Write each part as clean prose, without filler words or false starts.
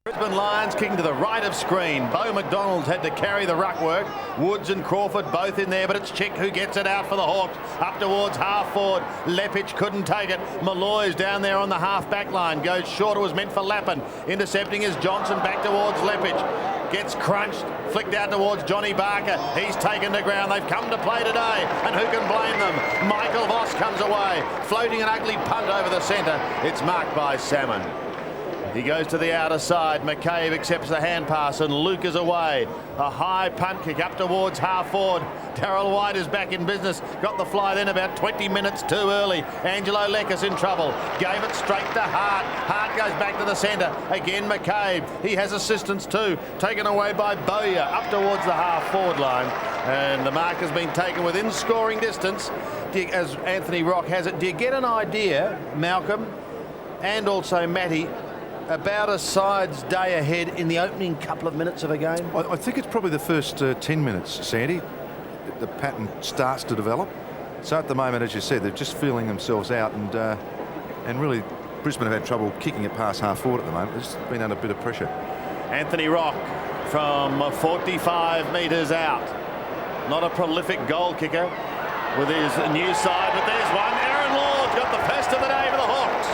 Brisbane Lions kicking to the right of screen. Beau McDonald's had to carry the ruck work. Woods and Crawford both in there, but it's Chick who gets it out for the Hawks. Up towards half forward. Lepich couldn't take it. Malloy's down there on the half back line. Goes short. It was meant for Lappin. Intercepting is Johnson back towards Lepich. Gets crunched. Flicked out towards Johnny Barker. He's taken the ground. They've come to play today, and who can blame them? Michael Voss comes away. Floating an ugly punt over the centre. It's marked by Salmon. He goes to the outer side. McCabe accepts the hand pass and Luke is away. A high punt kick up towards half forward. Darryl White is back in business. Got the fly then about 20 minutes too early. Angelo Leckis in trouble. Gave it straight to Hart. Hart goes back to the centre. Again McCabe. He has assistance too. Taken away by Bowyer up towards the half forward line. And the mark has been taken within scoring distance. As Anthony Rock has it, do you get an idea, Malcolm, and also Matty, about a side's day ahead in the opening couple of minutes of a game? I think it's probably the first 10 minutes, Sandy. The pattern starts to develop. So at the moment, as you said, they're just feeling themselves out, and really Brisbane have had trouble kicking it past half forward at the moment. It's been under a bit of pressure. Anthony Rock from 45 metres out. Not a prolific goal kicker with his new side, but there's one. Aaron Lord's got the first of the day for the Hawks.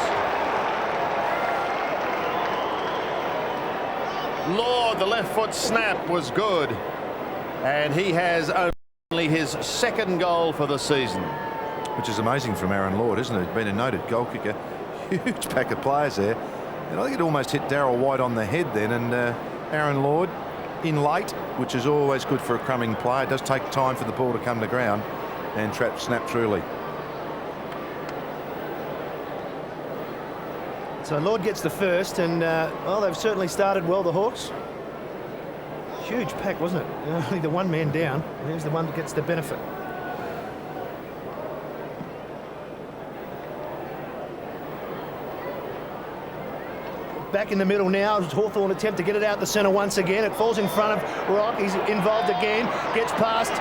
Lord, the left foot snap was good, and he has only his second goal for the season. Which is amazing from Aaron Lord, isn't it? He's been a noted goal kicker. Huge pack of players there. And I think it almost hit Darryl White on the head then, and Aaron Lord in late, which is always good for a crumbing player. It does take time for the ball to come to ground, and snap truly. So Lord gets the first, and well, they've certainly started well, the Hawks. Huge pack, wasn't it? Only the one man down. Here's the one that gets the benefit. Back in the middle now. Hawthorn attempt to get it out the centre once again. It falls in front of Rock. He's involved again. Gets past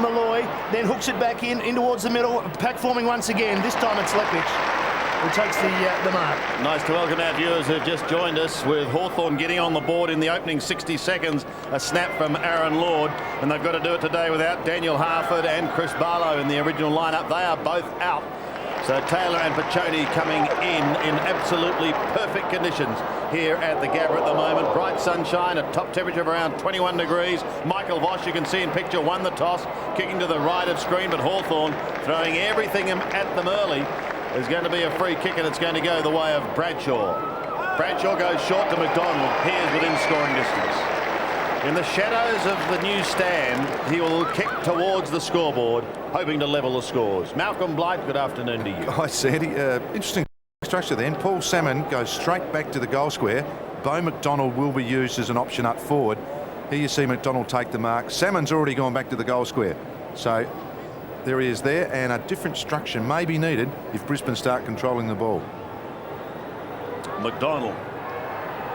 Malloy, then hooks it back in towards the middle. Pack forming once again. This time it's Lepich who takes the mark. Nice to welcome our viewers who've just joined us with Hawthorn getting on the board in the opening 60 seconds. A snap from Aaron Lord, and they've got to do it today without Daniel Harford and Chris Barlow in the original lineup. They are both out. So Taylor and Piccioni coming in absolutely perfect conditions here at the Gabba at the moment. Bright sunshine, a top temperature of around 21 degrees. Michael Voss, you can see in picture, won the toss, kicking to the right of screen, but Hawthorn throwing everything at them early. There's going to be a free kick, and it's going to go the way of Bradshaw. Bradshaw goes short to McDonald. Here's within scoring distance. In the shadows of the new stand, he will kick towards the scoreboard, hoping to level the scores. Malcolm Blight, good afternoon to you. Hi, Sandy. Interesting structure then. Paul Salmon goes straight back to the goal square. Beau McDonald will be used as an option up forward. Here you see McDonald take the mark. Salmon's already gone back to the goal square. So there he is there, and a different structure may be needed if Brisbane start controlling the ball. McDonald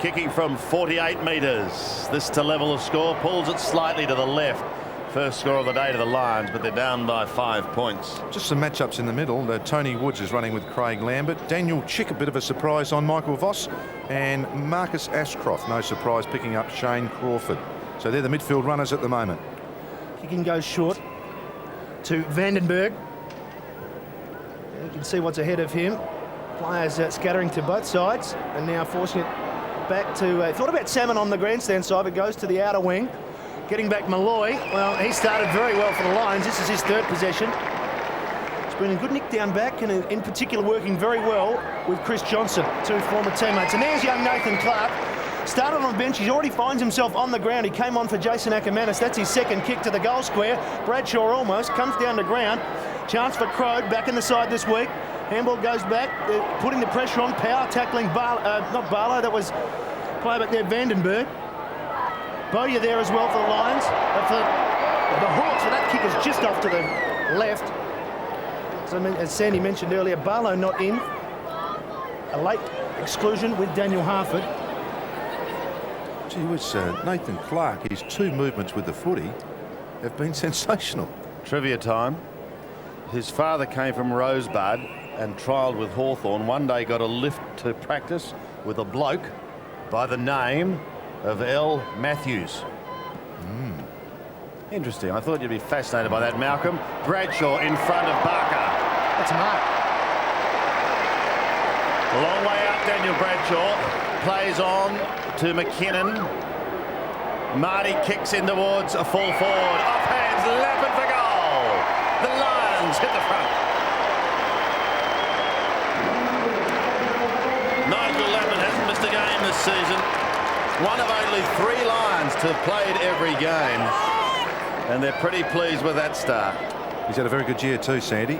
kicking from 48 metres. This to level the score, pulls it slightly to the left. First score of the day to the Lions, but they're down by 5 points. Just some matchups in the middle. Tony Woods is running with Craig Lambert. Daniel Chick, a bit of a surprise on Michael Voss. And Marcus Ashcroft, no surprise, picking up Shane Crawford. So they're the midfield runners at the moment. Kicking goes short to Vandenberg. You can see what's ahead of him. Players scattering to both sides, and now forcing it back to, thought about Salmon on the grandstand side, but goes to the outer wing. Getting back Malloy. Well, he started very well for the Lions. This is his third possession. It's been a good nick down back, and in particular working very well with Chris Johnson, two former teammates. And there's young Nathan Clark. Started on the bench. He already finds himself on the ground. He came on for Jason Ackermanis. That's his second kick to the goal square. Bradshaw almost comes down to ground. Chance for Crode back in the side this week. Handball goes back, putting the pressure on. Power tackling not Barlow, that was play back there, Vandenberg. Bowyer there as well for the Lions. But for the Hawks, that kick is just off to the left. So as Sandy mentioned earlier, Barlow not in. A late exclusion with Daniel Harford. Gee whiz, Nathan Clark, his two movements with the footy have been sensational. Trivia time. His father came from Rosebud and trialled with Hawthorn. One day got a lift to practice with a bloke by the name of L. Matthews. Interesting. I thought you'd be fascinated by that, Malcolm. Bradshaw in front of Barker. That's a mark. A long way out, Daniel Bradshaw. Plays on to McKinnon. Marty kicks in towards a full forward. Off hands, Lappin for goal. The Lions hit the front. Nigel Lappin hasn't missed a game this season. One of only 3 Lions to have played every game. And they're pretty pleased with that start. He's had a very good year too, Sandy.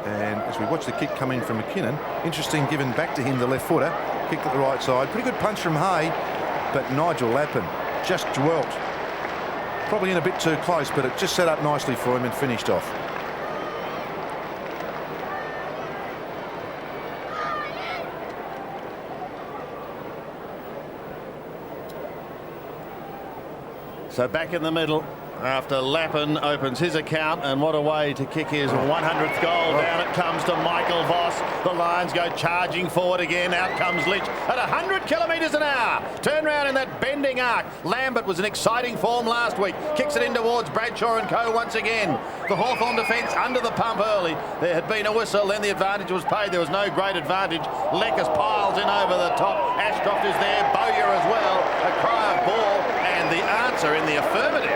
And as we watch the kick come in from McKinnon, interesting given back to him the left footer, kicked at the right side. Pretty good punch from Hay, but Nigel Lappin just dwelt. Probably in a bit too close, but it just set up nicely for him and finished off. So back in the middle after Lappin opens his account, and what a way to kick his 100th goal. Down it comes to Michael Voss. The Lions go charging forward again. Out comes Lynch at 100 kilometres an hour. Turn round in that bending arc. Lambert was in exciting form last week. Kicks it in towards Bradshaw and co once again. The Hawthorn defence under the pump early. There had been a whistle, then the advantage was paid. There was no great advantage. Leckers piles in over the top. Ashcroft is there. Bowyer as well. A cry of ball, and the answer in the affirmative.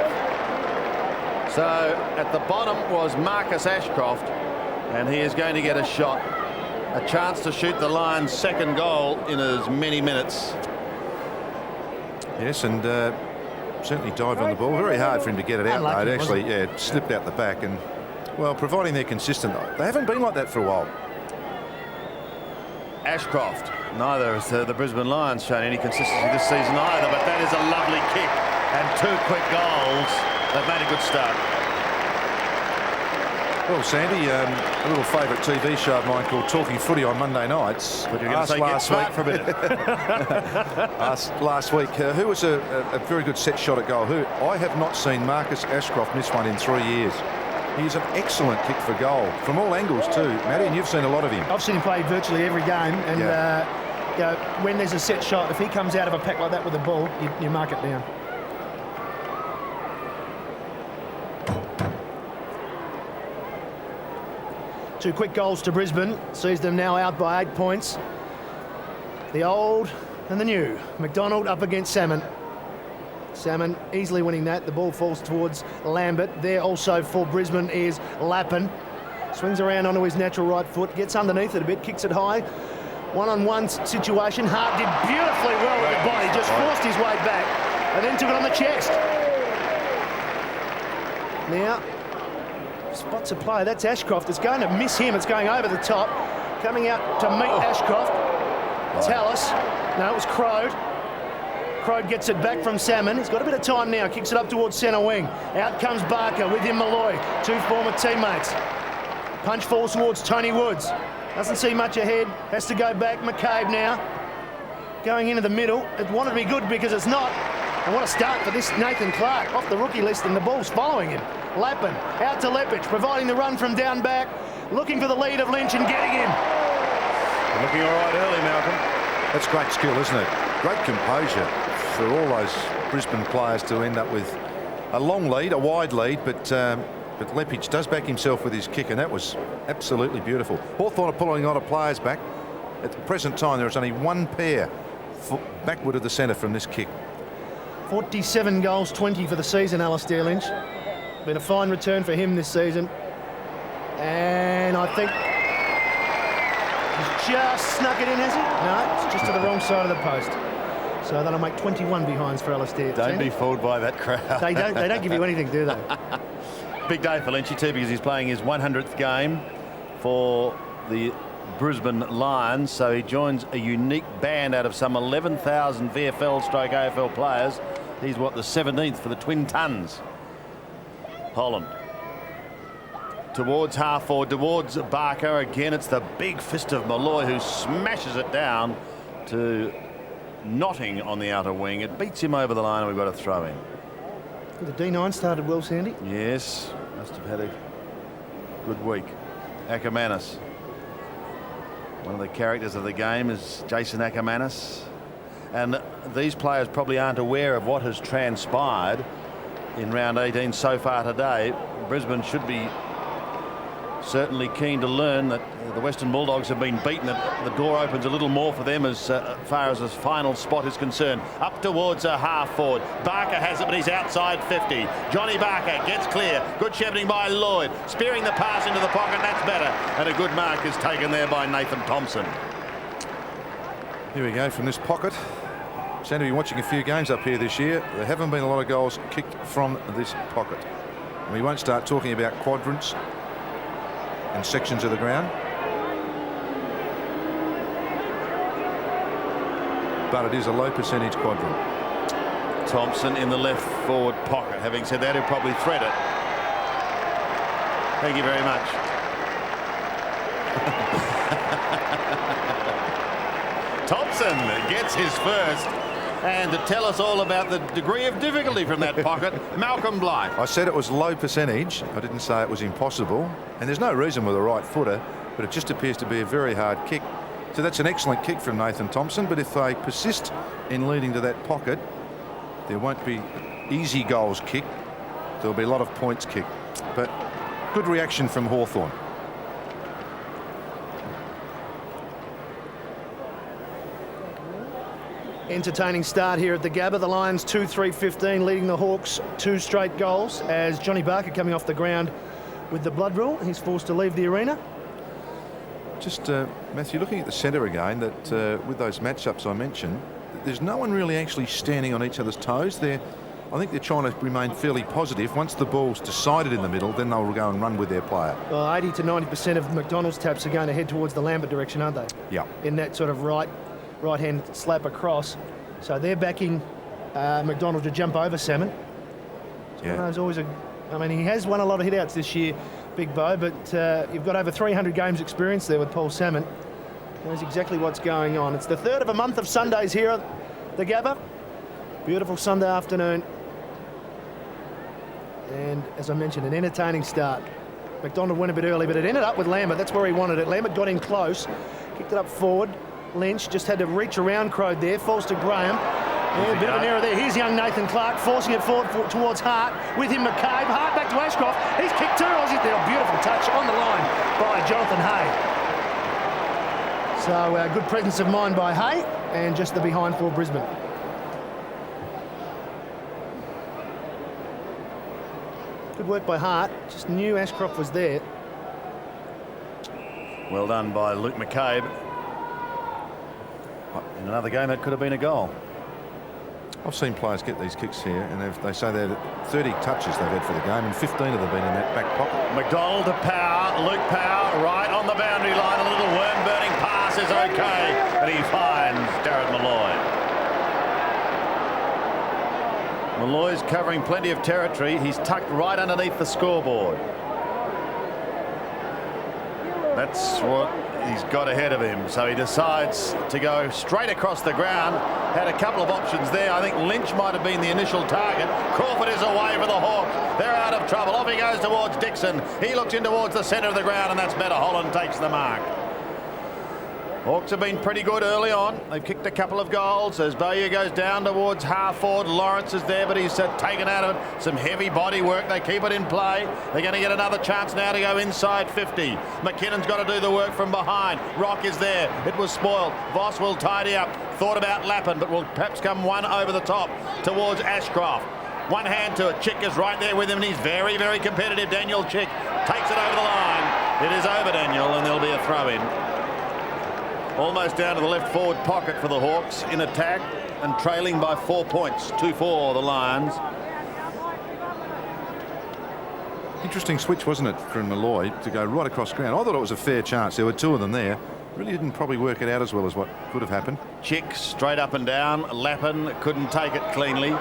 So at the bottom was Marcus Ashcroft, and he is going to get a shot. A chance to shoot the Lions' second goal in as many minutes. Yes, and certainly dived on the ball. Very hard for him to get it out, though. It actually, slipped out the back. And, well, providing they're consistent, they haven't been like that for a while. Ashcroft, neither has the Brisbane Lions shown any consistency this season either, but that is a lovely kick and 2 quick goals. They've made a good start. Well, Sandy, a little favourite TV show of mine called Talking Footy on Monday nights. But you're going to say get smart for a minute. Asked last week who was a very good set shot at goal. Who I have not seen Marcus Ashcroft miss one in 3 years. He's an excellent kick for goal from all angles too, Matty, and you've seen a lot of him. I've seen him play virtually every game, and you know, when there's a set shot, if he comes out of a pack like that with the ball, you mark it down. Two quick goals to Brisbane sees them now out by 8 points. The old and the new. McDonald up against Salmon. Salmon easily winning that. The ball falls towards Lambert. There also for Brisbane is Lappin. Swings around onto his natural right foot, gets underneath it a bit, kicks it high. One-on-one situation. Hart did beautifully well with the body, just forced his way back and then took it on the chest. Now, spots a player. That's Ashcroft. It's going to miss him. It's going over the top. Coming out to meet Ashcroft. Tallis. No, it was Crode. Crode gets it back from Salmon. He's got a bit of time now. Kicks it up towards centre wing. Out comes Barker. With him Malloy. 2 former teammates. Punch falls towards Tony Woods. Doesn't see much ahead. Has to go back. McCabe now. Going into the middle. It wanted to be good because it's not. And what a start for this Nathan Clark. Off the rookie list, and the ball's following him. Lappin out to Lepich, providing the run from down back. Looking for the lead of Lynch and getting him. Looking all right early, Malcolm. That's great skill, isn't it? Great composure for all those Brisbane players to end up with a long lead, a wide lead, but Lepich does back himself with his kick, and that was absolutely beautiful. Hawthorn are pulling a lot of players back. At the present time, there is only one pair backward of the centre from this kick. 47 goals, 20 for the season, Alistair Lynch. Been a fine return for him this season. And I think he's just snuck it in, has he? No, it's just to the wrong side of the post. So that'll make 21 behinds for Alistair. Don't be fooled by that crowd. They don't give you anything, do they? Big day for Lynchy too, because he's playing his 100th game for the Brisbane Lions. So he joins a unique band out of some 11,000 VFL/AFL players. He's the 17th for the Twin Tons. Holland towards half forward, towards Barker. Again, it's the big fist of Malloy who smashes it down to Notting on the outer wing. It beats him over the line, and we've got a throw in. The D9 started well, Sandy. Yes, must have had a good week. Ackermanis. One of the characters of the game is Jason Ackermanis. And these players probably aren't aware of what has transpired in round 18 so far today. Brisbane should be certainly keen to learn that the Western Bulldogs have been beaten. The door opens a little more for them as far as his final spot is concerned. Up towards a half forward. Barker has it, but he's outside 50. Johnny Barker gets clear. Good shepherding by Lloyd. Spearing the pass into the pocket. That's better. And a good mark is taken there by Nathan Thompson. Here we go from this pocket. Sandy, you're watching a few games up here this year. There haven't been a lot of goals kicked from this pocket. And we won't start talking about quadrants and sections of the ground. But it is a low percentage quadrant. Thompson in the left forward pocket. Having said that, he'll probably thread it. Thank you very much. Thompson gets his first. And to tell us all about the degree of difficulty from that pocket, Malcolm Blythe. I said it was low percentage. I didn't say it was impossible. And there's no reason with a right footer, but it just appears to be a very hard kick. So that's an excellent kick from Nathan Thompson. But if they persist in leading to that pocket, there won't be easy goals kicked. There'll be a lot of points kicked. But good reaction from Hawthorn. Entertaining start here at the Gabba. The Lions 2-3-15 leading the Hawks 2 straight goals as Johnny Barker coming off the ground with the blood rule. He's forced to leave the arena. Just, Matthew, looking at the centre again, that with those matchups I mentioned, there's no one really actually standing on each other's toes. I think they're trying to remain fairly positive. Once the ball's decided in the middle, then they'll go and run with their player. Well, 80 to 90% of McDonald's taps are going to head towards the Lambert direction, aren't they? Yeah. In that sort of right-hand slap across. So they're backing McDonald to jump over Salmon. Yeah. I mean, he has won a lot of hit-outs this year, Big Bo, but you've got over 300 games experience there with Paul Salmon. Knows exactly what's going on. It's the third of a month of Sundays here at the Gabba. Beautiful Sunday afternoon. And as I mentioned, an entertaining start. McDonald went a bit early, but it ended up with Lambert. That's where he wanted it. Lambert got in close, kicked it up forward. Lynch just had to reach around Crode there, falls to Graham. Yeah, a bit of an error there. Here's young Nathan Clark forcing it forward towards Hart. With him McCabe. Hart back to Ashcroft. He's kicked 2. Aussie there. A beautiful touch on the line by Jonathan Hay. So good presence of mind by Hay and just the behind for Brisbane. Good work by Hart. Just knew Ashcroft was there. Well done by Luke McCabe. In another game, that could have been a goal. I've seen players get these kicks here, and they say they're 30 touches they've had for the game, and 15 of them have been in that back pocket. McDonald to Power. Luke Power right on the boundary line. A little worm-burning pass is okay, and he finds Darren Malloy. Malloy's covering plenty of territory. He's tucked right underneath the scoreboard. That's what he's got ahead of him. So he decides to go straight across the ground. Had a couple of options there. I think Lynch might have been the initial target. Crawford is away for the Hawks. They're out of trouble. Off he goes towards Dixon. He looks in towards the centre of the ground, and that's better. Holland takes the mark. Hawks have been pretty good early on. They've kicked a couple of goals as Bowyer goes down towards half forward. Lawrence is there, but he's taken out of it. Some heavy body work. They keep it in play. They're going to get another chance now to go inside 50. McKinnon's got to do the work from behind. Rock is there. It was spoiled. Voss will tidy up. Thought about Lappin, but will perhaps come one over the top towards Ashcroft. One hand to it. Chick is right there with him, and he's very, very competitive. Daniel Chick takes it over the line. It is over, Daniel, and there'll be a throw-in. Almost down to the left forward pocket for the Hawks in attack and trailing by 4 points. 2-4 the Lions. Interesting switch, wasn't it, from Malloy to go right across ground. I thought it was a fair chance. There were 2 of them there. Really didn't probably work it out as well as what could have happened. Chick straight up and down. Lappin couldn't take it cleanly.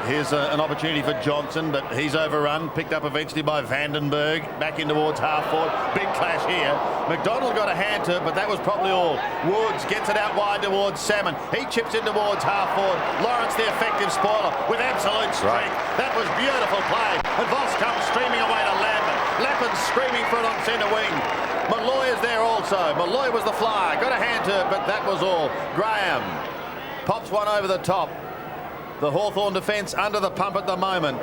Here's an opportunity for Johnson, but he's overrun. Picked up eventually by Vandenberg. Back in towards half forward. Big clash here. McDonald got a hand to it, but that was probably all. Woods gets it out wide towards Salmon. He chips in towards half forward. Lawrence, the effective spoiler, with absolute strength. That was beautiful play. And Voss comes streaming away to Lambert. Lappin's screaming for it on centre wing. Malloy is there also. Malloy was the flyer. Got a hand to it, but that was all. Graham Pops one over the top. The Hawthorn defence under the pump at the moment.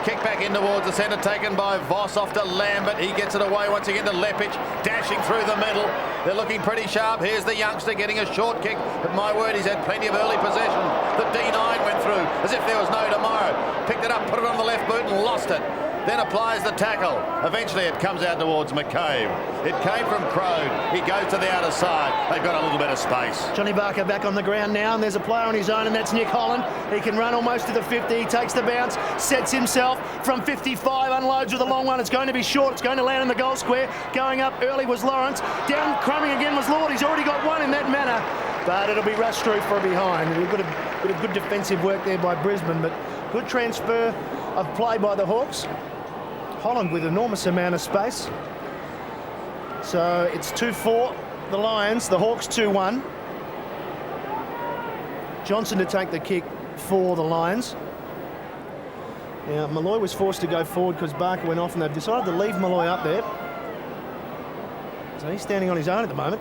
Kick back in towards the centre, taken by Voss off to Lambert. He gets it away once again to Lepic, dashing through the middle. They're looking pretty sharp. Here's the youngster getting a short kick, but my word, he's had plenty of early possession. The D9 went through as if there was no tomorrow. Picked it up, put it on the left boot and lost it. Then applies the tackle. Eventually it comes out towards McCabe. It came from Crode. He goes to the outer side. They've got a little bit of space. Johnny Barker back on the ground now, and there's a player on his own, and that's Nick Holland. He can run almost to the 50. He takes the bounce, sets himself from 55, unloads with a long one. It's going to be short. It's going to land in the goal square. Going up early was Lawrence. Down crumbing again was Lord. He's already got one in that manner, but it'll be Russ Struve for a behind. We've got a bit of good defensive work there by Brisbane, but good transfer of play by the Hawks. Holland with enormous amount of space. So it's 2-4 the Lions, the Hawks 2-1. Johnson to take the kick for the Lions. Now Malloy was forced to go forward because Barker went off, and they've decided to leave Malloy up there. So he's standing on his own at the moment.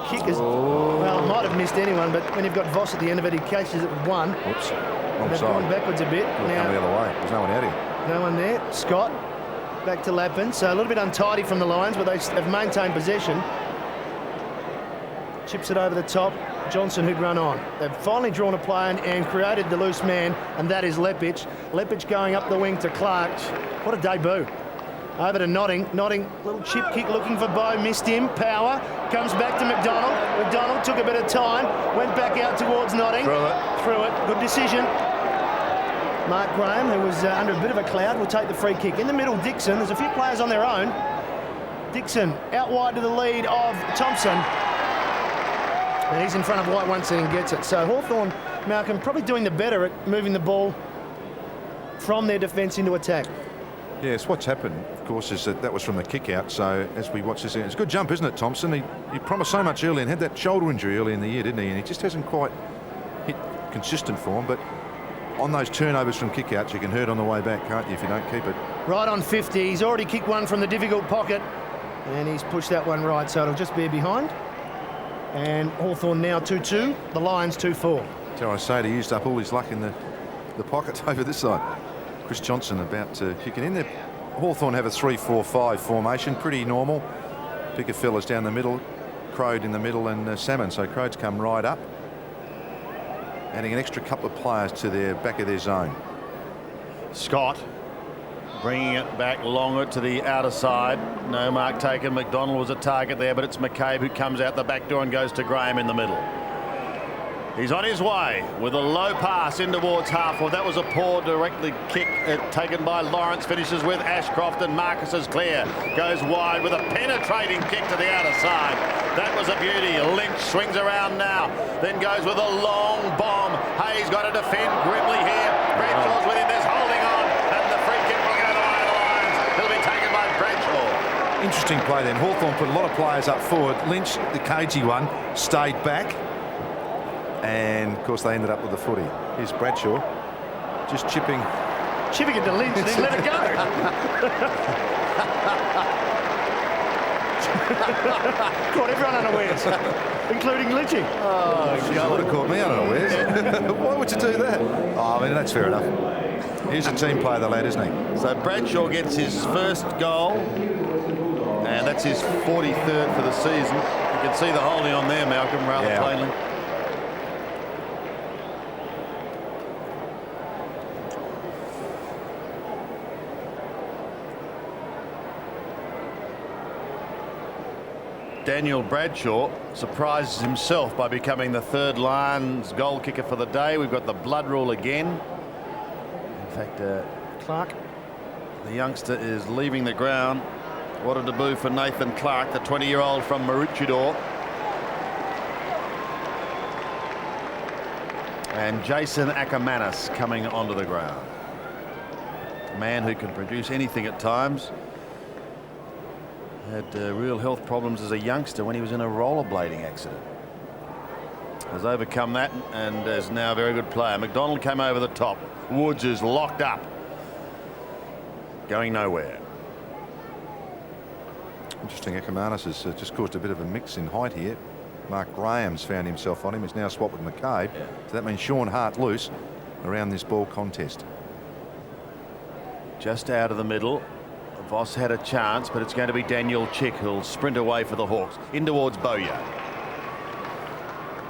Kick is, well, it might have missed anyone, but when you've got Voss at the end of it, he catches it with one. Whoops. They've gone backwards a bit. Now, come the other way. There's no one out here. No one there. Scott back to Lappin. So a little bit untidy from the Lions, but they have maintained possession. Chips it over the top. Johnson who'd run on. They've finally drawn a play and created the loose man, and that is Lepic. Lepic going up the wing to Clark. What a debut. Over to Notting. Notting, little chip kick looking for Bowe. Missed him. Power. Comes back to McDonald. McDonald took a bit of time. Went back out towards Notting. Through it. Good decision. Mark Graham, who was under a bit of a cloud, will take the free kick. In the middle, Dixon. There's a few players on their own. Dixon out wide to the lead of Thompson. And he's in front of White once and gets it. So Hawthorn, Malcolm, probably doing the better at moving the ball from their defence into attack. Yes, what's happened, of course, is that was from the kick out. So as we watch this, it's a good jump, isn't it, Thompson? He promised so much early and had that shoulder injury early in the year, didn't he? And he just hasn't quite hit consistent form. But on those turnovers from kick-outs, you can hurt on the way back, can't you, if you don't keep it? Right on 50. He's already kicked one from the difficult pocket, and he's pushed that one right, so it'll just be behind. And Hawthorn now 2-2, the Lions 2-4. Dare I say, he used up all his luck in the pocket over this side. Chris Johnson about to kick it in there. Hawthorn have a 3-4-5 formation, pretty normal. Bigger fellas down the middle, Crode in the middle, and Salmon. So Crode's come right up, adding an extra couple of players to their back of their zone. Scott bringing it back longer to the outer side. No mark taken. McDonald was a target there, but it's McCabe who comes out the back door and goes to Graham in the middle. He's on his way with a low pass in towards Hawthorn. That was a poor directly kick taken by Lawrence. Finishes with Ashcroft, and Marcus is clear. Goes wide with a penetrating kick to the outer side. That was a beauty. Lynch swings around now, then goes with a long bomb. Hayes got to defend grimly here. Bradshaw's with him. There's holding on, and the free kick will go the way of the Lions. It'll be taken by Bradshaw. Interesting play then. Hawthorn put a lot of players up forward. Lynch, the cagey one, stayed back. And, of course, they ended up with the footy. Here's Bradshaw, just chipping it to Lynch, then let it go. Caught everyone unawares, including Lynchy. Oh, would have caught me unawares. Why would you do that? Oh, I mean, that's fair enough. He's a team player, the lad, isn't he? So Bradshaw gets his first goal, and that's his 43rd for the season. You can see the holding on there, Malcolm, rather plainly. Daniel Bradshaw surprises himself by becoming the third Lions goal kicker for the day. We've got the blood rule again. In fact, Clark, the youngster, is leaving the ground. What a debut for Nathan Clark, the 20-year-old from Maroochydore. And Jason Ackermanis coming onto the ground. A man who can produce anything at times. Had real health problems as a youngster when he was in a rollerblading accident. Has overcome that and is now a very good player. McDonald came over the top. Woods is locked up, going nowhere. Interesting. Ackermanis has just caused a bit of a mix in height here. Mark Graham's found himself on him. He's now swapped with McCabe. Yeah. So that means Sean Hart loose around this ball contest. Just out of the middle. Voss had a chance, but it's going to be Daniel Chick who'll sprint away for the Hawks. In towards Bowyer.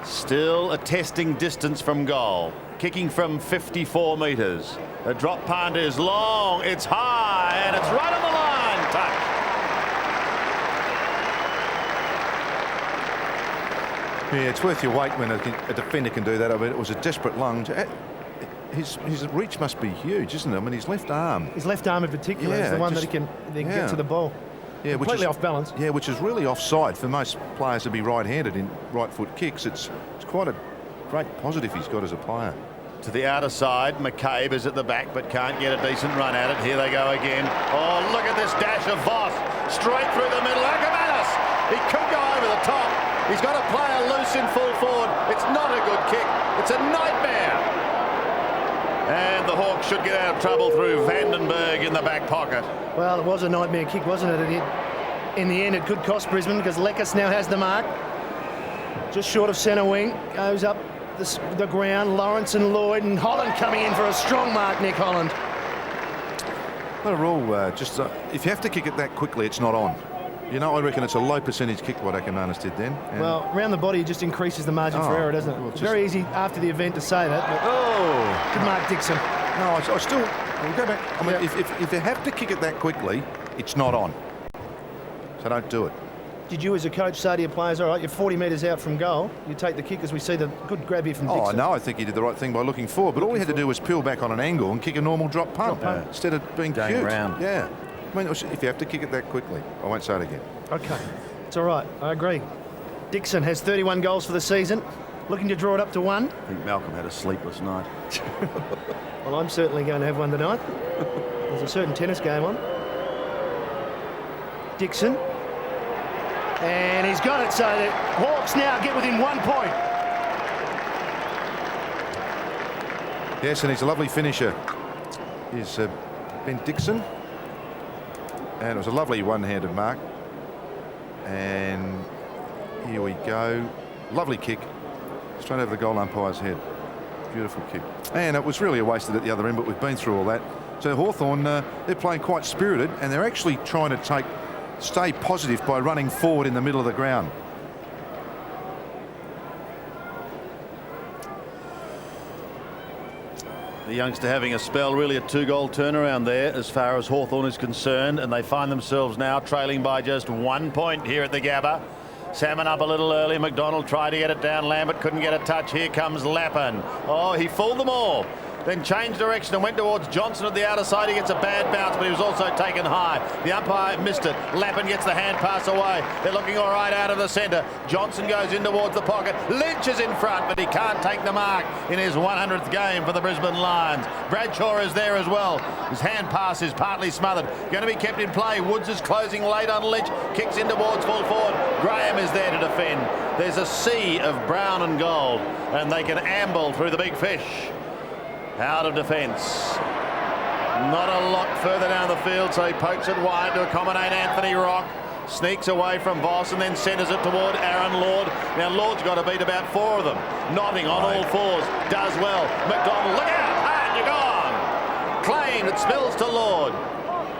Still a testing distance from goal. Kicking from 54 metres. The drop punt is long, it's high, and it's right on the line. Touch. Yeah, it's worth your weight when a defender can do that. I mean, it was a desperate lunge. His reach must be huge, isn't it? I mean, his left arm. His left arm in particular is the one that he can get to the ball. Yeah, completely off balance. Yeah, which is really offside for most players to be right-handed in right-foot kicks. It's quite a great positive he's got as a player. To the outer side, McCabe is at the back but can't get a decent run at it. Here they go again. Oh, look at this dash of Voss. Straight through the middle. Ackermanis! He could go over the top. He's got a player loose in full forward. It's not a good kick. It's a nightmare. And the Hawks should get out of trouble through Vandenberg in the back pocket. Well, it was a nightmare kick, wasn't it? In the end, it could cost Brisbane because Lekas now has the mark. Just short of centre wing. Goes up the ground. Lawrence and Lloyd and Holland coming in for a strong mark, Nick Holland. Not a rule, if you have to kick it that quickly, it's not on. You know, I reckon it's a low percentage kick what Ackermanis did then. Well, around the body, it just increases the margin for error, doesn't it? Well, it's very easy after the event to say that, but good mark, Dixon. No, I still we'll go back. I mean, if you have to kick it that quickly, it's not on. So don't do it. Did you as a coach say to your players, all right, you're 40 metres out from goal, you take the kick as we see the good grab here from Dixon? Oh, no, I think he did the right thing by looking forward, but all he had to do was peel back on an angle and kick a normal drop punt instead of being going cute. around. Yeah. I mean, if you have to kick it that quickly, I won't say it again. Okay, it's all right, I agree. Dixon has 31 goals for the season, looking to draw it up to 1. I think Malcolm had a sleepless night. Well, I'm certainly going to have one tonight. There's a certain tennis game on. Dixon. And he's got it, so the Hawks now get within 1 point. Yes, and he's a lovely finisher. He's Ben Dixon. And it was a lovely one-handed mark. And here we go. Lovely kick. Straight over the goal umpire's head. Beautiful kick. And it was really a wasted at the other end, but we've been through all that. So Hawthorn, they're playing quite spirited, and they're actually trying to stay positive by running forward in the middle of the ground. The youngster having a spell, really a 2-goal turnaround there as far as Hawthorn is concerned, and they find themselves now trailing by just 1 point here at the Gabba. Salmon up a little early. McDonald tried to get it down. Lambert couldn't get a touch. Here comes Lappin. Oh, he fooled them all. Then changed direction and went towards Johnson at the outer side. He gets a bad bounce, but he was also taken high. The umpire missed it. Lappin gets the hand pass away. They're looking all right out of the centre. Johnson goes in towards the pocket. Lynch is in front, but he can't take the mark in his 100th game for the Brisbane Lions. Bradshaw is there as well. His hand pass is partly smothered. Going to be kept in play. Woods is closing late on Lynch. Kicks in towards full forward. Graham is there to defend. There's a sea of brown and gold, and they can amble through the big fish. Out of defence. Not a lot further down the field, so he pokes it wide to accommodate Anthony Rock. Sneaks away from Voss and then centres it toward Aaron Lord. Now Lord's got to beat about 4 of them. Nodding on all fours. Does well. McDonald, look out! And you're gone! Claimed, it spills to Lord.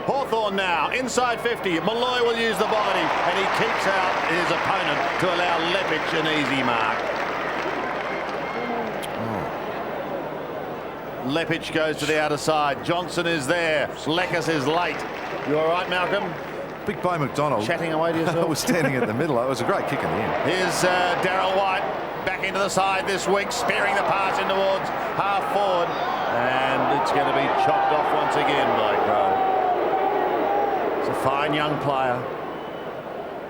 Hawthorn now, inside 50. Malloy will use the body, and he keeps out his opponent to allow Lepich an easy mark. Lepich goes to the outer side. Johnson is there. Lekas is late. You all right, Malcolm? Big Bo McDonald. Chatting away to yourself? was standing in the middle. It was a great kick in the end. Here's Darryl White back into the side this week, spearing the pass in towards half forward. And it's going to be chopped off once again by Crow. It's a fine young player.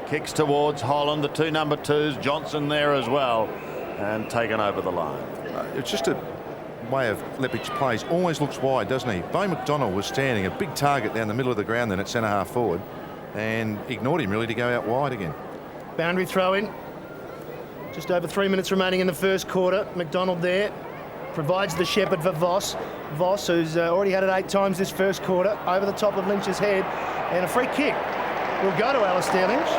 Kicks towards Holland, the 2 number 2s. Johnson there as well. And taken over the line. It's just a way of Lepich plays. Always looks wide, doesn't he? Bo McDonald was standing a big target down the middle of the ground then at centre half forward and ignored him really to go out wide again. Boundary throw in. Just over 3 minutes remaining in the first quarter. McDonald there provides the shepherd for Voss. Voss, who's already had it 8 times this first quarter, over the top of Lynch's head, and a free kick will go to Alistair Lynch.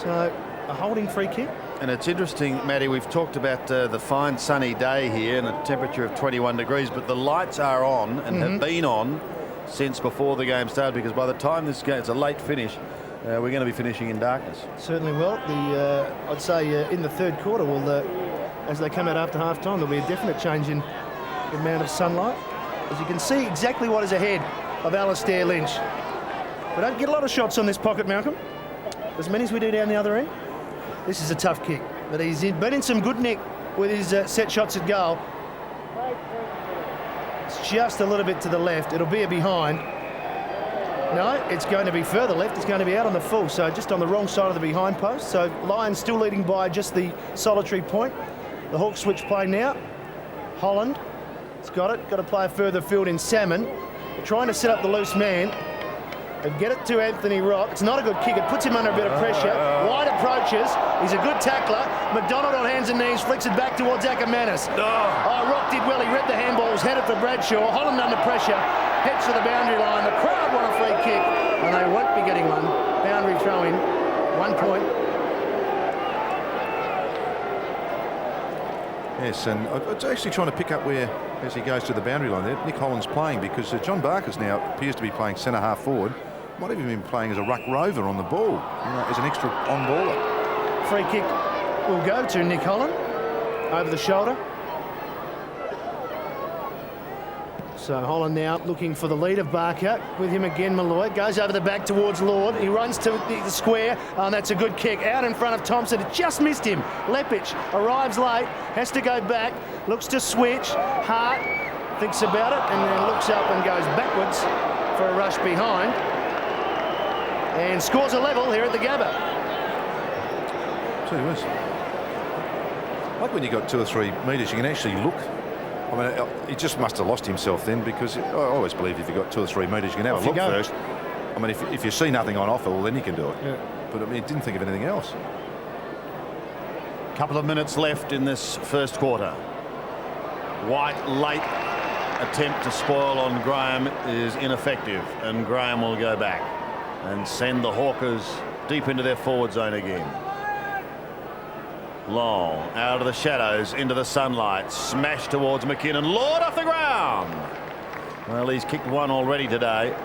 So a holding free kick. And it's interesting, Matty, we've talked about the fine sunny day here and a temperature of 21 degrees, but the lights are on and have been on since before the game started, because by the time this game, it's a late finish, we're going to be finishing in darkness. Certainly will. I'd say in the third quarter, as they come out after half-time, there'll be a definite change in the amount of sunlight. As you can see exactly what is ahead of Alistair Lynch. We don't get a lot of shots on this pocket, Malcolm, as many as we do down the other end. This is a tough kick, but he's been in some good nick with his set shots at goal. It's just a little bit to the left. It'll be a behind. No, it's going to be further left. It's going to be out on the full, so just on the wrong side of the behind post. So Lions still leading by just the solitary point. The Hawks switch play now. Holland. It's got it. Got to play a further field in Salmon. They're trying to set up the loose man. They get it to Anthony Rock. It's not a good kick. It puts him under a bit of pressure. White approaches. He's a good tackler. McDonald on hands and knees flicks it back towards Ackermanis. Oh, Rock did well. He read the handballs, headed for Bradshaw. Holland under pressure. Heads to the boundary line. The crowd want a free kick, and they won't be getting one. Boundary throw in. 1 point. Yes, and I was actually trying to pick up where, as he goes to the boundary line there, Nick Holland's playing, because John Barker's now appears to be playing centre half forward. Might have even been playing as a ruck rover on the ball, as an extra on baller. Free kick will go to Nick Holland over the shoulder. So Holland now looking for the lead of Barker. With him again, Malloy. Goes over the back towards Lord. He runs to the square. And that's a good kick. Out in front of Thompson. It just missed him. Lepic arrives late. Has to go back. Looks to switch. Hart thinks about it and then looks up and goes backwards for a rush behind. And scores a level here at the Gabba. Tell you what, like when you got 2 or 3 metres, you can actually look. I mean, he just must have lost himself then, because I always believe if you've got 2 or 3 metres, you can have a look first. I mean, if you see nothing on offer, well, then you can do it. Yeah. But I mean, didn't think of anything else. Couple of minutes left in this first quarter. White late attempt to spoil on Graham is ineffective, and Graham will go back and send the Hawkers deep into their forward zone again. Long out of the shadows into the sunlight, smash towards McKinnon. Lord off the ground. Well, he's kicked one already today.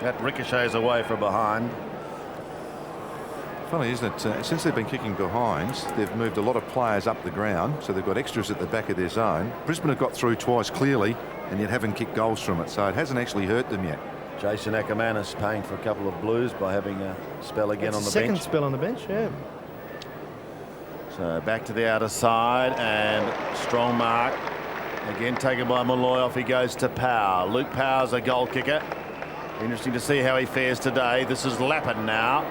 That ricochets away from behind. Funny, isn't it? Since they've been kicking behinds, they've moved a lot of players up the ground, so they've got extras at the back of their zone. Brisbane have got through twice clearly, and yet haven't kicked goals from it, so it hasn't actually hurt them yet. Jason Ackermanis paying for a couple of blues by having a spell again on the bench. Second spell on the bench, yeah. So back to the outer side, and strong mark. Again taken by Malloy. Off he goes to Power. Luke Power's a goal kicker. Interesting to see how he fares today. This is Lappin now.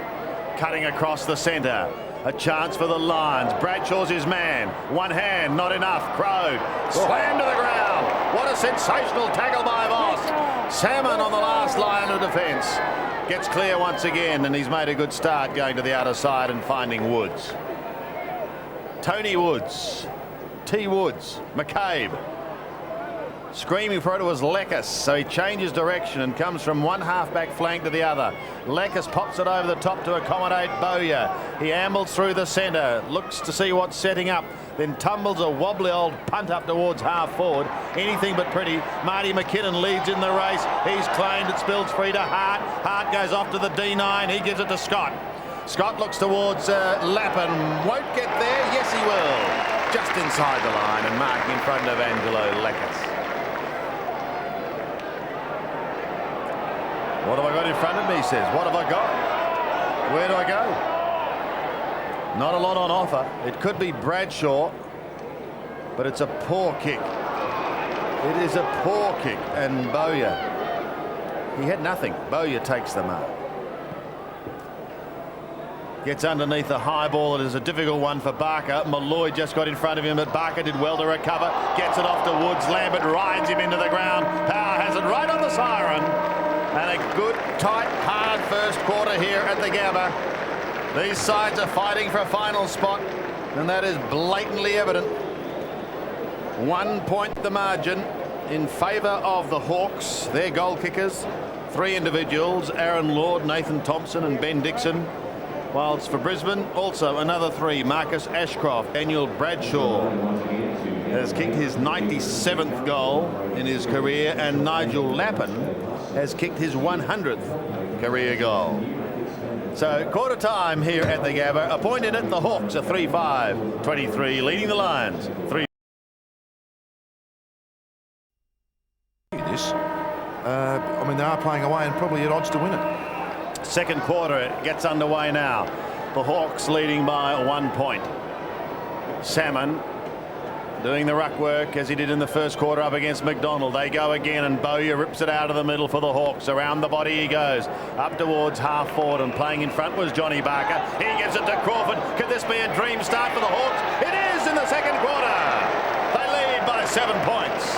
Cutting across the centre. A chance for the Lions. Bradshaw's his man. One hand, not enough. Crowd. Slammed to the ground. What a sensational tackle by Voss. Salmon on the last line of defence. Gets clear once again, and he's made a good start going to the outer side and finding Woods. Tony Woods. T. Woods. McCabe. Screaming for it was Lekkas, so he changes direction and comes from one half-back flank to the other. Lekkas pops it over the top to accommodate Bowyer. He ambles through the centre, looks to see what's setting up, then tumbles a wobbly old punt up towards half-forward. Anything but pretty. Marty McKinnon leads in the race. He's claimed, it spills free to Hart. Hart goes off to the D9. He gives it to Scott. Scott looks towards Lappin. Won't get there. Yes, he will. Just inside the line and marking in front of Angelo Lekkas. What have I got in front of me, he says. What have I got? Where do I go? Not a lot on offer. It could be Bradshaw, but it's a poor kick. It is a poor kick, and Bowyer, he had nothing. Bowyer takes the mark. Gets underneath the high ball. It is a difficult one for Barker. Malloy just got in front of him, but Barker did well to recover. Gets it off to Woods. Lambert rides him into the ground. Power has it right on the siren. And a good, tight, hard first quarter here at the Gabba. These sides are fighting for a final spot, and that is blatantly evident. 1 point the margin in favour of the Hawks. Their goal kickers, 3 individuals, Aaron Lord, Nathan Thompson and Ben Dixon. Whilst for Brisbane, also another 3. Marcus Ashcroft. Daniel Bradshaw has kicked his 97th goal in his career, and Nigel Lappin has kicked his 100th career goal. So quarter time here at the Gabba. A point in it. The Hawks are 3-5. 23 leading the Lions. 3. This, I mean, they are playing away and probably at odds to win it. Second quarter gets underway now. The Hawks leading by 1 point. Salmon doing the ruck work as he did in the first quarter up against McDonald. They go again, and Bowyer rips it out of the middle for the Hawks. Around the body he goes, up towards half forward, and playing in front was Johnny Barker. He gives it to Crawford. Could this be a dream start for the Hawks? It is in the second quarter. They lead by 7 points.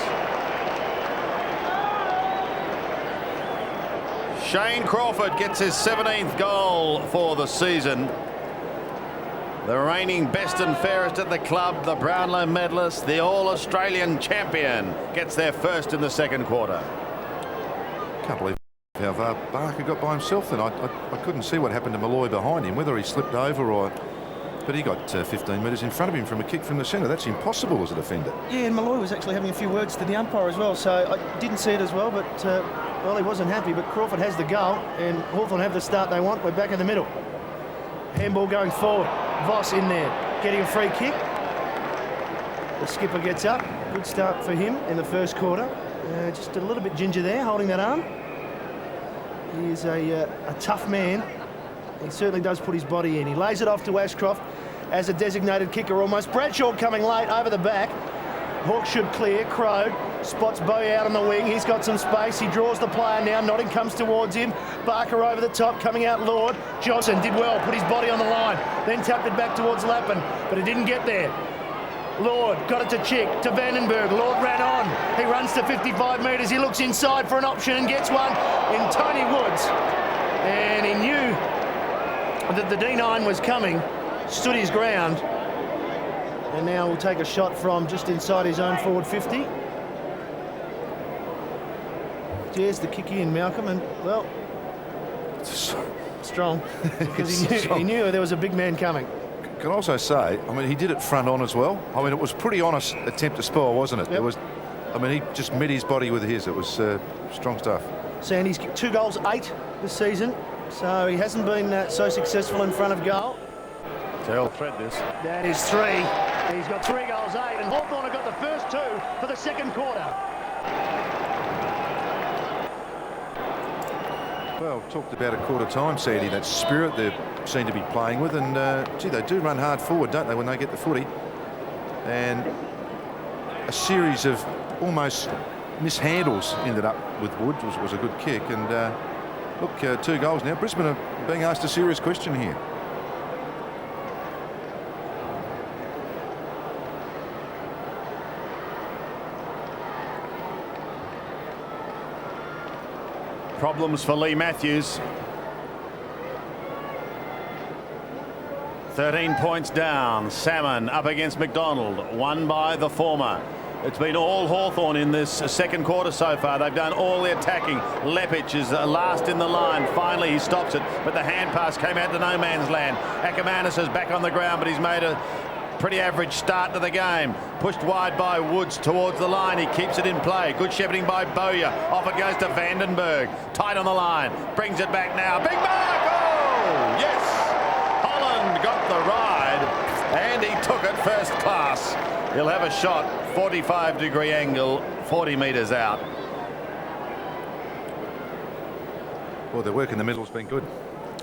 Shane Crawford gets his 17th goal for the season. The reigning best and fairest at the club, the Brownlow medalist, the All-Australian champion, gets their first in the second quarter. Can't believe how far Barker got by himself then. I couldn't see what happened to Malloy behind him, whether he slipped over or... But he got 15 metres in front of him from a kick from the centre. That's impossible as a defender. Yeah, and Malloy was actually having a few words to the umpire as well, so I didn't see it as well, but well, he wasn't happy. But Crawford has the goal, and Hawthorn have the start they want. We're back in the middle. Handball going forward. Voss in there, getting a free kick. The skipper gets up. Good start for him in the first quarter. Just a little bit ginger there, holding that arm. He is a tough man. He certainly does put his body in. He lays it off to Ashcroft as a designated kicker almost. Bradshaw coming late over the back. Hawks should clear. Crow spots Bowie out on the wing. He's got some space. He draws the player now. Notting comes towards him. Barker over the top, coming out Lord. Johnson did well, put his body on the line. Then tapped it back towards Lappin, but it didn't get there. Lord got it to Chick, to Vandenberg. Lord ran on. He runs to 55 metres. He looks inside for an option and gets one in Tony Woods. And he knew that the D9 was coming, stood his ground, and now will take a shot from just inside his own forward 50. There's the kick in, Malcolm, and well, strong, because he knew there was a big man coming. Can also say, I mean, he did it front on as well. I mean, it was a pretty honest attempt to spoil, wasn't it? Yep. It was. I mean, he just met his body with his. It was strong stuff. Sandy's kicked 2 goals, 8 this season, so he hasn't been so successful in front of goal. So he'll thread this. That is 3. He's got 3 goals, 8, and Hawthorn have got the first 2 for the second quarter. Well, talked about a quarter time, Sandy, that spirit they seem to be playing with, and gee, they do run hard forward, don't they, when they get the footy? And a series of almost mishandles ended up with Woods, was a good kick, and look, 2 goals now. Brisbane are being asked a serious question here. Problems for Lee Matthews. 13 points down. Salmon up against McDonald, won by the former. It's been all Hawthorn in this second quarter so far. They've done all the attacking. Lepic is last in the line. Finally he stops it, but the hand pass came out to no man's land. Ackermanis is back on the ground, but he's made a pretty average start to the game. Pushed wide by Woods towards the line. He keeps it in play. Good shepherding by Bowyer. Off it goes to Vandenberg. Tight on the line. Brings it back now. Big mark! Oh, yes! Holland got the ride, and he took it first class. He'll have a shot, 45-degree angle, 40 metres out. Well, the work in the middle has been good.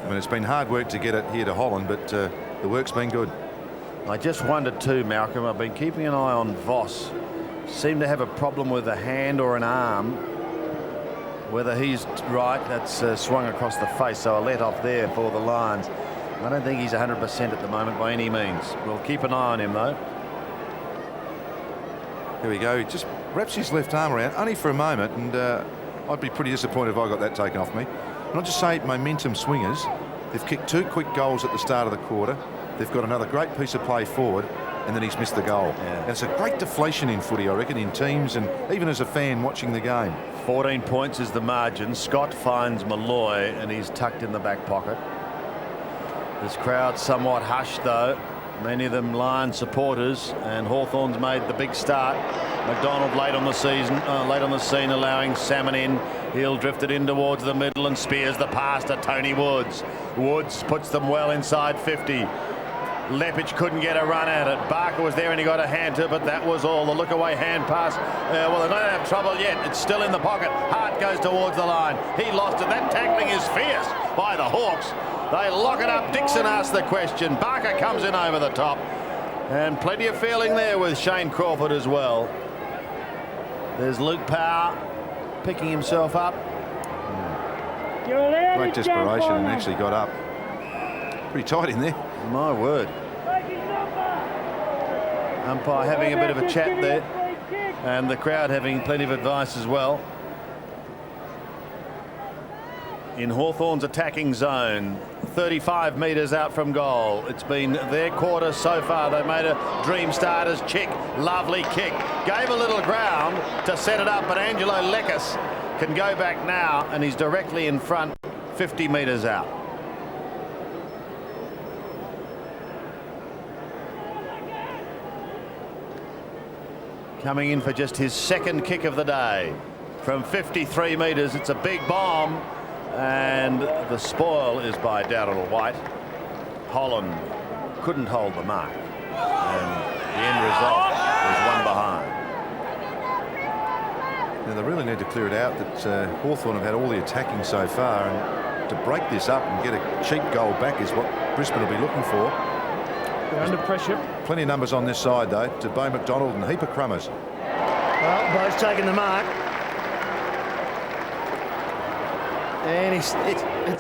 I mean, it's been hard work to get it here to Holland, but the work's been good. I just wondered too, Malcolm, I've been keeping an eye on Voss. Seemed to have a problem with a hand or an arm. Whether he's right, that's swung across the face, so a let off there for the Lions. I don't think he's 100% at the moment by any means. We'll keep an eye on him though. Here we go. He just wraps his left arm around, only for a moment, and I'd be pretty disappointed if I got that taken off me. And I'll just say, momentum swingers. They've kicked 2 quick goals at the start of the quarter. They've got another great piece of play forward, and then he's missed the goal. Yeah. And it's a great deflation in footy, I reckon, in teams and even as a fan watching the game. 14 points is the margin. Scott finds Malloy, and he's tucked in the back pocket. This crowd somewhat hushed though. Many of them Lions supporters, and Hawthorn's made the big start. McDonald late on the scene, allowing Salmon in. He'll drift it in towards the middle and spears the pass to Tony Woods. Woods puts them well inside 50. Lepich couldn't get a run at it. Barker was there and he got a hand to it, but that was all. The look away hand pass. Well, they don't have trouble yet. It's still in the pocket. Hart goes towards the line. He lost it. That tackling is fierce by the Hawks. They lock it up. Dixon asks the question. Barker comes in over the top. And plenty of feeling there with Shane Crawford as well. There's Luke Power picking himself up. Great desperation and actually got up. Pretty tight in there. My word. Umpire having a bit of a chat there. And the crowd having plenty of advice as well. In Hawthorn's attacking zone, 35 metres out from goal. It's been their quarter so far. They made a dream start as Chick. Lovely kick. Gave a little ground to set it up, but Angelo Lekis can go back now, and he's directly in front, 50 metres out. Coming in for just his second kick of the day. From 53 metres, it's a big bomb. And the spoil is by Darryl White. Holland couldn't hold the mark. And the end result was one behind. Now they really need to clear it out that Hawthorn have had all the attacking so far, and to break this up and get a cheap goal back is what Brisbane will be looking for. They're under pressure. Plenty of numbers on this side though, to Bo McDonald and a heap of crummers. Well, Bo's taking the mark. And it's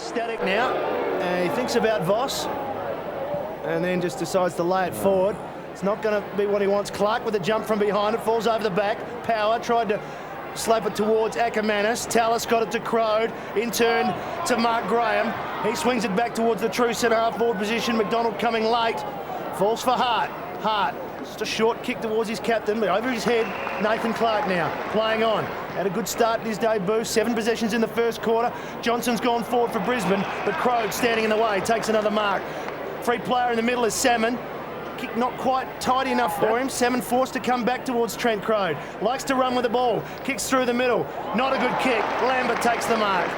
static now. And he thinks about Voss. And then just decides to lay it forward. It's not going to be what he wants. Clark with a jump from behind. It falls over the back. Power tried to slap it towards Ackermanis. Tallis got it to Crode. In turn to Mark Graham. He swings it back towards the true centre half forward position. McDonald coming late. Falls for Hart. Hart. Just a short kick towards his captain, but over his head, Nathan Clark now playing on. Had a good start in his debut, 7 possessions in the first quarter. Johnson's gone forward for Brisbane, but Krog standing in the way, takes another mark. Free player in the middle is Salmon. Kick not quite tight enough for him. Salmon forced to come back towards Trent Crode. Likes to run with the ball, kicks through the middle. Not a good kick. Lambert takes the mark.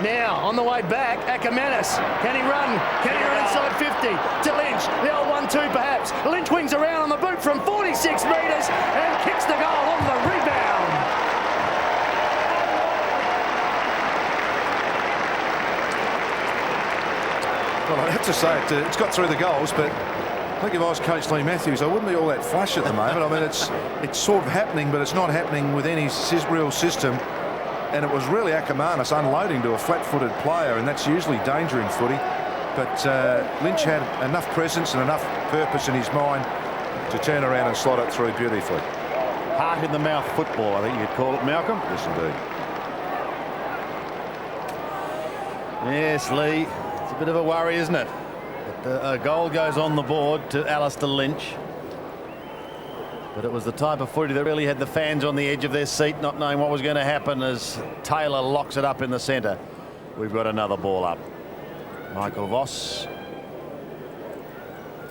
Now, on the way back, Ackermanis. Can he run? Can he run inside 50? To Lynch. The old 1-2 perhaps. Lynch wings around on the boot from 46 metres and kicks the goal on the rebound. Well, I have to say it's got through the goals, but I think if I was Coach Lee Matthews, I wouldn't be all that flush at the moment. I mean, it's sort of happening, but it's not happening with any real system. And it was really Ackermanis unloading to a flat-footed player, and that's usually danger in footy. But Lynch had enough presence and enough purpose in his mind to turn around and slot it through beautifully. Heart in the mouth football, I think you'd call it, Malcolm. Yes, indeed. Yes, Lee. It's a bit of a worry, isn't it? But, a goal goes on the board to Alistair Lynch. But it was the type of footy that really had the fans on the edge of their seat, not knowing what was going to happen as Taylor locks it up in the centre. We've got another ball up. Michael Voss.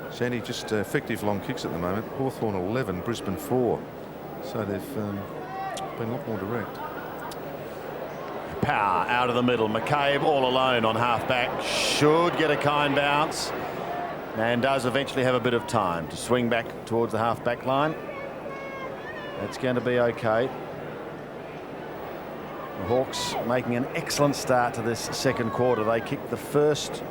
Sandy, just effective long kicks at the moment. Hawthorn 11, Brisbane 4. So they've been a lot more direct. Power out of the middle. McCabe all alone on half-back. Should get a kind bounce. And does eventually have a bit of time to swing back towards the half-back line. It's going to be okay. The Hawks making an excellent start to this second quarter. They kicked the first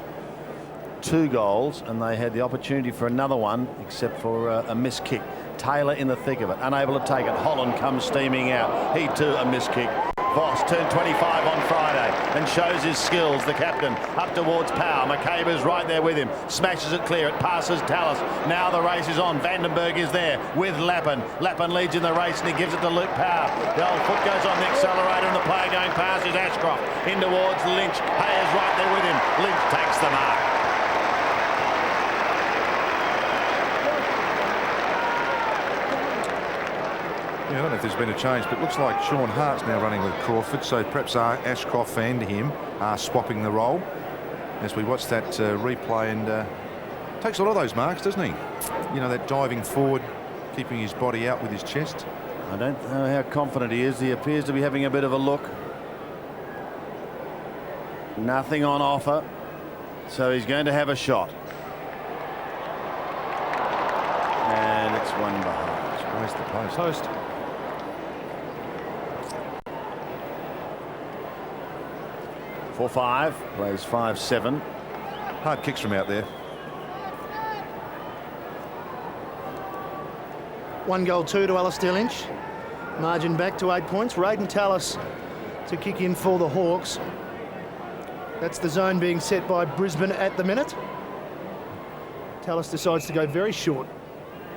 2 goals and they had the opportunity for another one, except for a missed kick. Taylor in the thick of it, unable to take it. Holland comes steaming out. He too a missed kick. Voss turned 25 on Friday and shows his skills. The captain up towards Power. McCabe is right there with him. Smashes it clear. It passes Tallis. Now the race is on. Vandenberg is there with Lappin. Lappin leads in the race and he gives it to Luke Power. The old foot goes on the accelerator and the player going past is Ashcroft. In towards Lynch. Hay is right there with him. Lynch takes the mark. Yeah, I don't know if there's been a change, but it looks like Sean Hart's now running with Crawford, so perhaps Ashcroft and him are swapping the role. as we watch that replay, and takes a lot of those marks, doesn't he? You know, that diving forward, keeping his body out with his chest. I don't know how confident he is. He appears to be having a bit of a look. Nothing on offer, so he's going to have a shot. And it's one behind. Where's the post? Post. For 5, plays 5-7. Hard kicks from out there. 1 goal 2 to Alistair Lynch. Margin back to 8 points. Raiden Tallis to kick in for the Hawks. That's the zone being set by Brisbane at the minute. Tallis decides to go very short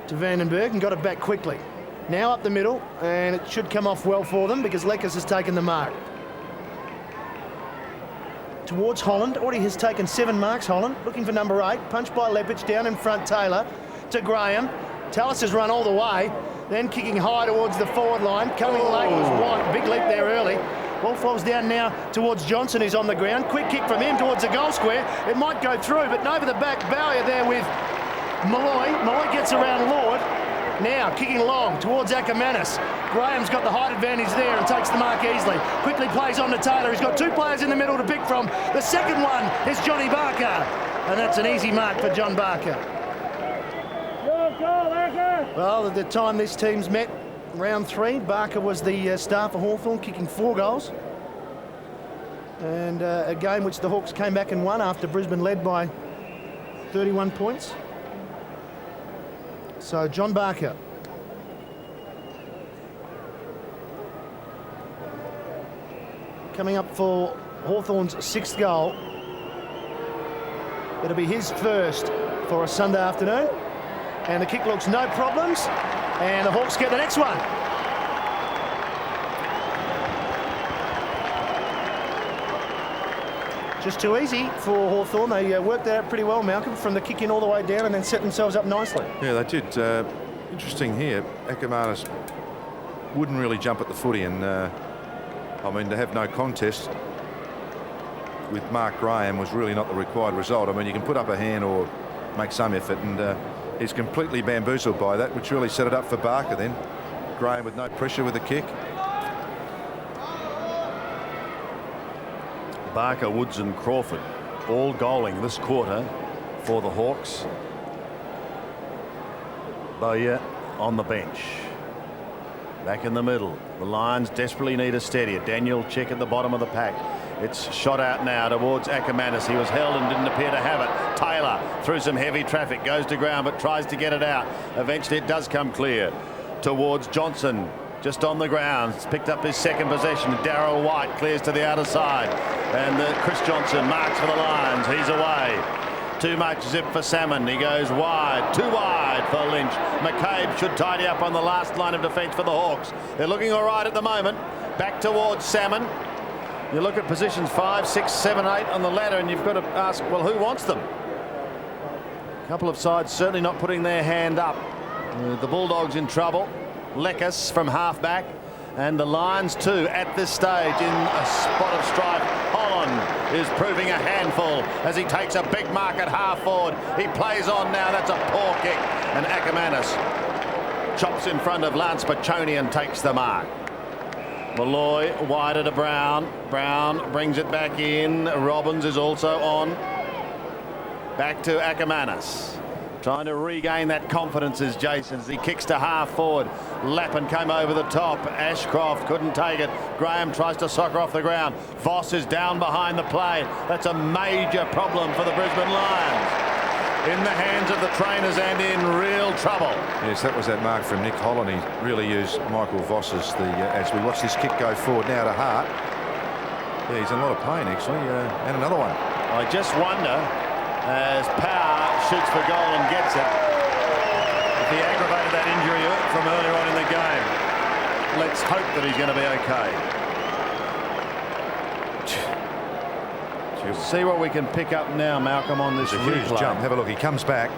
to Vandenberg and got it back quickly. Now up the middle, and it should come off well for them because Leckers has taken the mark. Towards Holland, already has taken 7 marks, Holland. Looking for number 8, punched by Lepich, down in front Taylor to Graham. Tallis has run all the way, then kicking high towards the forward line. Coming late was White, big leap there early. Ball falls down now towards Johnson, who's on the ground. Quick kick from him towards the goal square. It might go through, but over the back, Bowyer there with Malloy. Malloy gets around Lord. Now kicking long towards Ackermanis. Graham's got the height advantage there and takes the mark easily. Quickly plays on to Taylor. He's got 2 players in the middle to pick from. The second one is Johnny Barker, and that's an easy mark for John Barker. Well, at the time this team's met, round 3, Barker was the star for Hawthorn, kicking 4 goals. And a game which the Hawks came back and won after Brisbane led by 31 points. So John Barker. Coming up for Hawthorn's 6th goal. It'll be his first for a Sunday afternoon. And the kick looks no problems. And the Hawks get the next one. Just too easy for Hawthorn. They worked that out pretty well, Malcolm, from the kick in all the way down and then set themselves up nicely. Yeah, they did. Interesting here. Ackermanis wouldn't really jump at the footy, and I mean, to have no contest with Mark Graham was really not the required result. I mean, you can put up a hand or make some effort, and he's completely bamboozled by that, which really set it up for Barker then. Graham with no pressure with the kick. Barker, Woods and Crawford all goaling this quarter for the Hawks. Bowyer on the bench. Back in the middle. The Lions desperately need a steadier. Daniel Check at the bottom of the pack. It's shot out now towards Ackermanis. He was held and didn't appear to have it. Taylor through some heavy traffic goes to ground but tries to get it out. Eventually it does come clear towards Johnson. Just on the ground. It's picked up his second possession. Darryl White clears to the outer side. And Chris Johnson marks for the Lions. He's away. Too much zip for Salmon. He goes wide. Too wide for Lynch. McCabe should tidy up on the last line of defence for the Hawks. They're looking all right at the moment. Back towards Salmon. You look at positions 5, 6, 7, 8 on the ladder and you've got to ask, well, who wants them? A couple of sides certainly not putting their hand up. The Bulldogs in trouble. Leckers from half-back, and the Lions too at this stage in a spot of strife. Holland is proving a handful as he takes a big mark at half-forward. He plays on now. That's a poor kick, and Ackermanis chops in front of Lance Pachoni and takes the mark. Malloy wider to Brown. Brown brings it back in. Robbins is also on. Back to Ackermanis. Trying to regain that confidence is Jason as he kicks to half forward. Lappin came over the top. Ashcroft couldn't take it. Graham tries to soccer off the ground. Voss is down behind the play. That's a major problem for the Brisbane Lions. In the hands of the trainers and in real trouble. Yes, that was that mark from Nick Holland. He really used Michael Voss as as we watch this kick go forward now to Hart. Yeah, he's in a lot of pain actually, and another one. I just wonder, as Power shoots for goal and gets it, if he aggravated that injury from earlier on in the game. Let's hope that he's going to be okay. See what we can pick up now, Malcolm, on this huge replay. jump. Have a look. He comes back,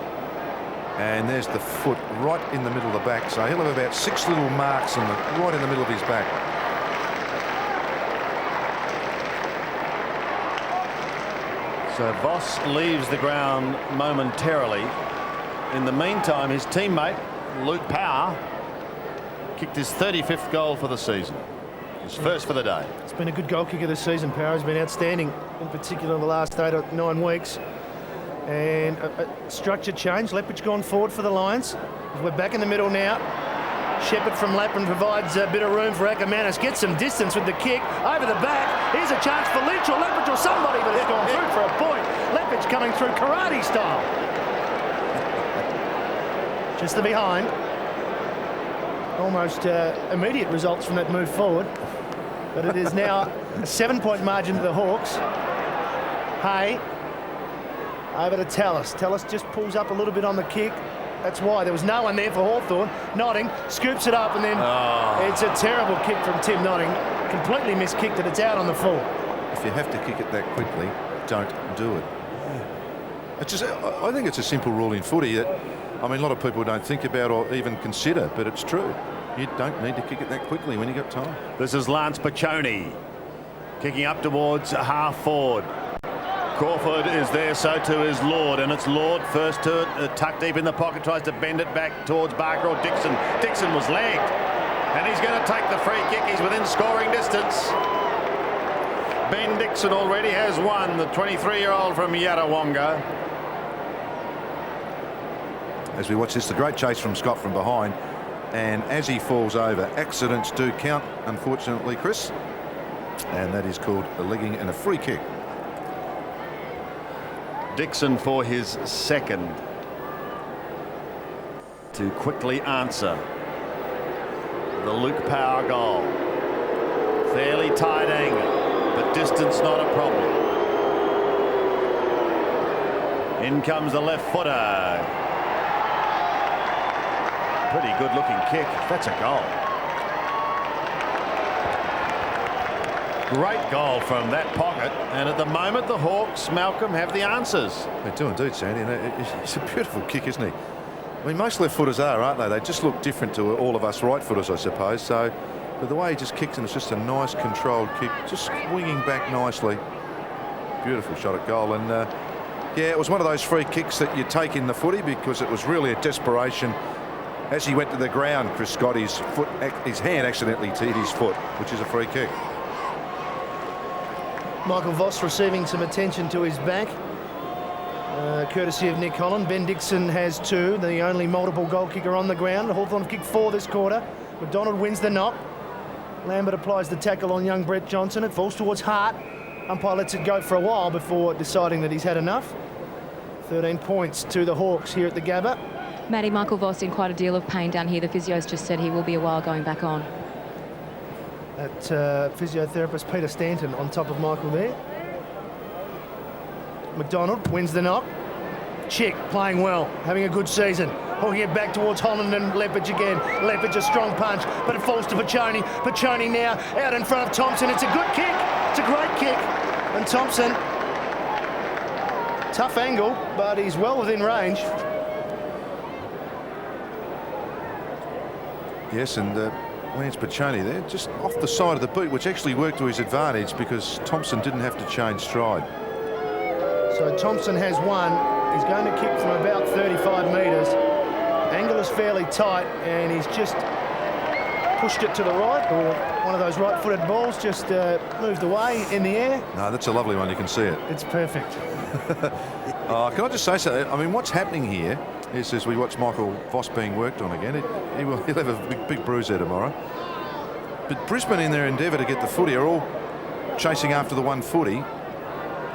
and there's the foot right in the middle of the back. So he'll have about 6 little marks right in the middle of his back. So Voss leaves the ground momentarily. In the meantime, his teammate, Luke Power, kicked his 35th goal for the season. His first for the day. It's been a good goal kicker this season. Power's been outstanding, in particular the last 8 or 9 weeks. And a structure change. Lepage gone forward for the Lions. We're back in the middle now. Shepherd from Lappin provides a bit of room for Ackermanis. Gets some distance with the kick. Over the back. Here's a chance for Lynch or Lepage or somebody, but it's gone through for a point. Lepage coming through karate style. Just the behind. Almost immediate results from that move forward. But it is now a 7-point margin to the Hawks. Hay over to Tallis. Tallis just pulls up a little bit on the kick. That's why there was no one there for Hawthorn. Notting scoops it up, and then it's a terrible kick from Tim Notting. Completely miskicked it. It's out on the full. If you have to kick it that quickly, don't do it. It's just, I think it's a simple rule in footy that, I mean, a lot of people don't think about or even consider, but it's true. You don't need to kick it that quickly when you've got time. This is Lance Piccioni kicking up towards half forward. Crawford is there, so too is Lord, and it's Lord first to it, tucked deep in the pocket, tries to bend it back towards Barker or Dixon. Dixon was lagged, and he's going to take the free kick. He's within scoring distance. Ben Dixon already has one, the 23-year-old from Yarrawonga. As we watch this, the great chase from Scott from behind, and as he falls over, accidents do count, unfortunately, Chris, and that is called a legging and a free kick. Dixon for his second to quickly answer the Luke Power goal. Fairly tight angle, but distance not a problem. In comes the left footer. Pretty good looking kick. That's a goal. Great goal from that pocket, and at the moment the Hawks, Malcolm, have the answers. They do indeed, Sandy, and it's a beautiful kick, isn't he? I mean, most left footers are, aren't they? They just look different to all of us right footers, I suppose. So, but the way he just kicks, and it's just a nice controlled kick, just swinging back nicely. Beautiful shot at goal, and yeah, it was one of those free kicks that you take in the footy because it was really a desperation. As he went to the ground, Chris Scott, his hand accidentally hit his foot, which is a free kick. Michael Voss receiving some attention to his back, courtesy of Nick Holland. Ben Dixon has 2, the only multiple goal kicker on the ground. Hawthorn have kicked 4 this quarter. McDonald wins the knock. Lambert applies the tackle on young Brett Johnson. It falls towards Hart. Umpire lets it go for a while before deciding that he's had enough. 13 points to the Hawks here at the Gabba. Maddie, Michael Voss in quite a deal of pain down here. The physio's just said he will be a while going back on. That physiotherapist Peter Stanton on top of Michael there. McDonald wins the knock. Chick playing well, having a good season. Hooking it back towards Holland and Lepage again. Lepage a strong punch, but it falls to Piccioni. Piccioni now out in front of Thompson. It's a good kick. It's a great kick. And Thompson, tough angle, but he's well within range. Yes, and Lance Piccioni there, just off the side of the boot, which actually worked to his advantage because Thompson didn't have to change stride. So Thompson has one. He's going to kick from about 35 metres. Angle is fairly tight, and he's just pushed it to the right, or one of those right-footed balls just moved away in the air. No, that's a lovely one. You can see it. It's perfect. Can I just say so? I mean, what's happening here is as we watch Michael Voss being worked on again, he'll have a big bruise there tomorrow. But Brisbane, in their endeavour to get the footy, are all chasing after the one footy.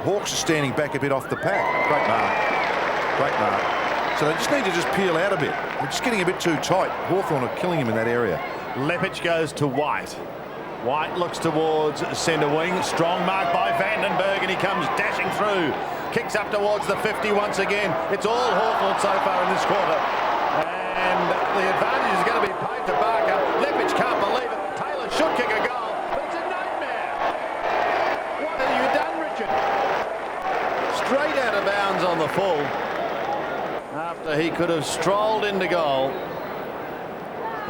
Hawks are standing back a bit off the pack. Great mark. Great mark. So they just need to just peel out a bit. They're just getting a bit too tight. Hawthorn are killing him in that area. Lepage goes to White. White looks towards centre wing. Strong mark by Vandenberg, and he comes dashing through. Kicks up towards the 50 once again. It's all Hawthorn so far in this quarter. And the advantage is going to be paid to Barker. Lepage can't believe it. Taylor should kick a goal, but it's a nightmare. What have you done, Richard? Straight out of bounds on the full. After he could have strolled into goal.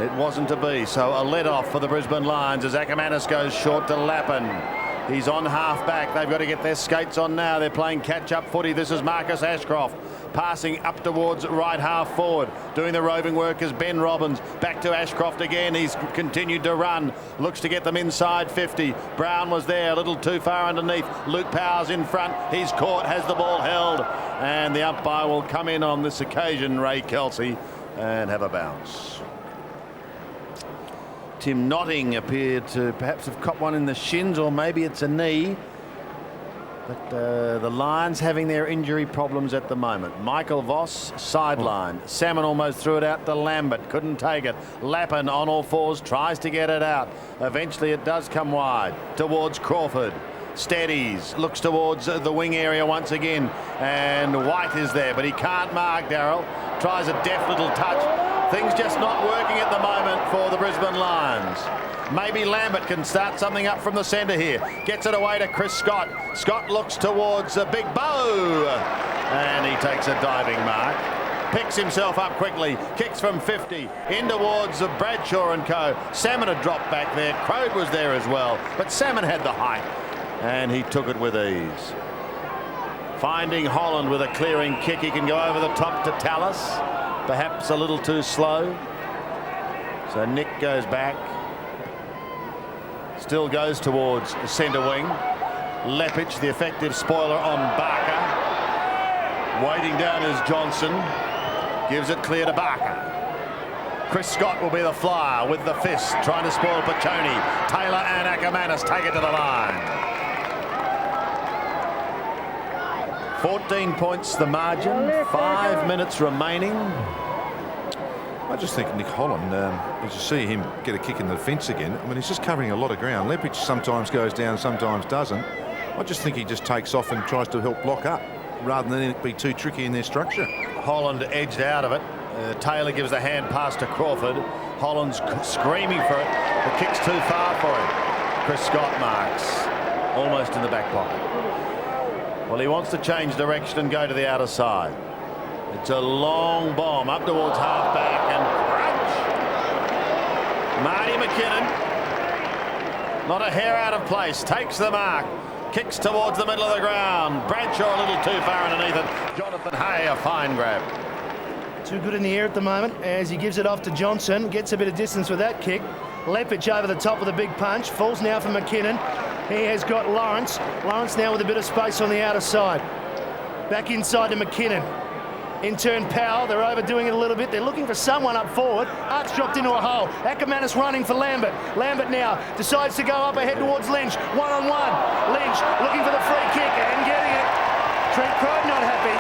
It wasn't to be, so a let-off for the Brisbane Lions as Ackermanis goes short to Lappin. He's on half back. They've got to get their skates on now. They're playing catch-up footy. This is Marcus Ashcroft passing up towards right half forward. Doing the roving work is Ben Robbins. Back to Ashcroft again. He's continued to run. Looks to get them inside 50. Brown was there, a little too far underneath. Luke Powers in front. He's caught, has the ball held. And the umpire will come in on this occasion, Ray Kelsey, and have a bounce. Tim Notting appeared to perhaps have caught one in the shins, or maybe it's a knee. But the Lions having their injury problems at the moment. Michael Voss, sideline. Salmon almost threw it out to Lambert. Couldn't take it. Lappin on all fours, tries to get it out. Eventually it does come wide towards Crawford. Steadies, looks towards the wing area once again. And White is there, but he can't mark Darrell. Tries a deft little touch. Things just not working at the moment for the Brisbane Lions. Maybe Lambert can start something up from the centre here. Gets it away to Chris Scott. Scott looks towards Big Bo. And he takes a diving mark. Picks himself up quickly. Kicks from 50. In towards Bradshaw and co. Salmon had dropped back there. Crode was there as well. But Salmon had the height. And he took it with ease. Finding Holland with a clearing kick. He can go over the top to Tallis. Perhaps a little too slow. So Nick goes back. Still goes towards centre wing. Lepich, the effective spoiler on Barker. Waiting down is Johnson. Gives it clear to Barker. Chris Scott will be the flyer with the fist, trying to spoil Pachoni. Taylor and Ackermanis take it to the line. 14 points the margin. 5 minutes remaining. I just think Nick Holland, as you see him get a kick in the fence again, I mean, he's just covering a lot of ground. Lepich sometimes goes down, sometimes doesn't. I just think he just takes off and tries to help block up rather than it be too tricky in their structure. Holland edged out of it. Taylor gives the hand pass to Crawford. Holland's screaming for it. The kick's too far for him. Chris Scott marks. Almost in the back pocket. Well, he wants to change direction and go to the outer side. It's a long bomb up towards half-back and crunch. Marty McKinnon, not a hair out of place, takes the mark, kicks towards the middle of the ground. Bradshaw a little too far underneath it. Jonathan Hay, a fine grab. Too good in the air at the moment as he gives it off to Johnson. Gets a bit of distance with that kick. Lepich over the top with a big punch. Falls now for McKinnon. He has got Lawrence. Lawrence now with a bit of space on the outer side. Back inside to McKinnon. In turn, Powell, they're overdoing it a little bit. They're looking for someone up forward. Art's dropped into a hole. Ackermanis running for Lambert. Lambert now decides to go up ahead towards Lynch. One-on-one. Lynch looking for the free kick and getting it. Trent Crode not happy.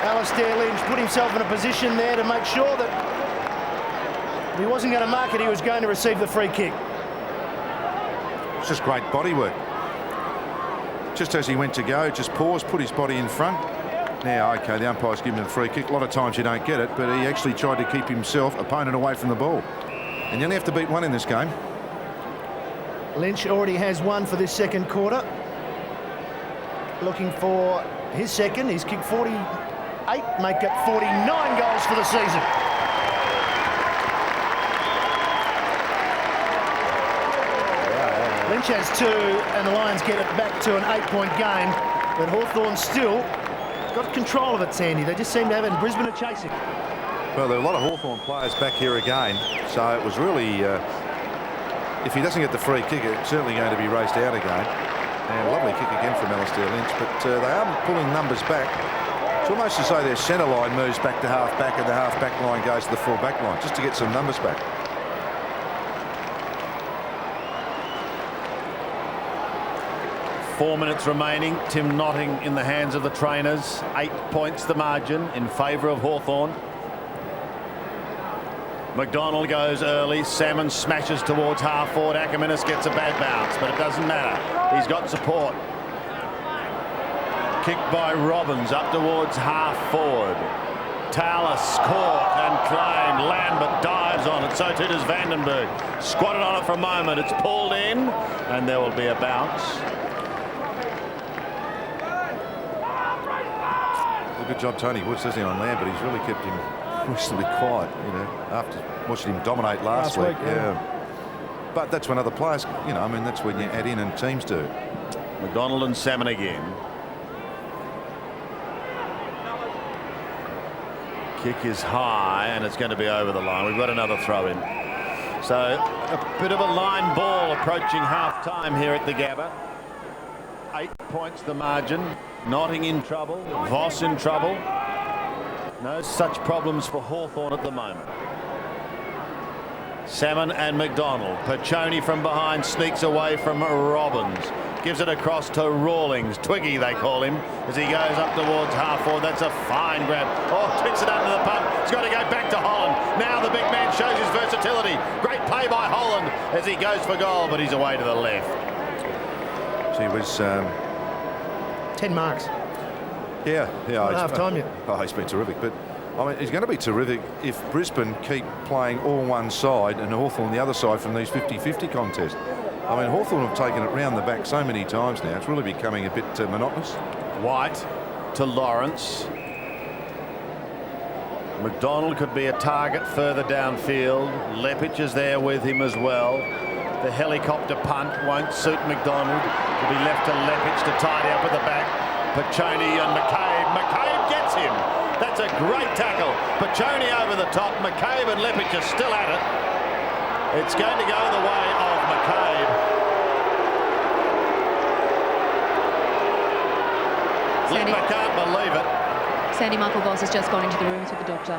Alistair Lynch put himself in a position there to make sure that if he wasn't going to mark it, he was going to receive the free kick. It's just great body work. Just as he went to go, just paused, put his body in front. Now, OK, the umpire's given him a free kick. A lot of times you don't get it, but he actually tried to keep himself, opponent, away from the ball. And you only have to beat one in this game. Lynch already has one for this second quarter. Looking for his second. He's kicked 48, make it 49 goals for the season. Lynch has two, and the Lions get it back to an 8-point game. But Hawthorn still got control of it, Sandy. They just seem to have it, and Brisbane are chasing. Well, there are a lot of Hawthorn players back here again, so it was really, if he doesn't get the free kick, it's certainly going to be raced out again. And a lovely kick again from Alistair Lynch, but they are pulling numbers back. It's almost as though their centre line moves back to half-back and the half-back line goes to the full-back line, just to get some numbers back. Four minutes remaining. Tim Notting in the hands of the trainers. 8 points the margin in favour of Hawthorn. McDonald goes early. Salmon smashes towards half forward. Ackermanis gets a bad bounce, but it doesn't matter. He's got support. Kick by Robbins up towards half forward. Tallis caught and claimed. Lambert dives on it. So too does Vandenberg. Squatted on it for a moment. It's pulled in, and there will be a bounce. Good job, Tony Woods, doesn't he, on Lambert? He's really kept him reasonably quiet, you know, after watching him dominate last week. Yeah. But that's when other players, you know, I mean, that's when you add in and teams do. McDonald and Salmon again. Kick is high and it's going to be over the line. We've got another throw in. So a bit of a line ball approaching half time here at the Gabba. 8 points the margin. Notting in trouble. Voss in trouble. No such problems for Hawthorn at the moment. Salmon and McDonald. Piccioni from behind sneaks away from Robbins. Gives it across to Rawlings. Twiggy, they call him, as he goes up towards half forward. That's a fine grab. Oh, kicks it under the pump. He's got to go back to Holland. Now the big man shows his versatility. Great play by Holland as he goes for goal, but he's away to the left. So he was 10 marks. Yeah. Half time yet. Oh, he's been terrific. But I mean, he's going to be terrific if Brisbane keep playing all one side and Hawthorn the other side from these 50-50 contests. I mean, Hawthorn have taken it round the back so many times now. It's really becoming a bit monotonous. White to Lawrence. McDonald could be a target further downfield. Leppich is there with him as well. The helicopter punt won't suit McDonald. Will be left to Leppich to tidy up at the back. Piccioni and McCabe. McCabe gets him. That's a great tackle. Piccioni over the top. McCabe and Leppich are still at it. It's going to go the way of McCabe. Limmer can't believe it. Sandy Michael Voss has just gone into the rooms with the doctor.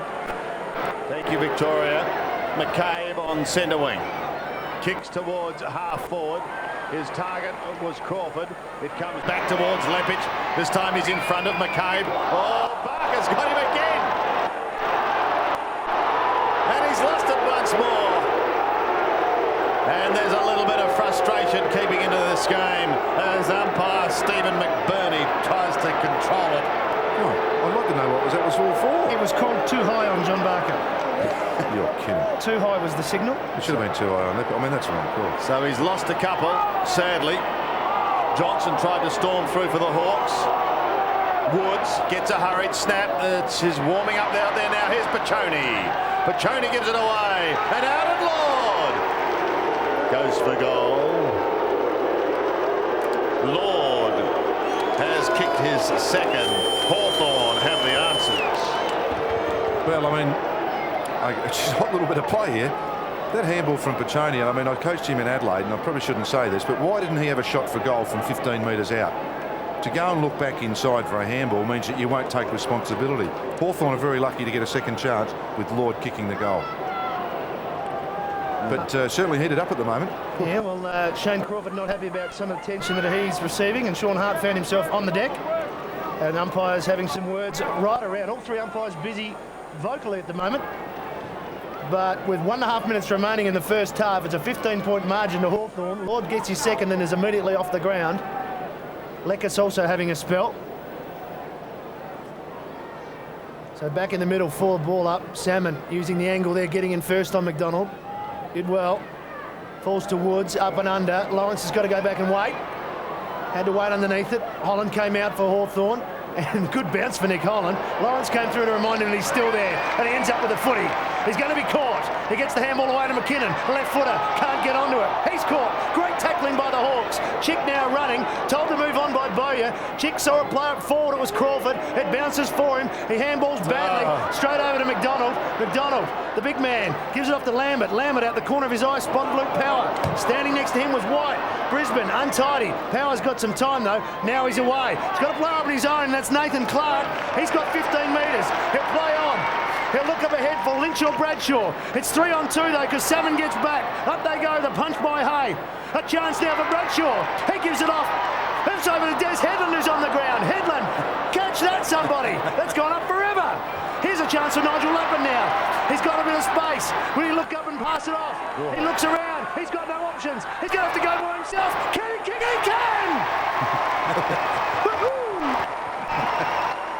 Thank you, Victoria. McCabe on centre wing. Kicks towards half forward. His target was Crawford. It comes back towards Leppich. This time he's in front of McCabe. Oh, Barker's got him again. And he's lost it once more. And there's a little bit of frustration keeping into this game as umpire Stephen McBurney tries to control it. Oh, I'd like to know what that was all for. It was called too high on John Barker. You're kidding. Too high was the signal. It should have been too high on that. I mean, that's wrong call. So he's lost a couple, sadly. Johnson tried to storm through for the Hawks. Woods gets a hurried snap. It's his warming up out there now. Here's Piccioni. Piccioni gives it away. And out at Lord. Goes for goal. Lord has kicked his second. Hawthorn have the answers. Well, I mean, just a little bit of play here. That handball from Piccioni, I mean, I coached him in Adelaide, and I probably shouldn't say this, but why didn't he have a shot for goal from 15 metres out? To go and look back inside for a handball means that you won't take responsibility. Hawthorn are very lucky to get a second chance with Lord kicking the goal. But certainly heated up at the moment. Yeah, well, Shane Crawford not happy about some of the tension that he's receiving, and Sean Hart found himself on the deck. And umpires having some words right around. All three umpires busy vocally at the moment. But with 1.5 minutes remaining in the first half, it's a 15-point margin to Hawthorn. Lord gets his second and is immediately off the ground. Leckis also having a spell. So back in the middle, forward ball up. Salmon using the angle there, getting in first on McDonald. Did well. Falls to Woods, up and under. Lawrence has got to go back and wait. Had to wait underneath it. Holland came out for Hawthorn. And good bounce for Nick Holland. Lawrence came through to remind him that he's still there. And he ends up with a footy. He's going to be caught. He gets the handball away to McKinnon. Left footer. Can't get onto it. He's caught. Great tackling by the Hawks. Chick now running. Told to move on by Bowyer. Chick saw it play it forward. It was Crawford. It bounces for him. He handballs badly. Straight over to McDonald. McDonald, the big man, gives it off to Lambert. Lambert out the corner of his eye. Spotted Luke Power. Standing next to him was White. Brisbane untidy. Power's got some time though. Now he's away. He's got to play up on his own. That's Nathan Clark. He's got 15 metres. He'll play on. He'll look up ahead for Lynch or Bradshaw. It's 3-on-2 though, because Salmon gets back. Up they go, the punch by Hay. A chance now for Bradshaw. He gives it off. It's over to Des Headland, who's on the ground. Headland, catch that, somebody. That's gone up forever. Here's a chance for Nigel Lappin now. He's got a bit of space. Will he look up and pass it off? He looks around. He's got no options. He's going to have to go by himself. Can he kick? He can!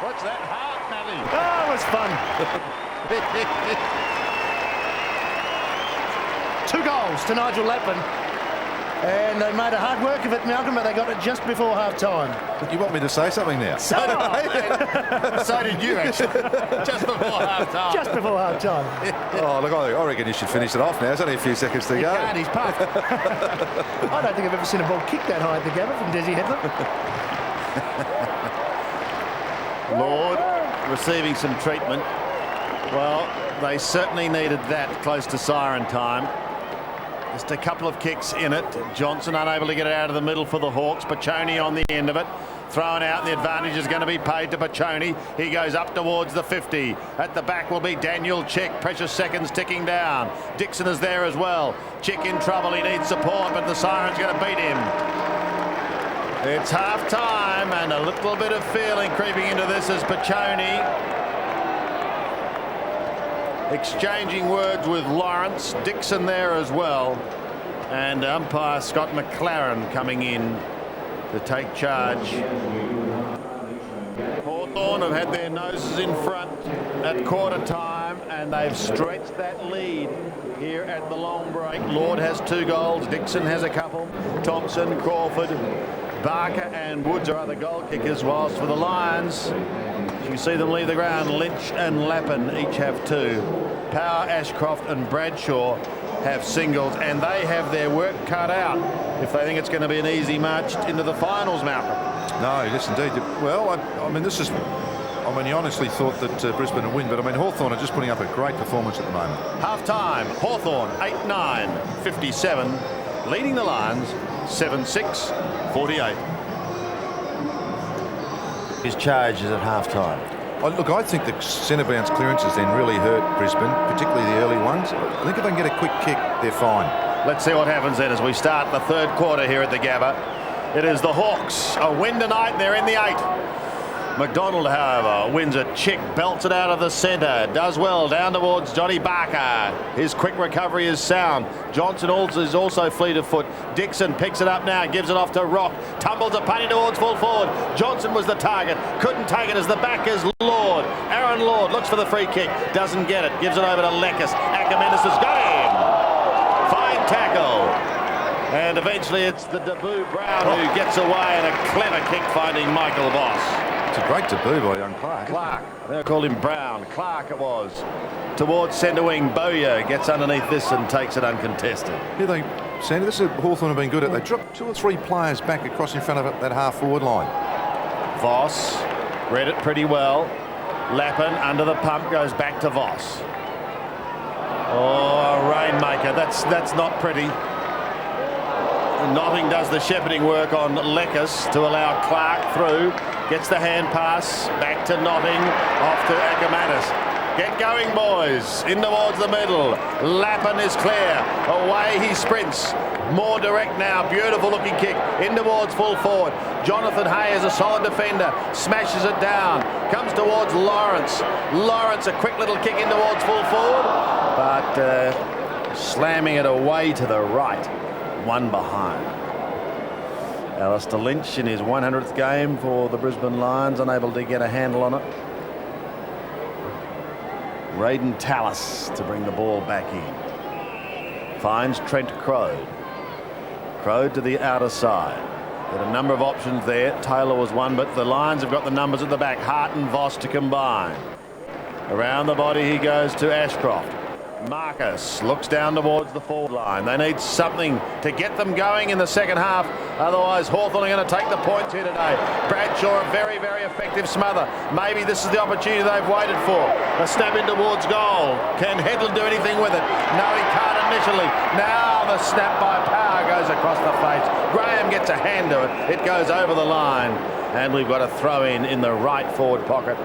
What's that heart, Matty? Oh, it was fun. 2 goals to Nigel Lappin. And they made a hard work of it, Malcolm, but they got it just before half-time. You want me to say something now? So did you, actually. Just before half-time. Just before half-time. Oh, look, I reckon you should finish it off now. There's only a few seconds to go. And he's puffed. I don't think I've ever seen a ball kick that high at the Gabba from Desi Headlam. Lord receiving some treatment. Well, they certainly needed that close to siren time. Just a couple of kicks in it. Johnson unable to get it out of the middle for the Hawks. Pachoni on the end of it. Thrown out, and the advantage is going to be paid to Pachoni. He goes up towards the 50. At the back will be Daniel Chick. Precious seconds ticking down. Dixon is there as well. Chick in trouble. He needs support, but the siren's going to beat him. It's half time, and a little bit of feeling creeping into this as Pachoni exchanging words with Lawrence. Dixon there as well, and umpire Scott McLaren coming in to take charge. Hawthorn have had their noses in front at quarter time, and they've stretched that lead here at the long break. Lord has 2 goals. Dixon has a couple. Thompson, Crawford, Barker and Woods are other goal kickers, whilst for the Lions, you see them leave the ground. Lynch and Lappin each have 2. Power, Ashcroft and Bradshaw have singles, and they have their work cut out if they think it's going to be an easy march into the finals, Malcolm. No, yes, indeed. Well, I mean, this is... I mean, you honestly thought that Brisbane would win, but I mean, Hawthorn are just putting up a great performance at the moment. Half-time, Hawthorn 8-9, 57, leading the Lions 7-6, 48. His charge is at half-time. Oh, look, I think the centre bounce clearances then really hurt Brisbane, particularly the early ones. I think if they can get a quick kick, they're fine. Let's see what happens then as we start the third quarter here at the Gabba. It is the Hawks. A win tonight. They're in the 8. McDonald, however, wins a chick, belts it out of the centre, does well down towards Johnny Barker. His quick recovery is sound. Johnson is also fleet of foot. Dixon picks it up now, gives it off to Rock, tumbles a punny towards full forward. Johnson was the target, couldn't take it as the back is Lord. Aaron Lord looks for the free kick, doesn't get it, gives it over to Lekis. Ackermanis has got him. Fine tackle. And eventually it's the debut Brown who gets away, and a clever kick finding Michael Boss. It's a great debut by young Clark. They called him Brown. Clark it was. Towards centre wing, Bowyer gets underneath this and takes it uncontested. Yeah, Sandy, this is Hawthorn have been good at. They dropped 2 or 3 players back across in front of that half-forward line. Voss read it pretty well. Lappin under the pump goes back to Voss. Oh, a rainmaker. That's not pretty. Notting does the shepherding work on Lekis to allow Clark through. Gets the hand pass back to Notting, off to Ackermanis. Get going, boys. In towards the middle. Lappin is clear. Away he sprints. More direct now. Beautiful looking kick. In towards full forward. Jonathan Hay is a solid defender. Smashes it down. Comes towards Lawrence. Lawrence, a quick little kick in towards full forward. But slamming it away to the right. One behind. Alistair Lynch in his 100th game for the Brisbane Lions, unable to get a handle on it. Raiden Tallis to bring the ball back in. Finds Trent Crowe. Crowe to the outer side. Got a number of options there. Taylor was one, but the Lions have got the numbers at the back. Hart and Voss to combine. Around the body he goes to Ashcroft. Marcus looks down towards the forward line. They need something to get them going in the second half. Otherwise, Hawthorn are going to take the points here today. Bradshaw, a very, very effective smother. Maybe this is the opportunity they've waited for. A snap in towards goal. Can Headland do anything with it? No, he can't initially. Now the snap by Power goes across the face. Graham gets a hand to it. It goes over the line. And we've got a throw in the right forward pocket.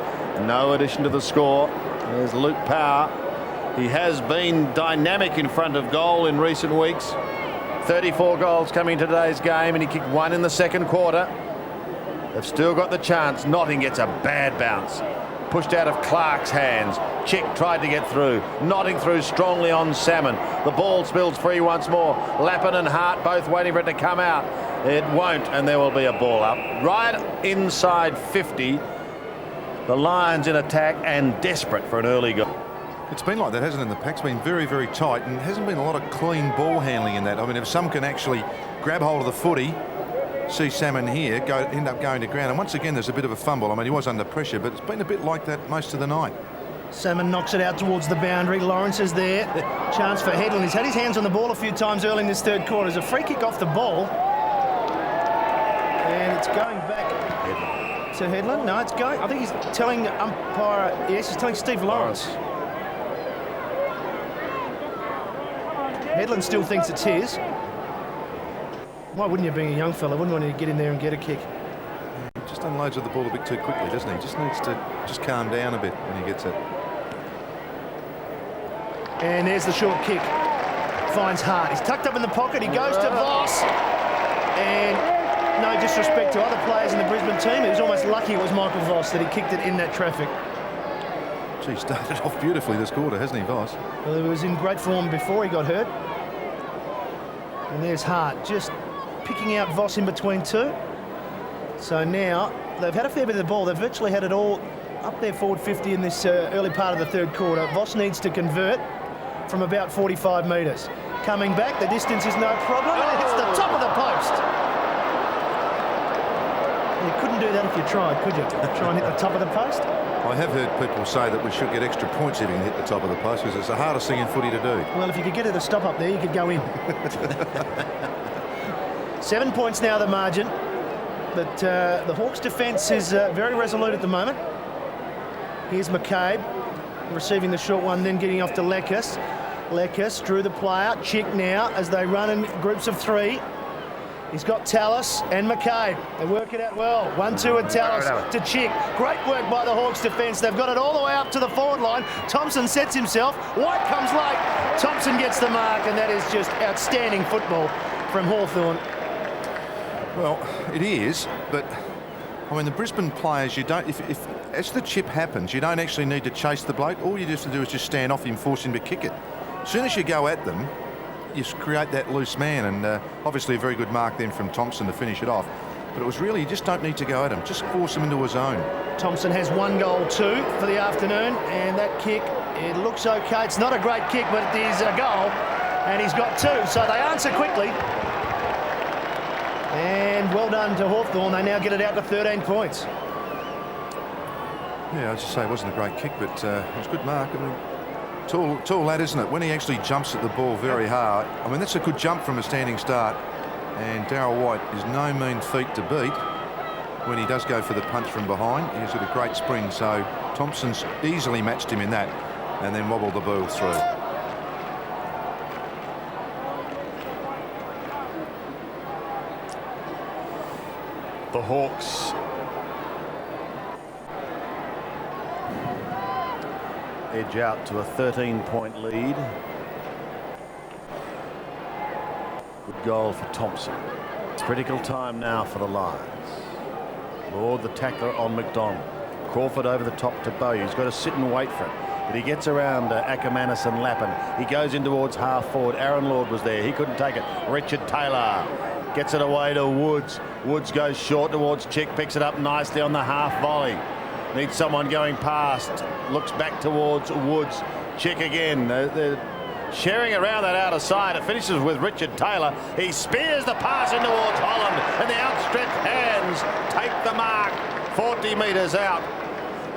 No addition to the score. There's Luke Power. He has been dynamic in front of goal in recent weeks. 34 goals coming to today's game, and he kicked 1 in the second quarter. They've still got the chance. Notting gets a bad bounce. Pushed out of Clark's hands. Chick tried to get through. Notting through strongly on Salmon. The ball spills free once more. Lappin and Hart both waiting for it to come out. It won't, and there will be a ball up. Right inside 50. The Lions in attack and desperate for an early goal. It's been like that, hasn't it? The pack's been very, very tight, and hasn't been a lot of clean ball handling in that. I mean, if some can actually grab hold of the footy. See Salmon here end up going to ground, and once again there's a bit of a fumble. I mean, he was under pressure, but it's been a bit like that most of the night. Salmon knocks it out towards the boundary. Lawrence is there. Chance for Headland. He's had his hands on the ball a few times early in this third quarter. There's a free kick off the ball, and it's going back to Headland. No, it's going. I think he's telling umpire. Yes, he's telling Steve Lawrence. Headland still thinks it's his. Why wouldn't you, being a young fella? Wouldn't want to get in there and get a kick. He just unloads the ball a bit too quickly, doesn't he? Just needs to calm down a bit when he gets it. And there's the short kick. Finds Hart. He's tucked up in the pocket. He goes to Voss. And no disrespect to other players in the Brisbane team, he was almost lucky it was Michael Voss that he kicked it in that traffic. Gee, started off beautifully this quarter, hasn't he, Voss? Well, he was in great form before he got hurt. And there's Hart just picking out Voss in between two. So now they've had a fair bit of the ball. They've virtually had it all up there forward 50 in this early part of the third quarter. Voss needs to convert from about 45 metres. Coming back, the distance is no problem, and it hits the top of the post. You couldn't do that if you tried, could you? Try and hit the top of the post? I have heard people say that we should get extra points if you can hit the top of the post, because it's the hardest thing in footy to do. Well, if you could get it to stop up there, you could go in. 7 points now, the margin. But the Hawks' defence is very resolute at the moment. Here's McCabe receiving the short one, then getting off to Lekas. Lekas drew the player. Chick now as they run in groups of three. He's got Tallis and McCabe. They work it out well. 1-2 at Tallis to Chick. Great work by the Hawks defence. They've got it all the way up to the forward line. Thompson sets himself. White comes late. Thompson gets the mark, and that is just outstanding football from Hawthorn. Well, it is, but I mean, the Brisbane players, you don't, if as the chip happens, you don't actually need to chase the bloke. All you have to do is just stand off him, force him to kick it. As soon as you go at them, you create that loose man, and obviously a very good mark then from Thompson to finish it off. But it was really, you just don't need to go at him. Just force him into a zone. Thompson has 1 goal, 2 for the afternoon, and that kick, it looks okay. It's not a great kick, but it is a goal, and he's got 2. So they answer quickly. And well done to Hawthorn. They now get it out to 13 points. Yeah, I was just say it wasn't a great kick, but it was a good mark. I mean, tall lad, isn't it? When he actually jumps at the ball very hard. I mean, that's a good jump from a standing start. And Darryl White is no mean feat to beat when he does go for the punch from behind. He's got a great spring, so Thompson's easily matched him in that and then wobbled the ball through. The Hawks edge out to a 13-point lead. Good goal for Thompson. It's critical time now for the Lions. Lord the tackler on McDonald. Crawford over the top to Bow. He's got to sit and wait for it. But he gets around Ackermanis and Lappin. He goes in towards half forward. Aaron Lord was there. He couldn't take it. Richard Taylor gets it away to Woods. Woods goes short towards Chick. Picks it up nicely on the half volley. Needs someone going past. Looks back towards Woods. Chick again. They're sharing around that outer side. It finishes with Richard Taylor. He spears the pass in towards Holland, and the outstretched hands take the mark 40 metres out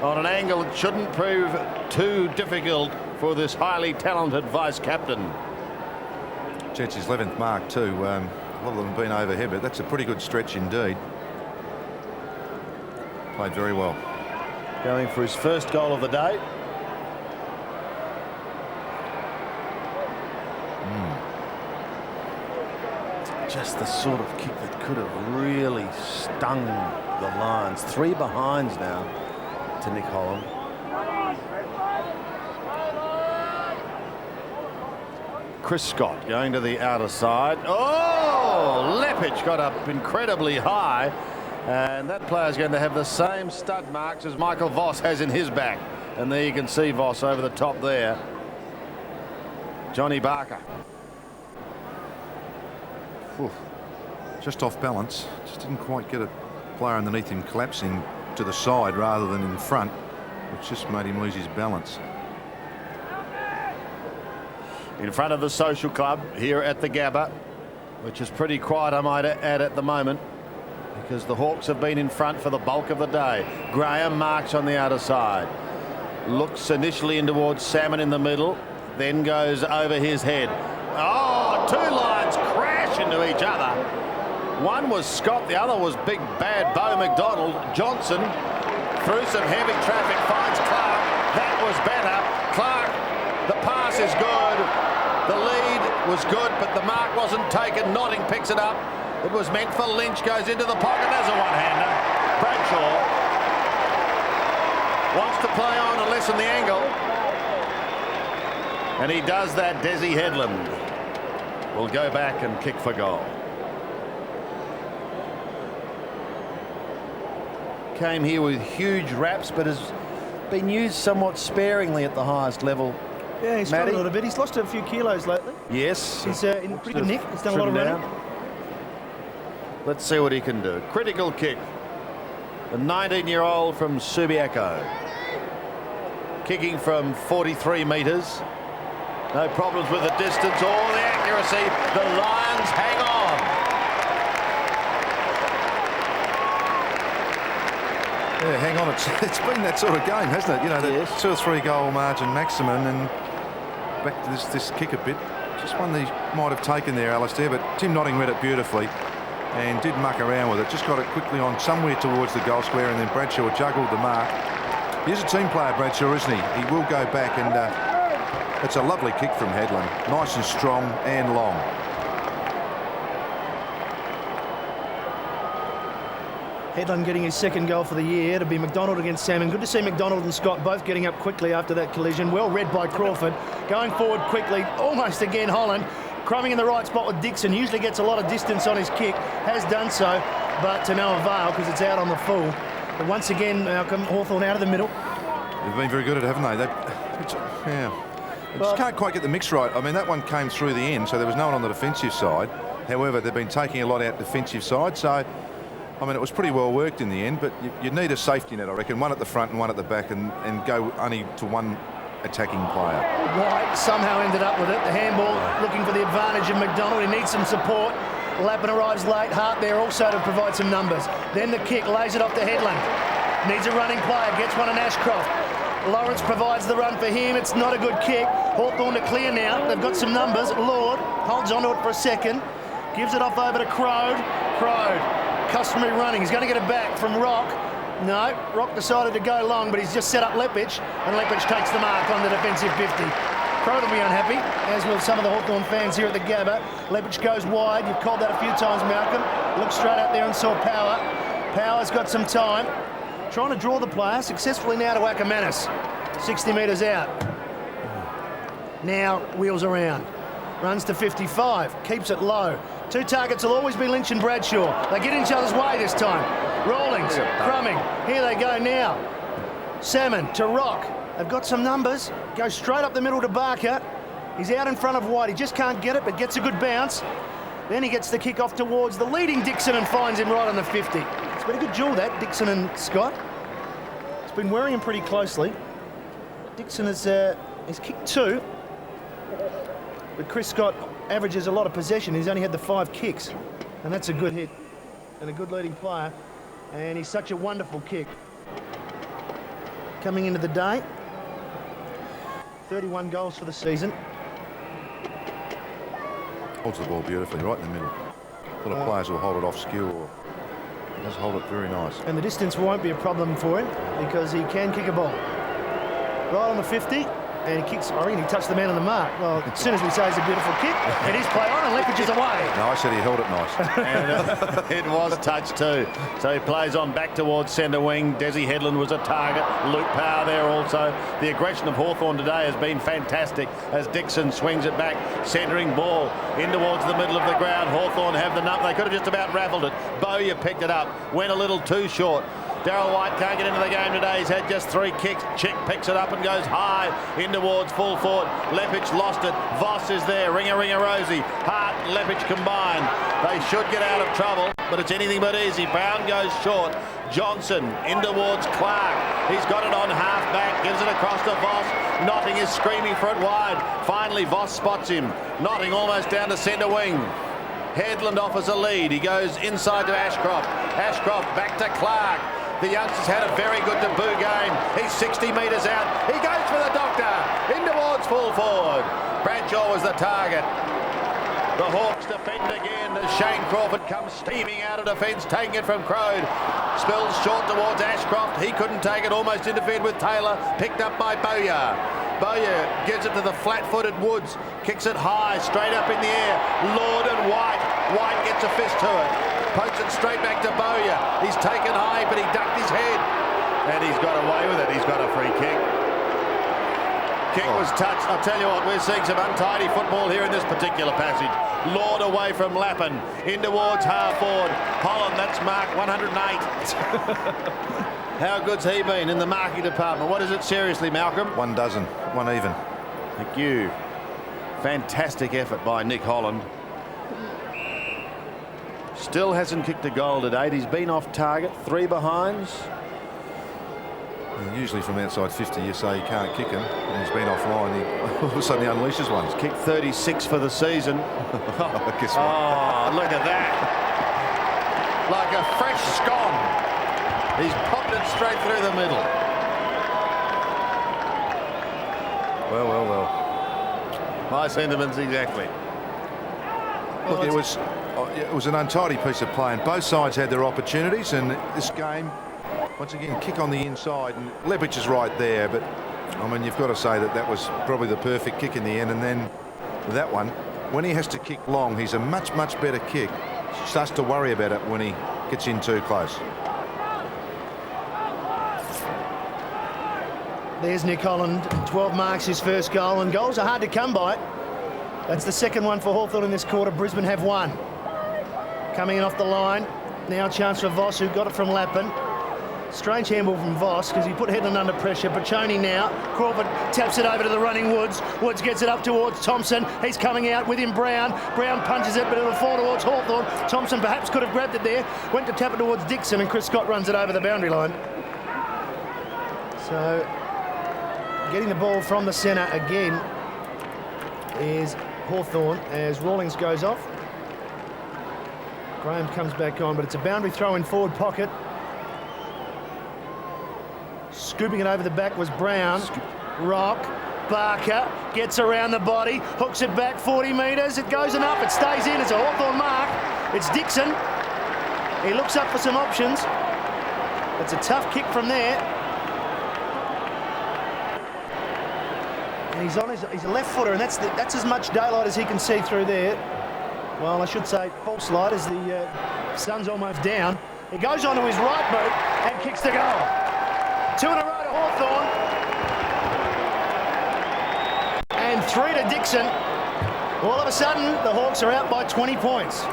on an angle that shouldn't prove too difficult for this highly talented vice captain. Jets his 11th mark too. A lot of them have been overhead, but that's a pretty good stretch indeed. Played very well. Going for his first goal of the day. Just the sort of kick that could have really stung the Lions. 3 behinds now to Nick Holland. Chris Scott going to the outer side. Oh, Lepich got up incredibly high, and that player's going to have the same stud marks as Michael Voss has in his back. And there you can see Voss over the top there. Johnny Barker. Oof. Just off balance. Just didn't quite get a player underneath him collapsing to the side rather than in front, which just made him lose his balance. In front of the Social Club here at the Gabba. which is pretty quiet, I might add, at the moment, because the Hawks have been in front for the bulk of the day. Graham marks on the outer side. Looks initially in towards Salmon in the middle, then goes over his head. Oh, two lines crash into each other. One was Scott, the other was big bad Bo McDonald. Johnson, through some heavy traffic, finds Clark. That was better. Clark, the pass is good. The lead was good, but the mark wasn't taken. Notting picks it up. It was meant for Lynch, goes into the pocket. There's a one-hander. Bradshaw wants to play on and lessen the angle. And he does that. Desi Headland will go back and kick for goal. Came here with huge raps, but has been used somewhat sparingly at the highest level. Yeah, he's struggled a little bit. He's lost a few kilos lately. Yes. He's in pretty good nick. He's done a lot of running. Let's see what he can do. Critical kick. The 19-year-old from Subiaco. Kicking from 43 metres. No problems with the distance or the accuracy. The Lions hang on. Yeah, hang on. It's been that sort of game, hasn't it? You know, the Yes. 2 or 3 goal margin maximum, and back to this kick a bit. Just one they might have taken there, Alistair, but Tim Notting read it beautifully and did muck around with it. Just got it quickly on somewhere towards the goal square, and then Bradshaw juggled the mark. He's a team player, Bradshaw, isn't he? He will go back, and it's a lovely kick from Headland. Nice and strong and long. Headland getting his second goal for the year. To be McDonald against Salmon. Good to see McDonald and Scott both getting up quickly after that collision. Well read by Crawford. Going forward quickly. Almost again Holland. Crumbing in the right spot with Dixon. Usually gets a lot of distance on his kick. Has done so, but to no avail because it's out on the full. But once again, Malcolm, Hawthorn out of the middle. They've been very good at it, haven't they? Yeah. They just can't quite get the mix right. I mean, that one came through the end, so there was no one on the defensive side. However, they've been taking a lot out defensive side, so I mean, it was pretty well worked in the end, but you need a safety net, I reckon. One at the front and one at the back, and go only to one attacking player. White somehow ended up with it. The handball looking for the advantage of McDonald. He needs some support. Lappin arrives late. Hart there also to provide some numbers. Then the kick, lays it off to Headland. Needs a running player, gets one in Ashcroft. Lawrence provides the run for him. It's not a good kick. Hawthorn to clear now. They've got some numbers. Lord holds onto it for a second. Gives it off over to Crode. Crode, customary running. He's going to get it back from Rock. No, Rock decided to go long, but he's just set up Lepich, and Lepich takes the mark on the defensive 50. Crode will be unhappy, as will some of the Hawthorn fans here at the Gabba. Lepich goes wide. You've called that a few times, Malcolm. Looked straight out there and saw Power. Power's got some time. Trying to draw the player successfully now to Ackermanis. 60 metres out. Now wheels around. Runs to 55. Keeps it low. 2 targets will always be Lynch and Bradshaw. They get in each other's way this time. Rawlings, Crumming. Here they go now. Salmon to Rock. They've got some numbers. Goes straight up the middle to Barker. He's out in front of White. He just can't get it, but gets a good bounce. Then he gets the kick off towards the leading Dixon and finds him right on the 50. It's been a good duel, that, Dixon and Scott. It's been wearing him pretty closely. Dixon has kicked 2. But Chris Scott averages a lot of possession. He's only had the 5 kicks. And that's a good hit. And a good leading player. And he's such a wonderful kick. Coming into the day. 31 goals for the season. Holds the ball beautifully, right in the middle. A lot of players will hold it off skill, or he does hold it very nice. And the distance won't be a problem for him because he can kick a ball. Right on the 50, and he kicks. I reckon he touched the man on the mark. Well, as soon as we say it's a beautiful kick, it is play on, and Lepich is away. No, I said he held it nice. And it was touched too. So he plays on back towards centre wing. Desi Headland was a target. Luke Power there also. The aggression of Hawthorn today has been fantastic as Dixon swings it back. Centering ball in towards the middle of the ground. Hawthorn have the number. They could have just about raffled it. Bowyer picked it up. Went a little too short. Darryl White can't get into the game today. He's had just 3 kicks. Chick picks it up and goes high in towards full forward. Lepich lost it. Voss is there. Ringer Rosie. Hart and Lepich combined. They should get out of trouble, but it's anything but easy. Brown goes short. Johnson in towards Clark. He's got it on half back. Gives it across to Voss. Notting is screaming for it wide. Finally, Voss spots him. Notting almost down to centre wing. Headland offers a lead. He goes inside to Ashcroft. Ashcroft back to Clark. The youngster's had a very good debut game. He's 60 metres out. He goes for the doctor. In towards full forward. Bradshaw was the target. The Hawks defend again as Shane Crawford comes steaming out of defence, taking it from Crode. Spills short towards Ashcroft. He couldn't take it, almost interfered with Taylor. Picked up by Bowyer. Bowyer gives it to the flat-footed Woods. Kicks it high, straight up in the air. Lord and White. White gets a fist to it. Pokes it straight back to Bowyer. He's taken high, but he ducked his head. And he's got away with it. He's got a free kick. Kick was touched. I'll tell you what, we're seeing some untidy football here in this particular passage. Lord away from Lappin, in towards Hawthorn. Holland, that's mark 108. How good's he been in the marking department? What is it seriously, Malcolm? 1 dozen, 1 even. Thank you. Fantastic effort by Nick Holland. Still hasn't kicked a goal to date. He's been off target, 3 behinds. Usually from outside 50 you say you can't kick him, and he's been offline. All of a sudden he unleashes one. He's kicked 36 for the season. Guess what? Oh, look at that. Like a fresh scone. He's popped it straight through the middle. Well, well, well. My sentiments exactly. Look, it was an untidy piece of play, and both sides had their opportunities, and this game, once again, kick on the inside, and Leppich is right there, but I mean, you've got to say that that was probably the perfect kick in the end. And then that one, when he has to kick long, he's a much better kick. Starts to worry about it when he gets in too close. There's Nick Holland, 12 marks, his first goal, and goals are hard to come by. That's the second one for Hawthorn in this quarter. Brisbane have 1. Coming in off the line, now a chance for Voss, who got it from Lappin. Strange handball from Voss because he put Headland under pressure. Pachoni now. Crawford taps it over to the running Woods. Woods gets it up towards Thompson. He's coming out with him, Brown. Brown punches it, but it'll fall towards Hawthorn. Thompson perhaps could have grabbed it there. Went to tap it towards Dixon, and Chris Scott runs it over the boundary line. So, getting the ball from the centre again is Hawthorn as Rawlings goes off. Graham comes back on, but it's a boundary throw in forward pocket. Scooping it over the back was Brown. Rock. Barker gets around the body, hooks it back 40 metres. It goes enough. It stays in. It's a Hawthorn mark. It's Dixon. He looks up for some options. It's a tough kick from there. And he's on he's a left footer, and that's as much daylight as he can see through there. Well, I should say false light as the sun's almost down. He goes onto his right boot and kicks the goal. 2 in a row to Hawthorn. And 3 to Dixon. All of a sudden, the Hawks are out by 20 points.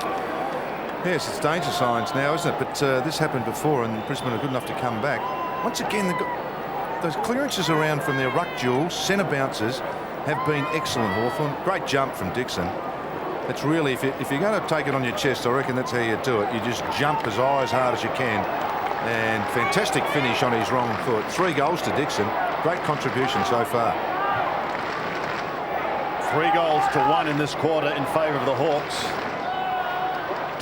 Yes, it's danger signs now, isn't it? But this happened before, and Brisbane are good enough to come back. Once again, those clearances around from their ruck duels, centre bounces, have been excellent, Hawthorn. Great jump from Dixon. It's really, if you're going to take it on your chest, I reckon that's how you do it. You just jump as high as hard as you can. And fantastic finish on his wrong foot. 3 goals to Dixon. Great contribution so far. 3 goals to 1 in this quarter in favour of the Hawks.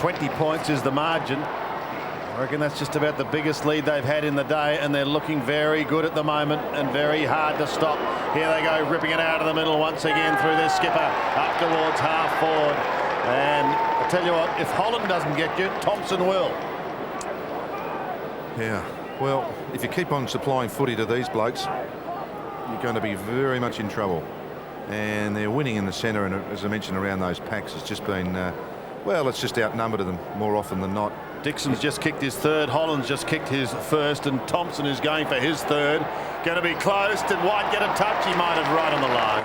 20 points is the margin. I reckon that's just about the biggest lead they've had in the day, and they're looking very good at the moment and very hard to stop. Here they go, ripping it out of the middle once again through their skipper, up towards half forward. And I tell you what, if Holland doesn't get you, Thompson will. Yeah, well, if you keep on supplying footy to these blokes, you're going to be very much in trouble. And they're winning in the centre, and as I mentioned, around those packs, it's just been, well, it's just outnumbered them more often than not. Dixon's just kicked his 3rd, Holland's just kicked his 1st, and Thompson is going for his 3rd. Going to be close. Did White get a touch? He might have, right on the line.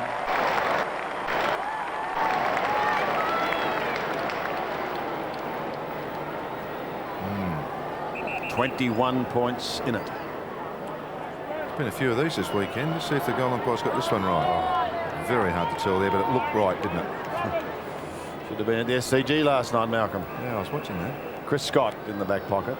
21 points in it. There's been a few of these this weekend. Let's see if the goal umpire's got this one right. Very hard to tell there, but it looked right, didn't it? Should have been at the SCG last night, Malcolm. Yeah, I was watching that. Chris Scott in the back pocket.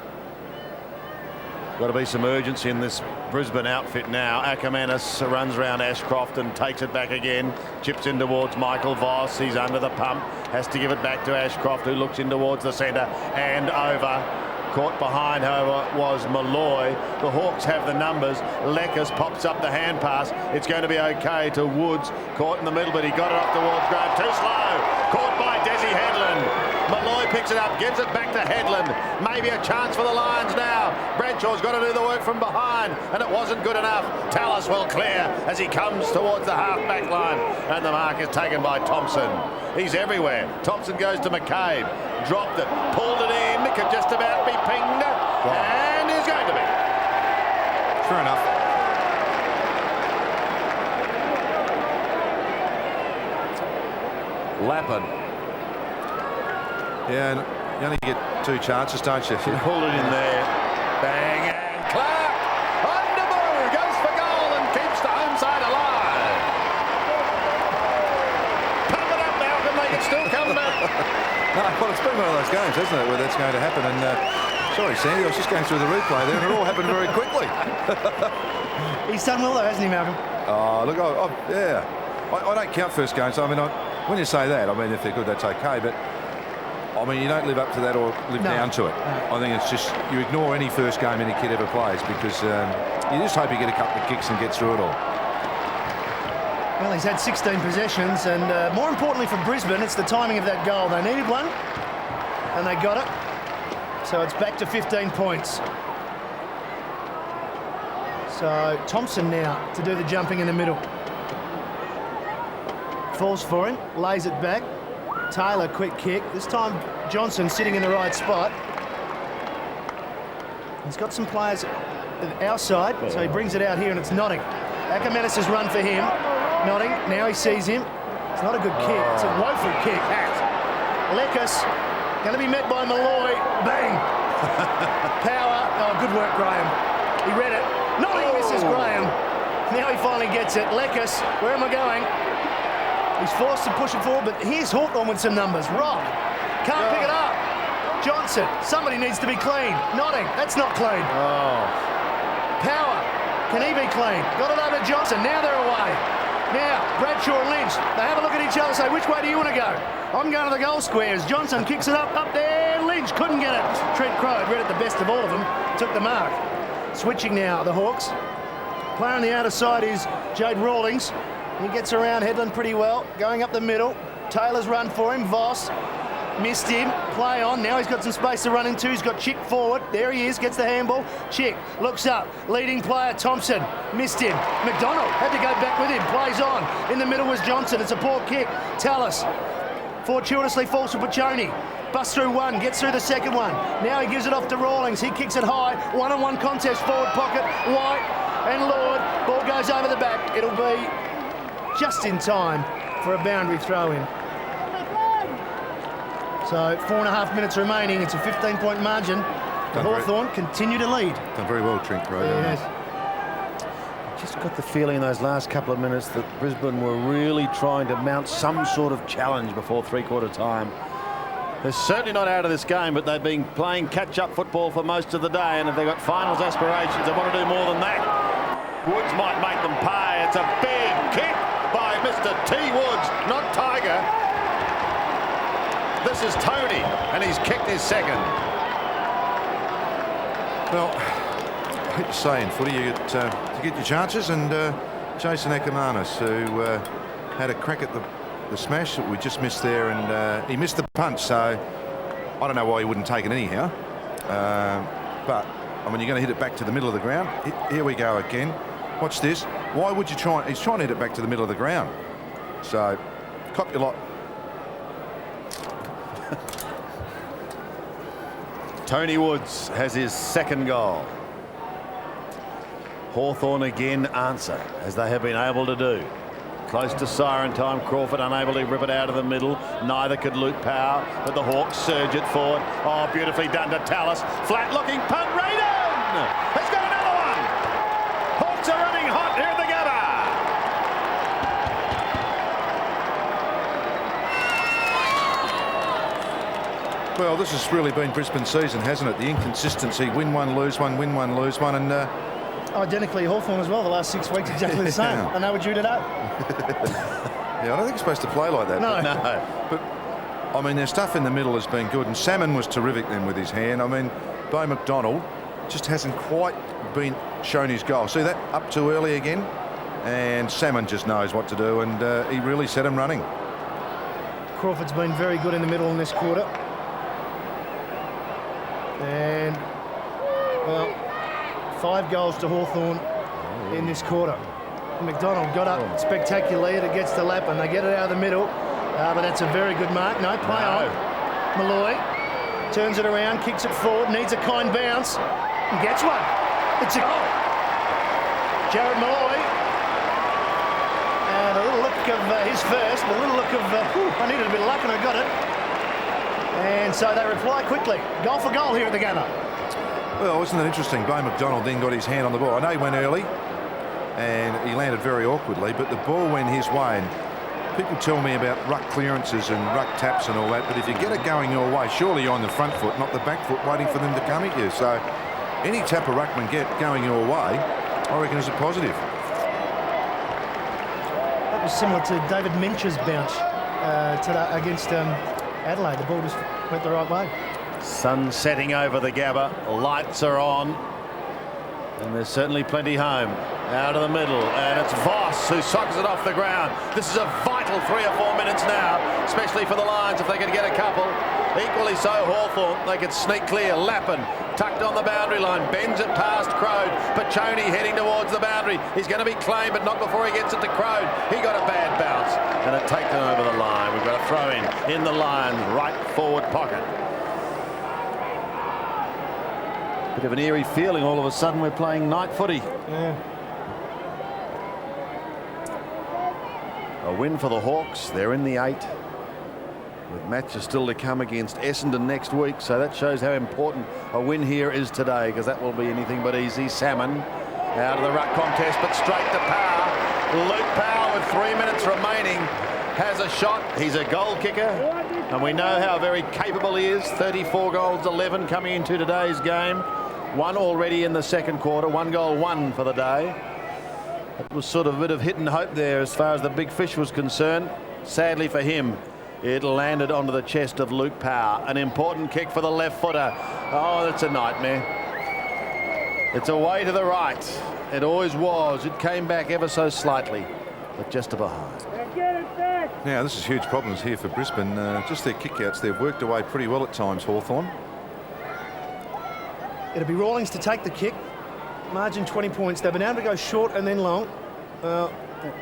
Got to be some urgency in this Brisbane outfit now. Ackermanis runs around Ashcroft and takes it back again. Chips in towards Michael Voss. He's under the pump. Has to give it back to Ashcroft, who looks in towards the centre and over. Caught behind, however, was Malloy. The Hawks have the numbers. Leckers pops up the hand pass. It's going to be okay to Woods. Caught in the middle, but he got it off towards Graham. Too slow. Caught by Desi Headland. Malloy picks it up, gives it back to Headland. Maybe a chance for the Lions now. Bradshaw's got to do the work from behind, and it wasn't good enough. Tallis will clear as he comes towards the half-back line, and the mark is taken by Thompson. He's everywhere. Thompson goes to McCabe. Dropped it, pulled it in, could just about be pinged, and is going to be. Fair enough. Lappin. Yeah, and you only get 2 chances, don't you? He pulled it in there. Bang, and Clark on the move, goes for goal and keeps the home side alive. Pump it up, Malcolm, they can still come back. No, well, it's been one of those games, hasn't it, where that's going to happen. And sorry, Sandy, I was just going through the replay there, and it all happened very quickly. He's done well, though, hasn't he, Malcolm? Oh, look, yeah. I don't count first games. I mean, when you say that, I mean, if they're good, that's okay. But, I mean, you don't live up to that or live down to it. No. I think it's just, you ignore any first game any kid ever plays because you just hope you get a couple of kicks and get through it all. Well, he's had 16 possessions, and more importantly for Brisbane, it's the timing of that goal. They needed one, and they got it. So it's back to 15 points. So Thompson now to do the jumping in the middle. Falls for him, lays it back. Taylor, quick kick. This time Johnson sitting in the right spot. He's got some players at our side, so he brings it out here, and it's Notting. Ackermanis has run for him. Notting, now he sees him. It's not a good kick, it's a woeful kick. Leckers, going to be met by Malloy. Bang! Power. Oh, good work, Graham. He read it. Notting misses Graham. Now he finally gets it. Leckers, where am I going? He's forced to push it forward, but here's Hawthorn with some numbers. Rock, can't pick it up. Johnson, somebody needs to be clean. Notting, that's not clean. Power, can he be clean? Got it over to Johnson, now they're away. Now, Bradshaw and Lynch, they have a look at each other and say, which way do you want to go? I'm going to the goal squares. Johnson kicks it up there. Lynch couldn't get it. Trent Crowe read it the best of all of them. Took the mark. Switching now, the Hawks. Player on the outer side is Jade Rawlings. He gets around Headland pretty well. Going up the middle. Taylor's run for him. Voss missed him. Play on. Now he's got some space to run into. He's got Chick forward. There he is. Gets the handball. Chick looks up. Leading player Thompson. Missed him. McDonald had to go back with him. Plays on. In the middle was Johnson. It's a poor kick. Tallis fortuitously falls for Pachoni. Busts through one. Gets through the second one. Now he gives it off to Rawlings. He kicks it high. One-on-one contest. Forward pocket. White and Lord. Ball goes over the back. It'll be just in time for a boundary throw-in. So 4.5 minutes remaining. It's a 15-point margin. Hawthorn continue to lead. Done very well, Trent Crowe. Yes. Just got the feeling in those last couple of minutes that Brisbane were really trying to mount some sort of challenge before three-quarter time. They're certainly not out of this game, but they've been playing catch-up football for most of the day, and if they've got finals aspirations, they want to do more than that. Woods might make them pay. It's a big kick by Mr. T. Woods, not Tiger. This is Tony, and he's kicked his second. Well, I hate to say in footy, you get your chances, and Jason Ackermanis, who had a crack at the smash that we just missed there, and he missed the punch, so I don't know why he wouldn't take it anyhow. But I mean, you're going to hit it back to the middle of the ground. Here we go again. Watch this. Why would you try? He's trying to hit it back to the middle of the ground. So, cop your lot. Tony Woods has his second goal. Hawthorn again answer, as they have been able to do. Close to siren time. Crawford unable to rip it out of the middle. Neither could Luke Powell, but the Hawks surge it forward. Oh, beautifully done to Tallis. Flat looking punt. Raiden has got another one. Hawks are running hot here at the Gabba. Well, this has really been Brisbane's season, hasn't it? The inconsistency, win one, lose one, win one, lose one, and Identically Hawthorn as well, the last 6 weeks, exactly the same. Yeah. I know what you did up. yeah, I don't think you're supposed to play like that. No. But I mean, their stuff in the middle has been good, and Salmon was terrific then with his hand. I mean, Bo McDonald just hasn't quite been shown his goal. See that up too early again, and Salmon just knows what to do, and he really set him running. Crawford's been very good in the middle in this quarter. And, well, 5 goals to Hawthorn in this quarter. McDonald got up spectacularly, it gets the lap and they get it out of the middle. But that's a very good mark. No, play on. Malloy turns it around, kicks it forward, needs a kind bounce, and gets one. It's a goal. Jared Malloy. And a little look of his first, a little look of, I needed a bit of luck and I got it. And so they reply quickly. Goal for goal here at the Gabba. Well, wasn't that interesting? Bo McDonald then got his hand on the ball. I know he went early and he landed very awkwardly, but the ball went his way. And people tell me about ruck clearances and ruck taps and all that, but if you get it going your way, surely you're on the front foot, not the back foot, waiting for them to come at you. So any tap a ruckman get going your way, I reckon is a positive. That was similar to David Minch's bounce today against Adelaide. The ball just went the right way. Sun setting over the Gabba, lights are on, and there's certainly plenty home. Out of the middle, and it's Voss who socks it off the ground. This is a vital 3 or 4 minutes now, especially for the Lions if they can get a couple. Equally so Hawthorn, they could sneak clear. Lappin tucked on the boundary line, bends it past Crode. Pachoni heading towards the boundary. He's going to be claimed, but not before he gets it to Crode. He got a bad bounce, and it taken over the line. We've got a throw in the Lions' right forward pocket. Bit of an eerie feeling all of a sudden we're playing night footy. Yeah. A win for the Hawks. They're in the 8 with matches still to come against Essendon next week, so that shows how important a win here is today, because that will be anything but easy. Salmon out of the ruck contest, but straight to Power. Luke Power with 3 minutes remaining has a shot. He's a goal kicker, and we know how very capable he is. 34 goals, 11 coming into today's game. 1 already in the second quarter. 1 goal, 1 for the day. It was sort of a bit of hit and hope there as far as the big fish was concerned. Sadly for him, it landed onto the chest of Luke Power. An important kick for the left footer. Oh, that's a nightmare. It's away to the right. It always was. It came back ever so slightly, but just to behind. Now, this is huge problems here for Brisbane. Just their kickouts, they've worked away pretty well at times, Hawthorn. It'll be Rawlings to take the kick. Margin 20 points. They've been able to go short and then long.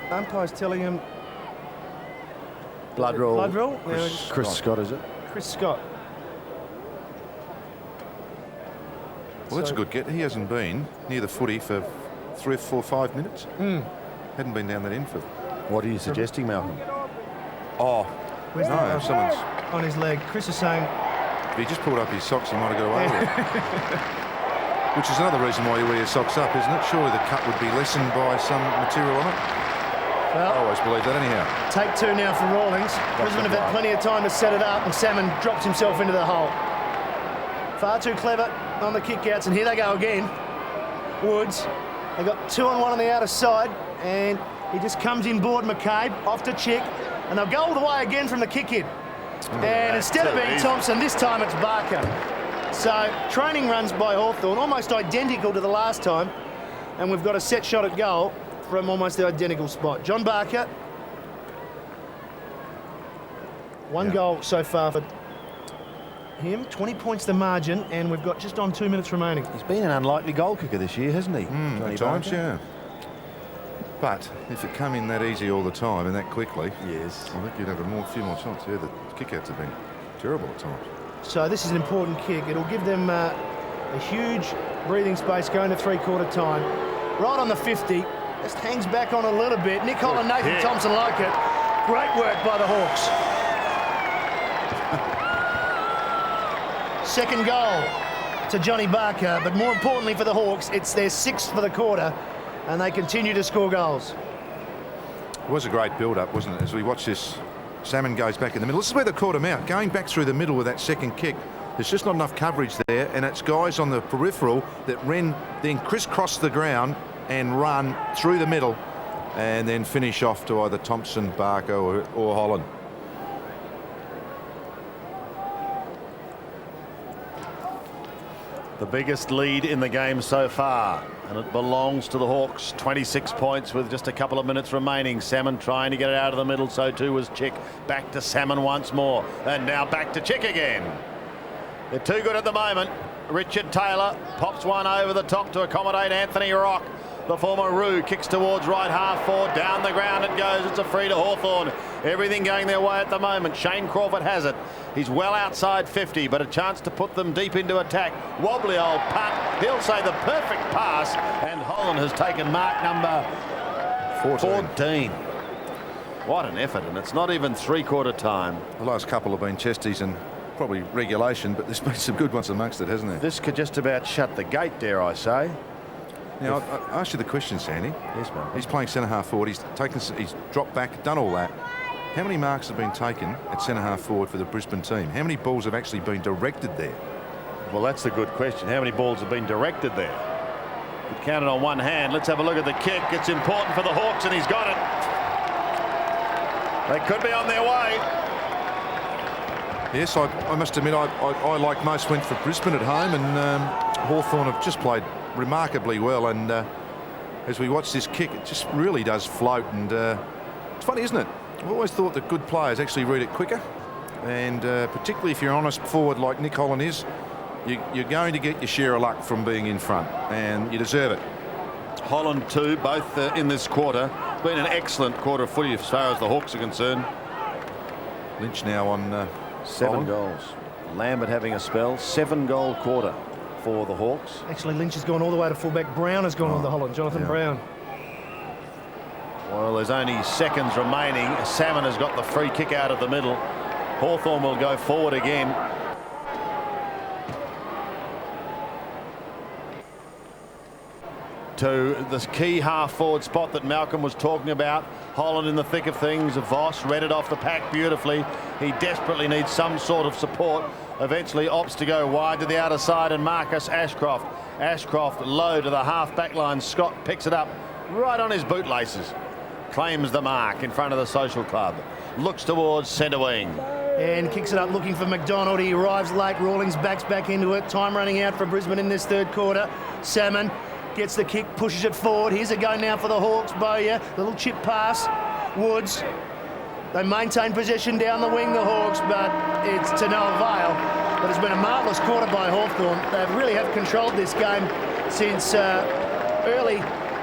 Umpire's telling him Blood roll. blood roll. Chris Scott, is it? Chris Scott. Well, that's a good get. He hasn't been near the footy for 3 or 4 or 5 minutes. Hadn't been down that end for. What are you suggesting, Malcolm? Oh, Where's no, that? someone's. On his leg. Chris is saying. If he just pulled up his socks, he might have got away with it. Which is another reason why you wear your socks up, isn't it? Surely the cut would be lessened by some material on it. Well, I always believe that anyhow. take 2 now for Rawlings. Brisbane have had plenty of time to set it up, and Salmon drops himself into the hole. Far too clever on the kickouts, and here they go again. Woods. They got 2 on 1 on the outer side, and he just comes in board McCabe, off to Chick, and they'll go all the way again from the kick in. And instead of being Thompson, this time it's Barker. So training runs by Hawthorn, almost identical to the last time, and we've got a set shot at goal from almost the identical spot. John Barker. 1 goal so far for him. 20 points the margin, and we've got just on 2 minutes remaining. He's been an unlikely goal kicker this year, hasn't he? At times, yeah. But if it come in that easy all the time and that quickly, Yes. I think you'd have a few more shots. Yeah, the kickouts have been terrible at times. So this is an important kick. It'll give them a huge breathing space going to 3/4 time. Right on the 50. Just hangs back on a little bit. Nick Holland, Nathan Thompson like it. Great work by the Hawks. Second goal to Johnny Barker, but more importantly for the Hawks, it's their 6th for the quarter, and they continue to score goals. It was a great build-up, wasn't it? As we watch this Salmon goes back in the middle. This is where they caught him out. Going back through the middle with that second kick. There's just not enough coverage there, and it's guys on the peripheral that then crisscross the ground and run through the middle and then finish off to either Thompson, Barker or Holland. The biggest lead in the game so far, and it belongs to the Hawks. 26 points with just a couple of minutes remaining. Salmon trying to get it out of the middle, so too was Chick. Back to Salmon once more, and now back to Chick again. They're too good at the moment. Richard Taylor pops one over the top to accommodate Anthony Rock. The former Roo kicks towards right half forward. Down the ground it goes. It's a free to Hawthorn. Everything going their way at the moment. Shane Crawford has it. He's well outside 50, but a chance to put them deep into attack. Wobbly old punt. He'll say the perfect pass, and Holland has taken mark number 14. What an effort, and it's not even three-quarter time. The last couple have been chesties and probably regulation, but there's been some good ones amongst it, hasn't there? This could just about shut the gate, dare I say. Now, I asked you the question, Sandy. Yes, ma'am. He's playing centre half forward. He's dropped back, done all that. How many marks have been taken at centre half forward for the Brisbane team? How many balls have actually been directed there? Well, that's the good question. How many balls have been directed there? Could count it on one hand. Let's have a look at the kick. It's important for the Hawks, and he's got it. They could be on their way. Yes, I must admit, I like most, went for Brisbane at home, and Hawthorn have just played remarkably well. And as we watch this kick, it just really does float. And it's funny, isn't it? I've always thought that good players actually read it quicker. And particularly if you're an honest forward like Nick Holland is, you're going to get your share of luck from being in front, and you deserve it. Holland too, both in this quarter. Been an excellent quarter of footy as far as the Hawks are concerned. Lynch now on 7 goals. Lambert having a spell. 7-goal quarter for the Hawks. Actually, Lynch has gone all the way to fullback. Brown has gone on the Holland. Jonathan Brown. Well, there's only seconds remaining. Salmon has got the free kick out of the middle. Hawthorn will go forward again. To this key half-forward spot that Malcolm was talking about. Holland in the thick of things. Voss read it off the pack beautifully. He desperately needs some sort of support. Eventually opts to go wide to the outer side, and Marcus Ashcroft. Ashcroft low to the half-back line. Scott picks it up right on his bootlaces. Claims the mark in front of the Social Club. Looks towards centre wing. And kicks it up looking for McDonald. He arrives late. Rawlings backs back into it. Time running out for Brisbane in this third quarter. Salmon gets the kick, pushes it forward. Here's a go now for the Hawks. Bowyer, little chip pass. Woods. They maintain possession down the wing, the Hawks, but it's to no avail. But it's been a marvellous quarter by Hawthorn. They really have controlled this game since early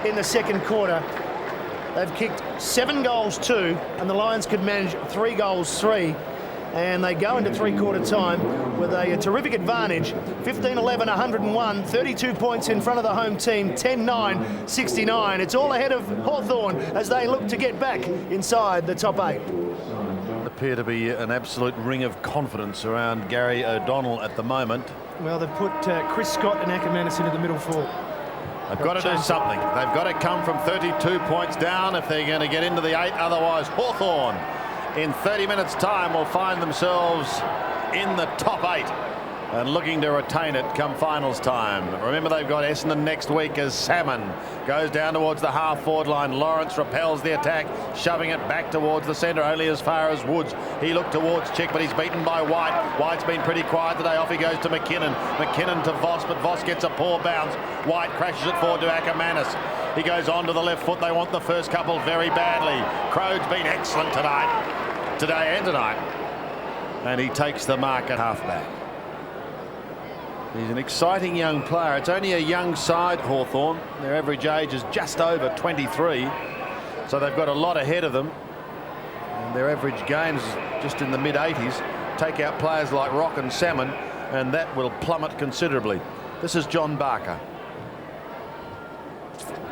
in the second quarter. They've kicked 7 goals 2, and the Lions could manage 3 goals 3. And they go into three-quarter time with a terrific advantage. 15-11, 101, 32 points in front of the home team, 10-9, 69. It's all ahead of Hawthorn as they look to get back inside the top 8. Appear to be an absolute ring of confidence around Gary O'Donnell at the moment. Well, they've put Chris Scott and Ackermanis into the middle four. They've got to do something. They've got to come from 32 points down if they're going to get into the 8. Otherwise, Hawthorn in 30 minutes time will find themselves in the top 8 and looking to retain it come finals time. Remember, they've got Essendon next week as Salmon goes down towards the half-forward line. Lawrence repels the attack, shoving it back towards the centre, only as far as Woods. He looked towards Chick, but he's beaten by White. White's been pretty quiet today. Off he goes to McKinnon. McKinnon to Voss, but Voss gets a poor bounce. White crashes it forward to Ackermanis. He goes on to the left foot. They want the first couple very badly. Crode's been excellent today and tonight. And he takes the mark at halfback. He's an exciting young player. It's only a young side, Hawthorn. Their average age is just over 23. So they've got a lot ahead of them. And their average games is just in the mid-80s. Take out players like Rock and Salmon, and that will plummet considerably. This is John Barker.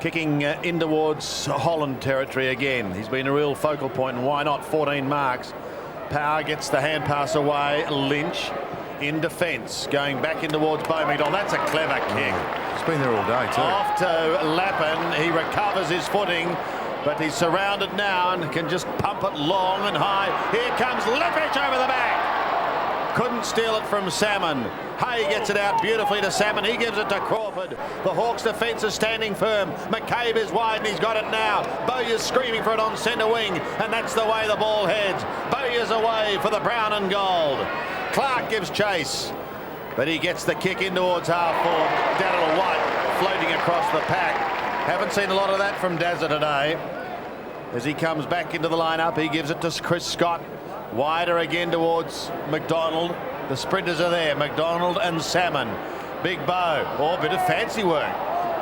Kicking in towards Holland territory again. He's been a real focal point, and why not? 14 marks. Power gets the hand pass away. Lynch in defence, going back in towards Beau McDonald. That's a clever kick. It's been there all day too. Off to Lappin. He recovers his footing, But he's surrounded now and can just pump it long and high. Here comes Leppich over the back. Couldn't steal it from Salmon. Hay gets it out beautifully to Salmon. He gives it to Crawford. The Hawks' defence is standing firm. McCabe is wide and he's got it now. Bowyer's screaming for it on centre wing, and that's the way the ball heads. Bowyer's away for the brown and gold. Clark gives chase, but he gets the kick in towards half forward. Daniel White floating across the pack. Haven't seen a lot of that from Dazza today. As he comes back into the lineup, he gives it to Chris Scott. Wider again towards McDonald. The sprinters are there, McDonald and Salmon. Big Bow, oh, bit of fancy work.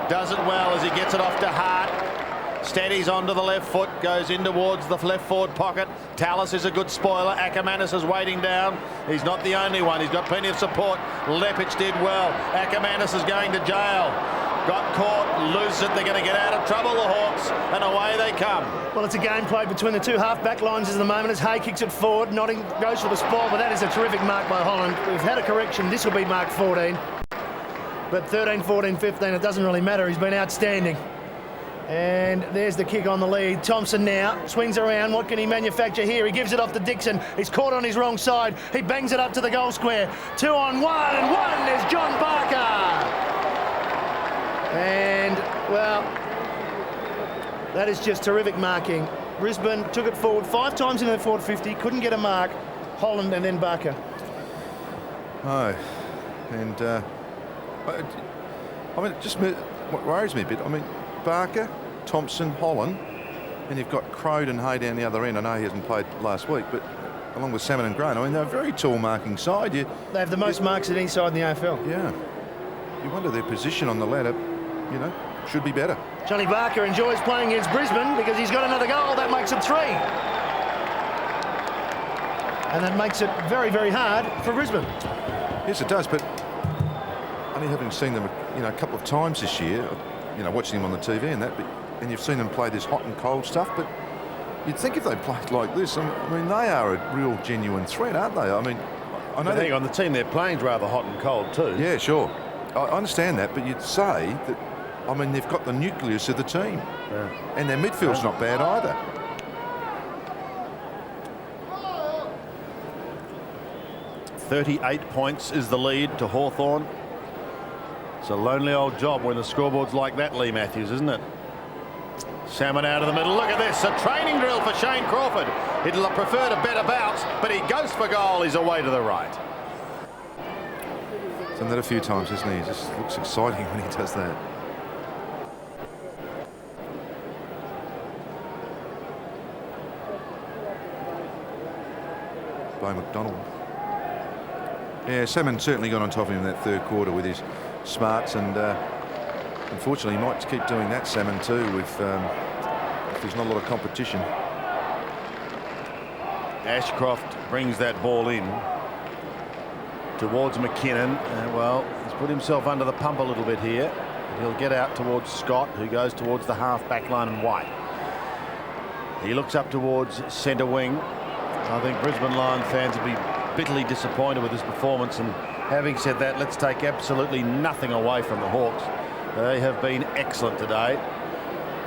Does it well as he gets it off to Hart. Steadies onto the left foot, goes in towards the left forward pocket. Tallis is a good spoiler. Ackermanis is waiting down. He's not the only one. He's got plenty of support. Leppich did well. Ackermanis is going to jail. Got caught, loses it. They're going to get out of trouble, the Hawks, and away they come. Well, it's a game played between the two half-back lines at the moment as Hay kicks it forward. Notting goes for the spoil, but that is a terrific mark by Holland. We've had a correction. This will be mark 14. But 13, 14, 15, it doesn't really matter. He's been outstanding. And there's the kick on the lead. Thompson now swings around. What can he manufacture here? He gives it off to Dixon. He's caught on his wrong side. He bangs it up to the goal square. 2 on 1, and 1 is John Barker. And, well, that is just terrific marking. Brisbane took it forward 5 times in their forward 50, couldn't get a mark. Holland and then Barker. Oh, and I mean, it just what worries me a bit. I mean, Barker, Thompson, Holland, and you've got Crode and Hay down the other end. I know he hasn't played last week, but along with Salmon and Grain, I mean, they're a very tall marking side. They have the most marks at any side in the AFL. Yeah. You wonder their position on the ladder, you know, should be better. Johnny Barker enjoys playing against Brisbane because he's got another goal. That makes it 3. And that makes it very, very hard for Brisbane. Yes, it does, but only having seen them, you know, a couple of times this year, you know, watching them on the TV and that, and you've seen them play this hot and cold stuff, but you'd think if they played like this, I mean, they are a real genuine threat, aren't they? I mean, I know hang on, the team they're playing is rather hot and cold too. Yeah, sure. I understand that, but you'd say that, I mean, they've got the nucleus of the team. Yeah. And their midfield's not bad either. .38 points is the lead to Hawthorn. It's a lonely old job when the scoreboard's like that, Lee Matthews, isn't it? Salmon out of the middle. Look at this, a training drill for Shane Crawford. He'd prefer to bet a bounce, but he goes for goal. He's away to the right. He's done that a few times, hasn't he? It just looks exciting when he does that. By McDonald. Yeah, Salmon certainly got on top of him in that third quarter with his smarts, and unfortunately he might keep doing that, Salmon, too, if there's not a lot of competition. Ashcroft brings that ball in towards McKinnon. Well, he's put himself under the pump a little bit here. He'll get out towards Scott, who goes towards the half-back line and White. He looks up towards centre wing. I think Brisbane Lion fans will be bitterly disappointed with this performance, and having said that, let's take absolutely nothing away from the Hawks. They have been excellent today.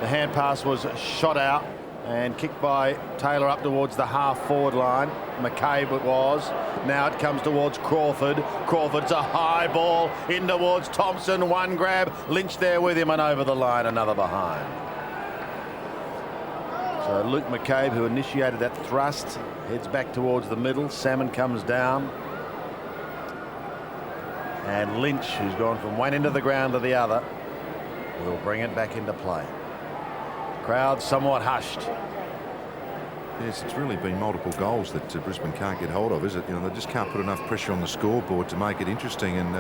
The hand pass was shot out and kicked by Taylor up towards the half-forward line. McCabe it was. Now it comes towards Crawford. Crawford's a high ball in towards Thompson. One grab. Lynch there with him and over the line. Another behind. So Luke McCabe, who initiated that thrust, heads back towards the middle. Salmon comes down. And Lynch, who's gone from one end of the ground to the other, will bring it back into play. Crowd somewhat hushed. Yes, it's really been multiple goals that Brisbane can't get hold of, is it? You know, they just can't put enough pressure on the scoreboard to make it interesting, and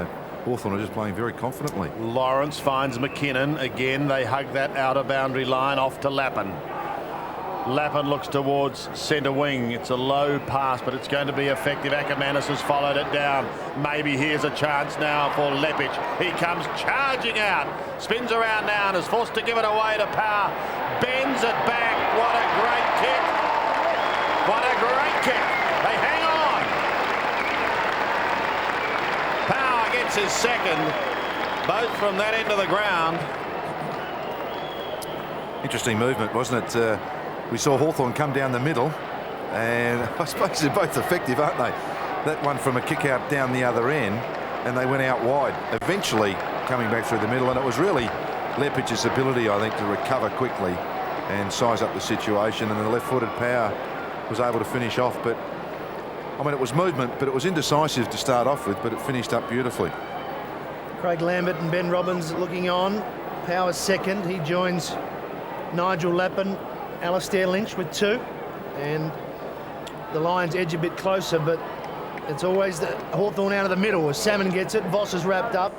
Hawthorn are just playing very confidently. Lawrence finds McKinnon. Again, they hug that outer boundary line off to Lappin. Lappin looks towards centre wing. It's a low pass, but it's going to be effective. Ackermanis has followed it down. Maybe here's a chance now for Leppich. He comes charging out. Spins around now and is forced to give it away to Power. Bends it back. What a great kick. What a great kick. They hang on. Power gets his second, both from that end of the ground. Interesting movement, wasn't it? We saw Hawthorn come down the middle, and I suppose they're both effective, aren't they? That one from a kick out down the other end, and they went out wide, eventually coming back through the middle, and it was really Lepic's ability, I think, to recover quickly and size up the situation, and the left-footed power was able to finish off. But I mean, it was movement, but it was indecisive to start off with, but it finished up beautifully. Craig Lambert and Ben Robbins looking on. Power's second. He joins Nigel Lappin, Alastair Lynch with 2, and the Lions edge a bit closer, but it's always the Hawthorn out of the middle as Salmon gets it. Voss is wrapped up.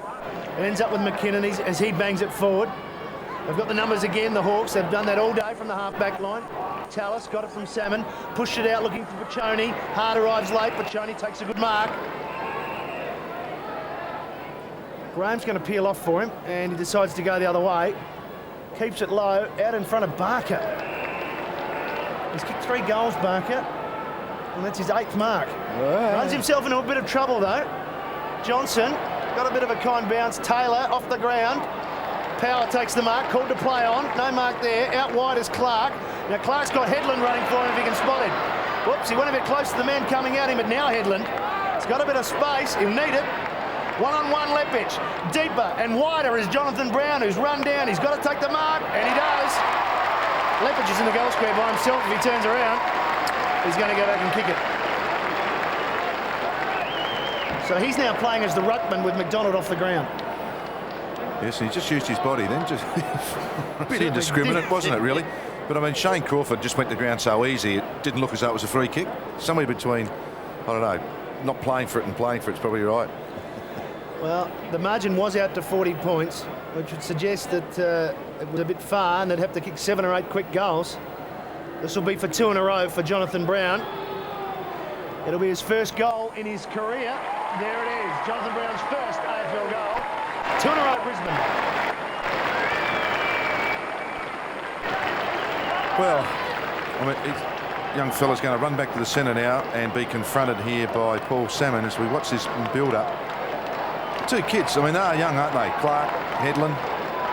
It ends up with McKinnon as he bangs it forward. They've got the numbers again, the Hawks. They've done that all day from the half-back line. Tallis got it from Salmon, pushed it out looking for Pachoni. Hart arrives late. Pachoni takes a good mark. Graham's going to peel off for him, and he decides to go the other way. Keeps it low, out in front of Barker. He's kicked 3 goals, Barker, and that's his 8th mark. Wow. Runs himself into a bit of trouble, though. Johnson got a bit of a kind bounce. Taylor off the ground. Power takes the mark, called to play on. No mark there. Out wide is Clark. Now Clark's got Headland running for him if he can spot him. Whoops, he went a bit close to the man coming at him, but now Headland. He's got a bit of space. He'll need it. One-on-one Lepich. Deeper and wider is Jonathan Brown, who's run down. He's got to take the mark, and he does. Lepich is in the goal square by himself. If he turns around, he's going to go back and kick it. So he's now playing as the ruckman with McDonald off the ground. Yes, he just used his body then. Just a bit indiscriminate, wasn't it, really? But, I mean, Shane Crawford just went to the ground so easy, it didn't look as though it was a free kick. Somewhere between, I don't know, not playing for it and playing for it's probably right. Well, the margin was out to 40 points, which would suggest that it was a bit far and they'd have to kick 7 or 8 quick goals. This will be for 2 in a row for Jonathan Brown. It'll be his first goal in his career. There it is, Jonathan Brown's first AFL goal. 2 in a row, Brisbane. Well, I mean, young fella's going to run back to the centre now and be confronted here by Paul Salmon as we watch this build-up. 2 kids, I mean, they are young, aren't they? Clark, Headland,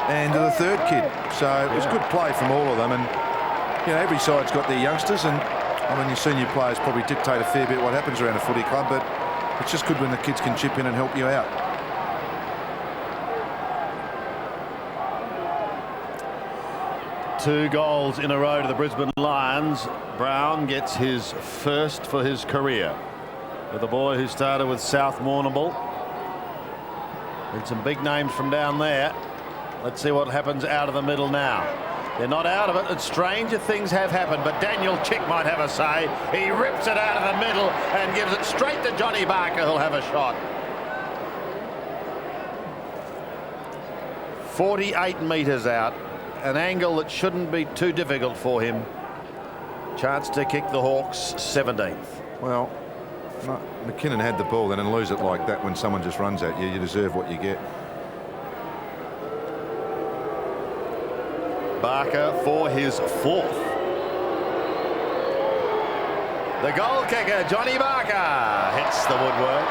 and the 3rd kid. So it was good play from all of them. And, you know, every side's got their youngsters. And, I mean, your senior players probably dictate a fair bit what happens around a footy club. But it's just good when the kids can chip in and help you out. Two goals in a row to the Brisbane Lions. Brown gets his first for his career. With a boy who started with South Mournible. And some big names from down there. Let's see what happens out of the middle now. They're not out of it, and stranger things have happened, but Daniel Chick might have a say. He rips it out of the middle and gives it straight to Johnny Barker, who'll have a shot. 48 metres out, an angle that shouldn't be too difficult for him. Chance to kick the Hawks 17th. Well, McKinnon had the ball then and lose it like that when someone just runs at you. You deserve what you get. Barker for his 4th. The goal kicker, Johnny Barker, hits the woodwork.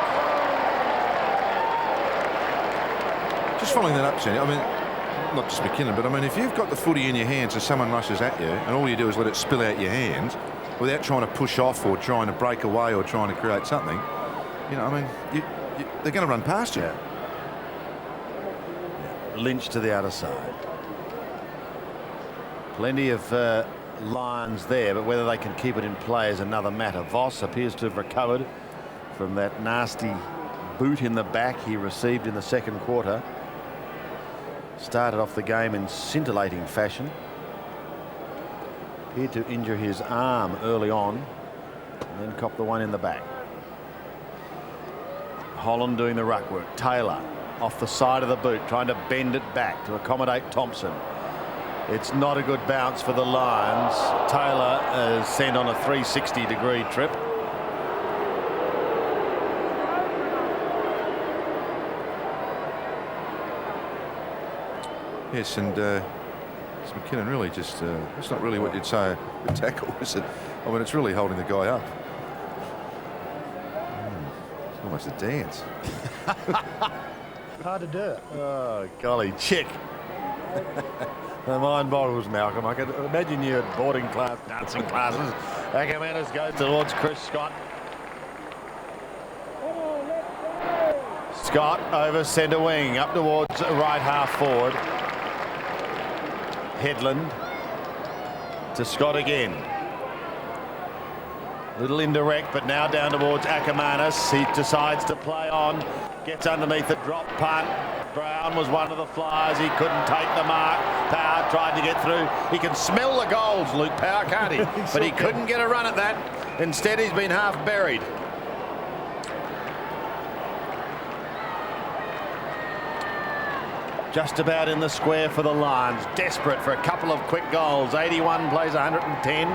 Just following that up, Jenny, I mean, not just McKinnon, but I mean, if you've got the footy in your hands and someone rushes at you and all you do is let it spill out your hands without trying to push off or trying to break away or trying to create something, you know, I mean, they're going to run past you. Yeah. Lynch to the outer side. Plenty of lines there, but whether they can keep it in play is another matter. Voss appears to have recovered from that nasty boot in the back he received in the 2nd quarter. Started off the game in scintillating fashion. Appeared to injure his arm early on and then copped the one in the back. Holland doing the ruck work. Taylor off the side of the boot, trying to bend it back to accommodate Thompson. It's not a good bounce for the Lions. Taylor is sent on a 360-degree trip. Yes, and McKinnon really just, it's not really what you'd say a tackle, is it? I mean, it's really holding the guy up. It's almost a dance. Hard to do. Oh, golly, Chick. The mind boggles, Malcolm. I can imagine you at boarding class, dancing classes. Ackermanis goes towards Chris Scott. Scott over centre wing, up towards right half forward. Headland to Scott again. Little indirect, but now down towards Ackermanis. He decides to play on. Gets underneath the drop punt. Brown was one of the flyers. He couldn't take the mark. Power tried to get through. He can smell the goals, Luke Power, can't he? But he couldn't get a run at that. Instead, he's been half buried. Just about in the square for the Lions. Desperate for a couple of quick goals. 81 plays 110.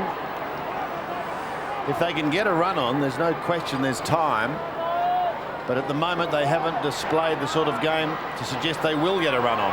If they can get a run on, there's no question there's time. But at the moment, they haven't displayed the sort of game to suggest they will get a run on.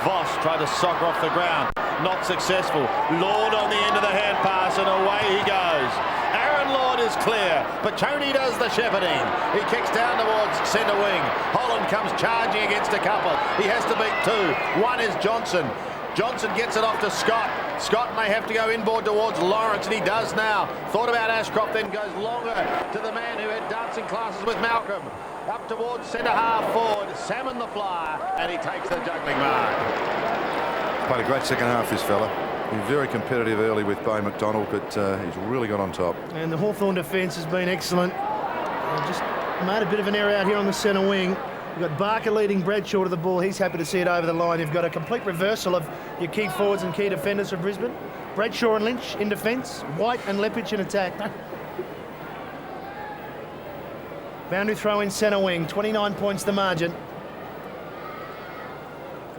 Voss tried to soccer off the ground. Not successful. Lord on the end of the hand pass, and away he goes. Aaron Lord is clear. Pachoni does the shepherding. He kicks down towards centre wing. Holland comes charging against a couple. He has to beat two. One is Johnson. Johnson gets it off to Scott. Scott may have to go inboard towards Lawrence, and he does now. Thought about Ashcroft, then goes longer to the man who had dancing classes with Malcolm. Up towards centre half forward. Salmon the flyer, and he takes the juggling mark. Played a great second half, this fella. He was very competitive early with Bo McDonald, but he's really got on top. And the Hawthorn defence has been excellent. Just made a bit of an error out here on the centre wing. You've got Barker leading Bradshaw to the ball. He's happy to see it over the line. You've got a complete reversal of your key forwards and key defenders for Brisbane. Bradshaw and Lynch in defence. White and Lepich in attack. Boundary throw in centre wing. 29 points the margin.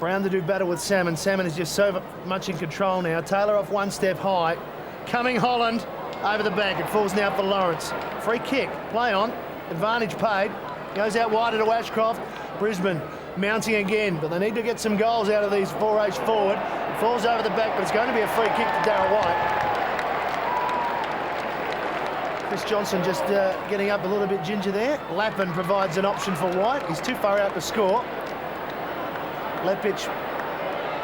Brown to do battle with Salmon. Salmon is just so much in control now. Taylor off one step high. Coming Holland over the back. It falls now for Lawrence. Free kick. Play on. Advantage paid. Goes out wider to Ashcroft. Brisbane mounting again, but they need to get some goals out of these 4H forward. It falls over the back, but it's going to be a free kick to Darryl White. Chris Johnson just getting up a little bit ginger there. Lappin provides an option for White. He's too far out to score. Lepich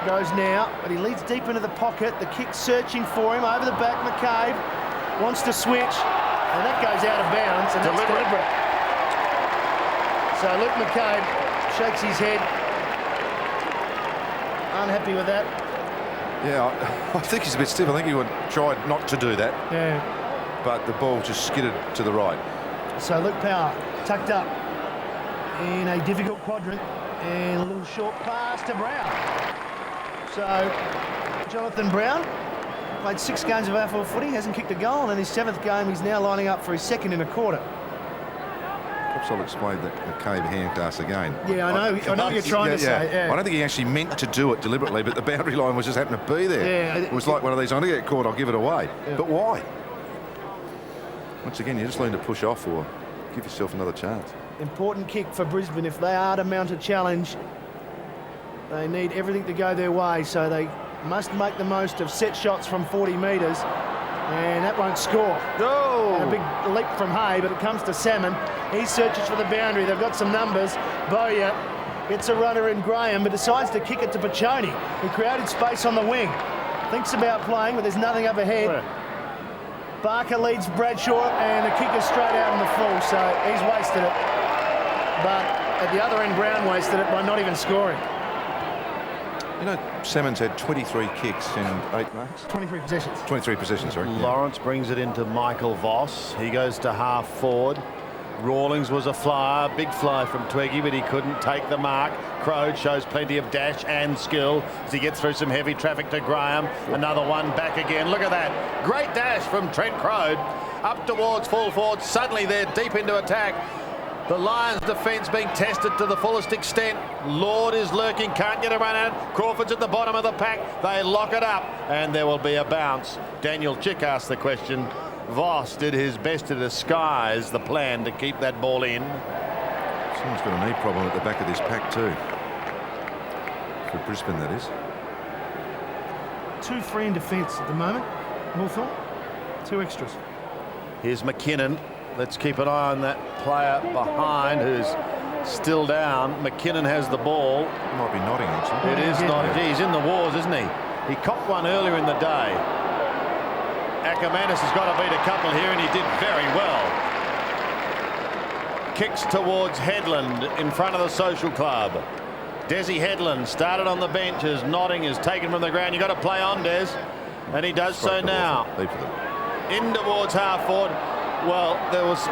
goes now, but he leads deep into the pocket. The kick searching for him over the back. McCabe wants to switch, and that goes out of bounds, and that's deliberate. So Luke McCabe shakes his head. Unhappy with that. Yeah, I think he's a bit stiff. I think he would try not to do that. Yeah. But the ball just skidded to the right. So Luke Power tucked up in a difficult quadrant, and a little short pass to Brown. So Jonathan Brown played 6 games of AFL footy, hasn't kicked a goal, and in his 7th game he's now lining up for his 2nd in a quarter. Perhaps I'll explain that McCabe hand pass again. Yeah, I know what you're trying to say. Yeah. I don't think he actually meant to do it deliberately, but the boundary line was just happened to be there. Yeah. It was like one of these, I'm going to get caught, I'll give it away. Yeah. But why? Once again, you just learn to push off or give yourself another chance. Important kick for Brisbane. If they are to mount a challenge, they need everything to go their way, so they must make the most of set shots from 40 metres, and that won't score. No! And a big leap from Hay, but it comes to Salmon. He searches for the boundary. They've got some numbers. Bowyer gets a runner in Graham, but decides to kick it to Pachoni, who created space on the wing. Thinks about playing, but there's nothing up ahead. Yeah. Barker leads Bradshaw, and the kick is straight out on the full, so he's wasted it. But at the other end, Brown wasted it by not even scoring. You know, Salmon's had 23 kicks in 8 marks. 23 possessions. 23 possessions, sorry. Lawrence brings it into Michael Voss. He goes to half forward. Rawlings was a flyer, big fly from Twiggy, but he couldn't take the mark. Crode shows plenty of dash and skill as he gets through some heavy traffic to Graham. Another one back again. Look at that. Great dash from Trent Crode. Up towards full forward. Suddenly they're deep into attack. The Lions' defence being tested to the fullest extent. Lord is lurking, can't get a run out. Crawford's at the bottom of the pack. They lock it up, and there will be a bounce. Daniel Chick asked the question. Voss did his best to disguise the plan to keep that ball in. Someone's got a knee problem at the back of this pack too. For Brisbane, that is. 2 free in defence at the moment. Hawthorn, 2 extras. Here's McKinnon. Let's keep an eye on that player behind who's still down. McKinnon has the ball. He might be nodding, actually. It is not. He's in the wars, isn't he? He copped one earlier in the day. Ackermanis has got to beat a couple here, and he did very well. Kicks towards Headland in front of the Social Club. Desi Headland started on the bench as Notting is taken from the ground. You've got to play on, Des. And he does so now. In towards half forward. Well, there was...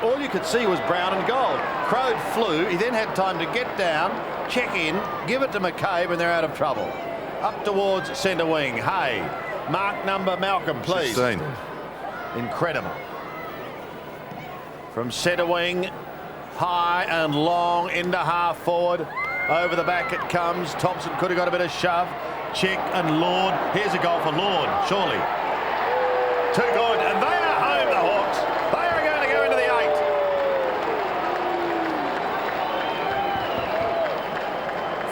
all you could see was brown and gold. Crode flew. He then had time to get down, check in, give it to McCabe, and they're out of trouble. Up towards centre wing. Hey, mark number Malcolm, please. 16. Incredible. From centre wing, high and long into half forward. Over the back it comes. Thompson could have got a bit of shove. Chick and Lord. Here's a goal for Lord, surely. Too good, and they are home, the Hawks. They are going to go into the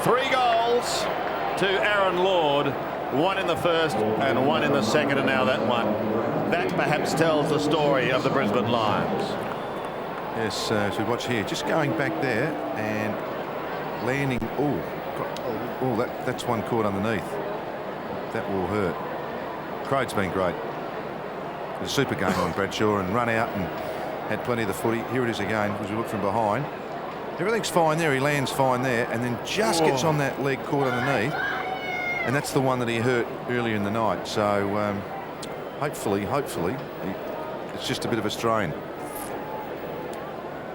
8. 3 goals to Aaron Lord. 1 in the first and 1 in the second, and now that one. That perhaps tells the story of the Brisbane Lions. Yes, as we watch here, just going back there and landing. Oh, that's one caught underneath. That will hurt. Crode's been great. It was a super game on Bradshaw, and run out and had plenty of the footy. Here it is again as we look from behind. Everything's fine there. He lands fine there, and then just gets on that leg caught underneath. And that's the one that he hurt earlier in the night. So hopefully, it's just a bit of a strain.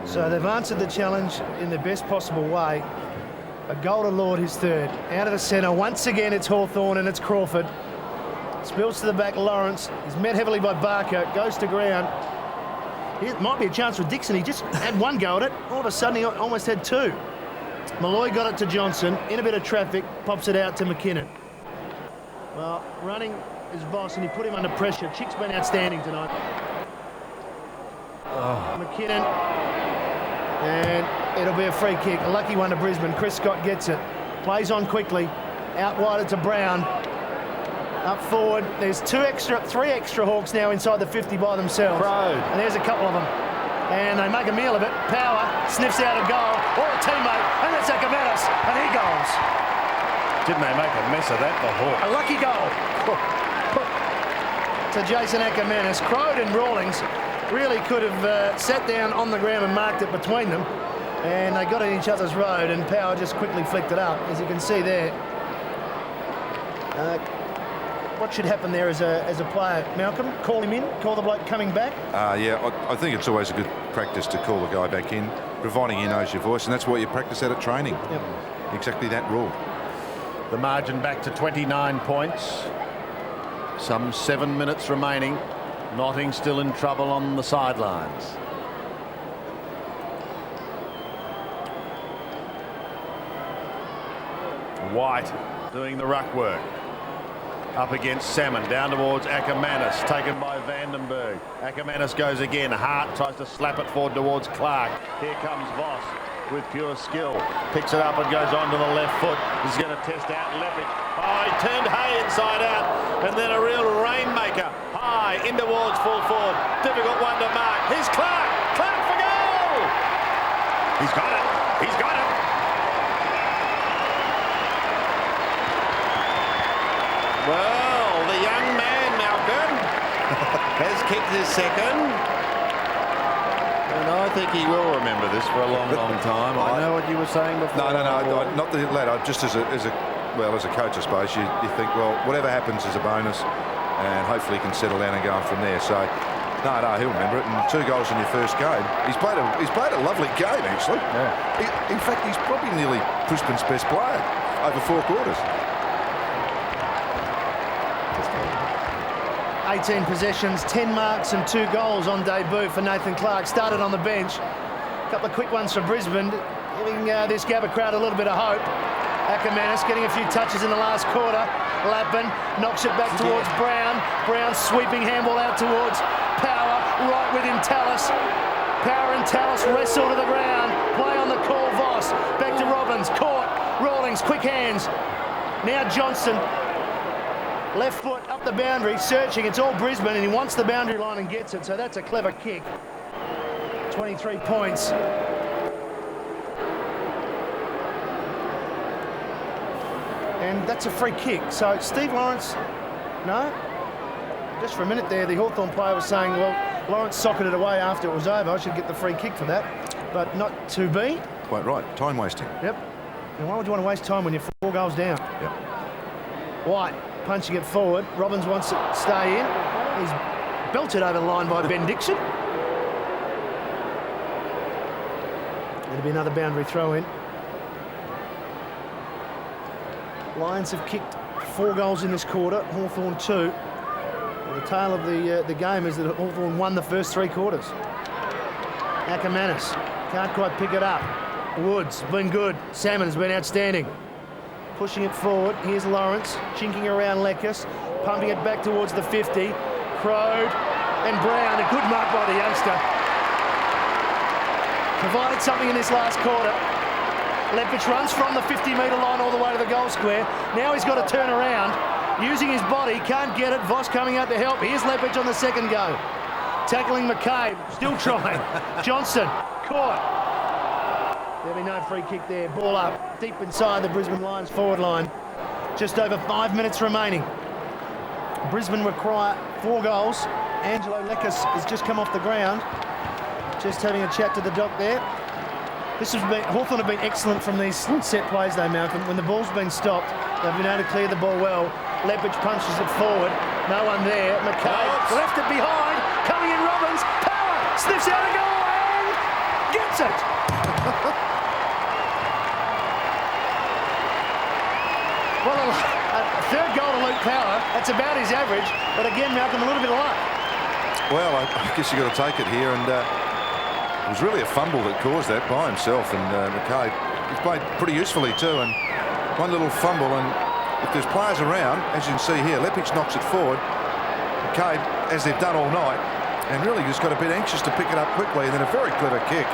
So they've answered the challenge in the best possible way. A goal to Lord, his third. Out of the centre, once again it's Hawthorn and it's Crawford. Spills to the back, Lawrence. He's met heavily by Barker, goes to ground. It might be a chance for Dixon. He just had one go at it. All of a sudden he almost had 2. Malloy got it to Johnson, in a bit of traffic, pops it out to McKinnon. Well, running his boss, and he put him under pressure. Chick's been outstanding tonight. McKinnon, and it'll be a free kick. A lucky one to Brisbane. Chris Scott gets it. Plays on quickly. Out wide to Brown. Up forward. There's 3 extra Hawks now inside the 50 by themselves. Crode. And there's a couple of them. And they make a meal of it. Power sniffs out a goal. Or a teammate. And it's Ackermanis. And he goes. Didn't they make a mess of that, the Hawks? A lucky goal to Jason Ackermanis. Crode and Rawlings really could have sat down on the ground and marked it between them. And they got in each other's road, and Power just quickly flicked it up, as you can see there. What should happen there as a player, Malcolm? Call him in? Call the bloke coming back? Yeah, I think it's always a good practice to call the guy back in, providing he knows your voice, and that's what you practice at training. Yep. Exactly that rule. The margin back to 29 points. Some 7 minutes remaining. Notting still in trouble on the sidelines. White doing the ruck work. Up against Salmon, down towards Ackermanis, taken by Vandenberg. Ackermanis goes again. Hart tries to slap it forward towards Clark. Here comes Voss with pure skill. Picks it up and goes on to the left foot. He's going to test out Leppich. Oh, he turned Hay inside out. And then a real rainmaker. High in towards full forward. Difficult one to mark. Here's Clark. Clark for goal. He's got it. He's got it. Well, the young man, Malcolm, has kicked his second. And I think he will remember this for a long, long time. I know what you were saying before. No, not the lad. Just as a coach, I suppose, you think, well, whatever happens is a bonus, and hopefully he can settle down and go on from there. So, no, he'll remember it. And 2 goals in your first game. He's played a lovely game, actually. Yeah. In fact, he's probably nearly Brisbane's best player over 4 quarters. 18 possessions, 10 marks and 2 goals on debut for Nathan Clark. Started on the bench. A couple of quick ones for Brisbane, giving this Gabba crowd a little bit of hope. Ackermanis getting a few touches in the last quarter. Lappin knocks it back towards Brown. Brown sweeping handball out towards Power, right within Tallis. Power and Tallis wrestle to the ground. Play on the call, Voss. Back to Robbins, caught. Rawlings, quick hands. Now Johnson. Left foot up the boundary, searching. It's all Brisbane, and he wants the boundary line and gets it. So that's a clever kick. 23 points. And that's a free kick. So Steve Lawrence, no? Just for a minute there, the Hawthorn player was saying, well, Lawrence socketed it away after it was over. I should get the free kick for that. But not to be. Quite right. Time wasting. Yep. And why would you want to waste time when you're 4 goals down? Yep. White punching it forward. Robbins wants to stay in. He's belted over the line by Ben Dixon. It'll be another boundary throw in. Lions have kicked 4 goals in this quarter, Hawthorn 2. Well, the tale of the game is that Hawthorn won the first 3 quarters. Ackermanis can't quite pick it up. Woods been good. Salmon's been outstanding. Pushing it forward. Here's Lawrence chinking around Leckus, pumping it back towards the 50. Crode and Brown, a good mark by the youngster. Provided something in this last quarter. Lepich runs from the 50-metre line all the way to the goal square. Now he's got to turn around. Using his body, can't get it. Voss coming out to help. Here's Lepich on the second go. Tackling McCabe, still trying. Johnson, caught. There'll be no free kick there. Ball up, deep inside the Brisbane Lions forward line. Just over 5 minutes remaining. Brisbane require 4 goals. Angelo Leckus has just come off the ground. Just having a chat to the doc there. Hawthorn have been excellent from these set plays though, Malcolm. When the ball's been stopped, they've been able to clear the ball well. Lepich punches it forward. No one there. McCabe left it behind. Coming in Robbins. Power sniffs out a goal and gets it. Well, a third goal to Luke Power. That's about his average. But again, Malcolm, a little bit of luck. Well, I guess you've got to take it here. And it was really a fumble that caused that by himself. And McCabe, he's played pretty usefully too. And one little fumble. And if there's players around, as you can see here, Lepich knocks it forward. McCabe, as they've done all night, and really just got a bit anxious to pick it up quickly. And then a very clever kick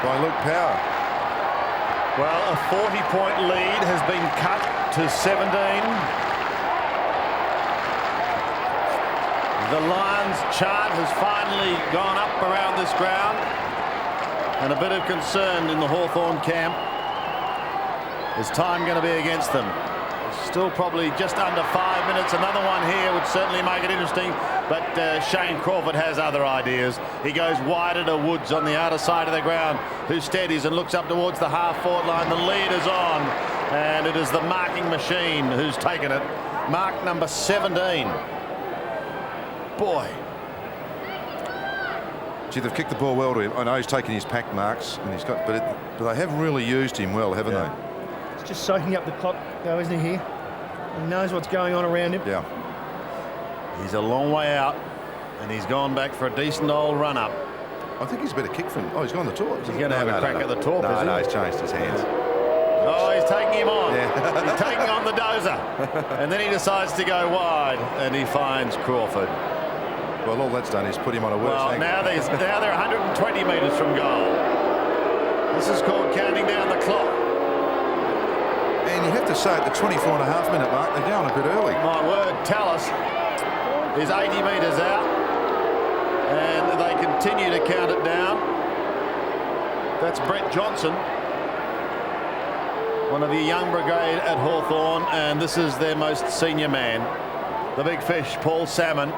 by Luke Power. Well, a 40-point lead has been cut to 17. The Lions chant has finally gone up around this ground, and a bit of concern in the Hawthorn camp. Is time going to be against them? Still probably just under 5 minutes. Another one here would certainly make it interesting, but Shane Crawford has other ideas. He goes wider to Woods on the outer side of the ground, who steadies and looks up towards the half-forward line. The lead is on, and it is the marking machine who's taken it. Mark number 17. Boy. Gee, they've kicked the ball well to him. I know he's taken his pack marks, and he's got, but they have really used him well, haven't they? He's just soaking up the clock, though, isn't he? Here, he knows what's going on around him. Yeah. He's a long way out, and he's gone back for a decent old run-up. I think he's a better kick from. Oh, he's gone the torp. He's going to have a crack at the torp. No, he's changed his hands. Oh, he's taking him on. Yeah. He's taking on the dozer, and then he decides to go wide, and he finds Crawford. Well, all that's done is put him on a worse Well, angle. now they're 120 metres from goal. This is called counting down the clock. And you have to say at the 24.5-minute mark, they're going a bit early. My word, Tallis is 80 metres out, and they continue to count it down. That's Brett Johnson, one of the young brigade at Hawthorn, and this is their most senior man, the big fish, Paul Salmon,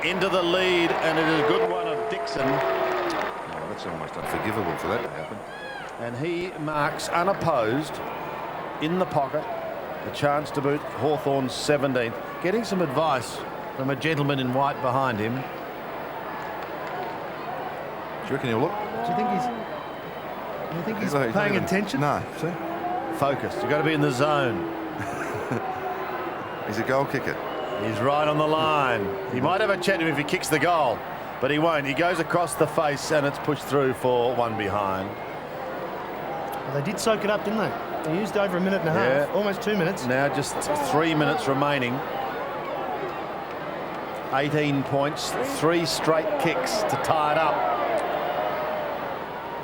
into the lead, and it is a good one of Dixon. Oh, that's almost unforgivable for that to happen. And he marks unopposed in the pocket a chance to boot Hawthorn's 17th. Getting some advice from a gentleman in white behind him. Do you reckon he'll look? Do you think he's paying attention? No. See? Focused. You've got to be in the zone. He's a goal kicker. He's right on the line. He might have a chat to him if he kicks the goal, but he won't. He goes across the face, and it's pushed through for one behind. Well, they did soak it up, didn't they? They used over a minute and a half, almost 2 minutes. Now just 3 minutes remaining. 18 points, 3 straight kicks to tie it up.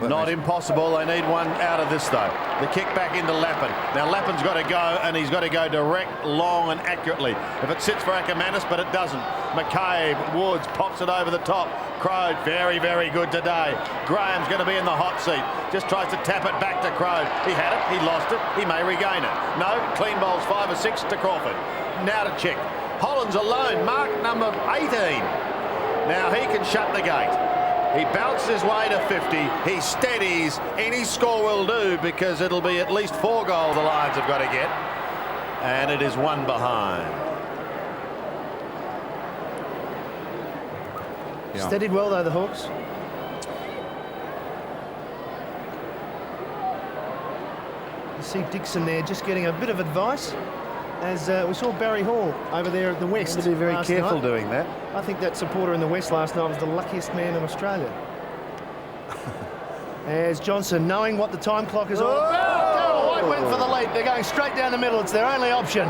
Not impossible. They need one out of this, though. The kick back into Lappin. Now, Lappin's got to go, and he's got to go direct, long, and accurately. If it sits for Ackermanis, but it doesn't. McCabe, Woods, pops it over the top. Crow, very, very good today. Graham's going to be in the hot seat. Just tries to tap it back to Crow. He had it. He lost it. He may regain it. No, clean bowls 5 or 6 to Crawford. Now to Chick. Holland's alone. Mark number 18. Now he can shut the gate. He bounces his way to 50. He steadies. Any score will do, because it'll be at least 4 goals the Lions have got to get. And it is 1 behind. Yeah. Steadied well, though, the Hawks. You see Dixon there just getting a bit of advice, as we saw Barry Hall over there at the West. To be very careful doing that. I think that supporter in the West last night was the luckiest man in Australia. As Johnson, knowing what the time clock is all about. Darryl White went for the lead. They're going straight down the middle. It's their only option.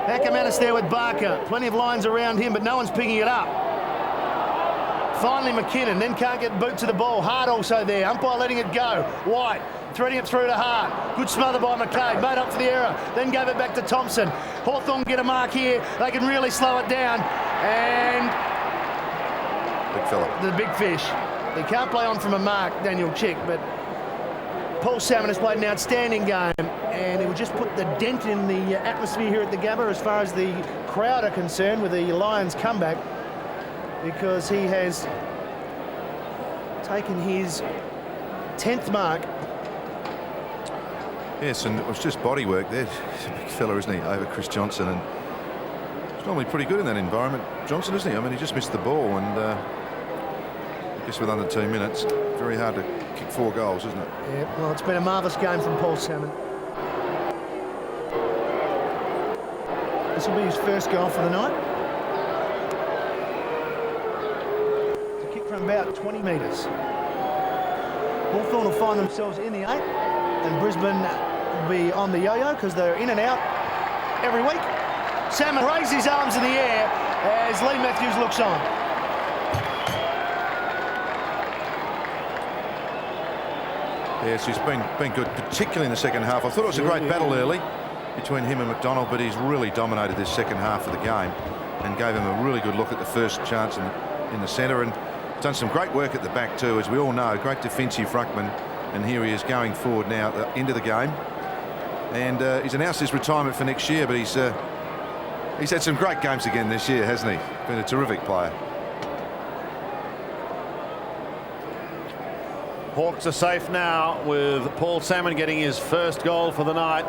Ackermanis there with Barker. Plenty of lines around him, but no one's picking it up. Finally McKinnon, then can't get boot to the ball. Hart also there. Umpire letting it go. White threading it through to Hart. Good smother by McCabe. Made up for the error. Then gave it back to Thompson. Hawthorn get a mark here. They can really slow it down. And big fella. The big fish. He can't play on from a mark, Daniel Chick, but Paul Salmon has played an outstanding game, and it will just put the dent in the atmosphere here at the Gabba as far as the crowd are concerned with the Lions comeback, because he has taken his 10th mark. Yes, and it was just body work there. He's a big fella, isn't he, over Chris Johnson, and he's normally pretty good in that environment, Johnson, isn't he? I mean, he just missed the ball, and I guess with under 2 minutes, very hard to kick 4 goals, isn't it? Yeah, well, it's been a marvellous game from Paul Salmon. This will be his first goal for the night. It's a kick from about 20 metres. Hawthorn will find themselves in the 8, and Brisbane will be on the yo-yo because they're in and out every week. Salmon raises his arms in the air as Lee Matthews looks on. Yes, he's been good, particularly in the second half. I thought it was a great battle early between him and McDonald, but he's really dominated this second half of the game and gave him a really good look at the first chance in the centre, and done some great work at the back too, as we all know. Great defensive ruckman, and here he is going forward now into the game. And he's announced his retirement for next year, but he's had some great games again this year, hasn't he? Been a terrific player. Hawks are safe now with Paul Salmon getting his first goal for the night.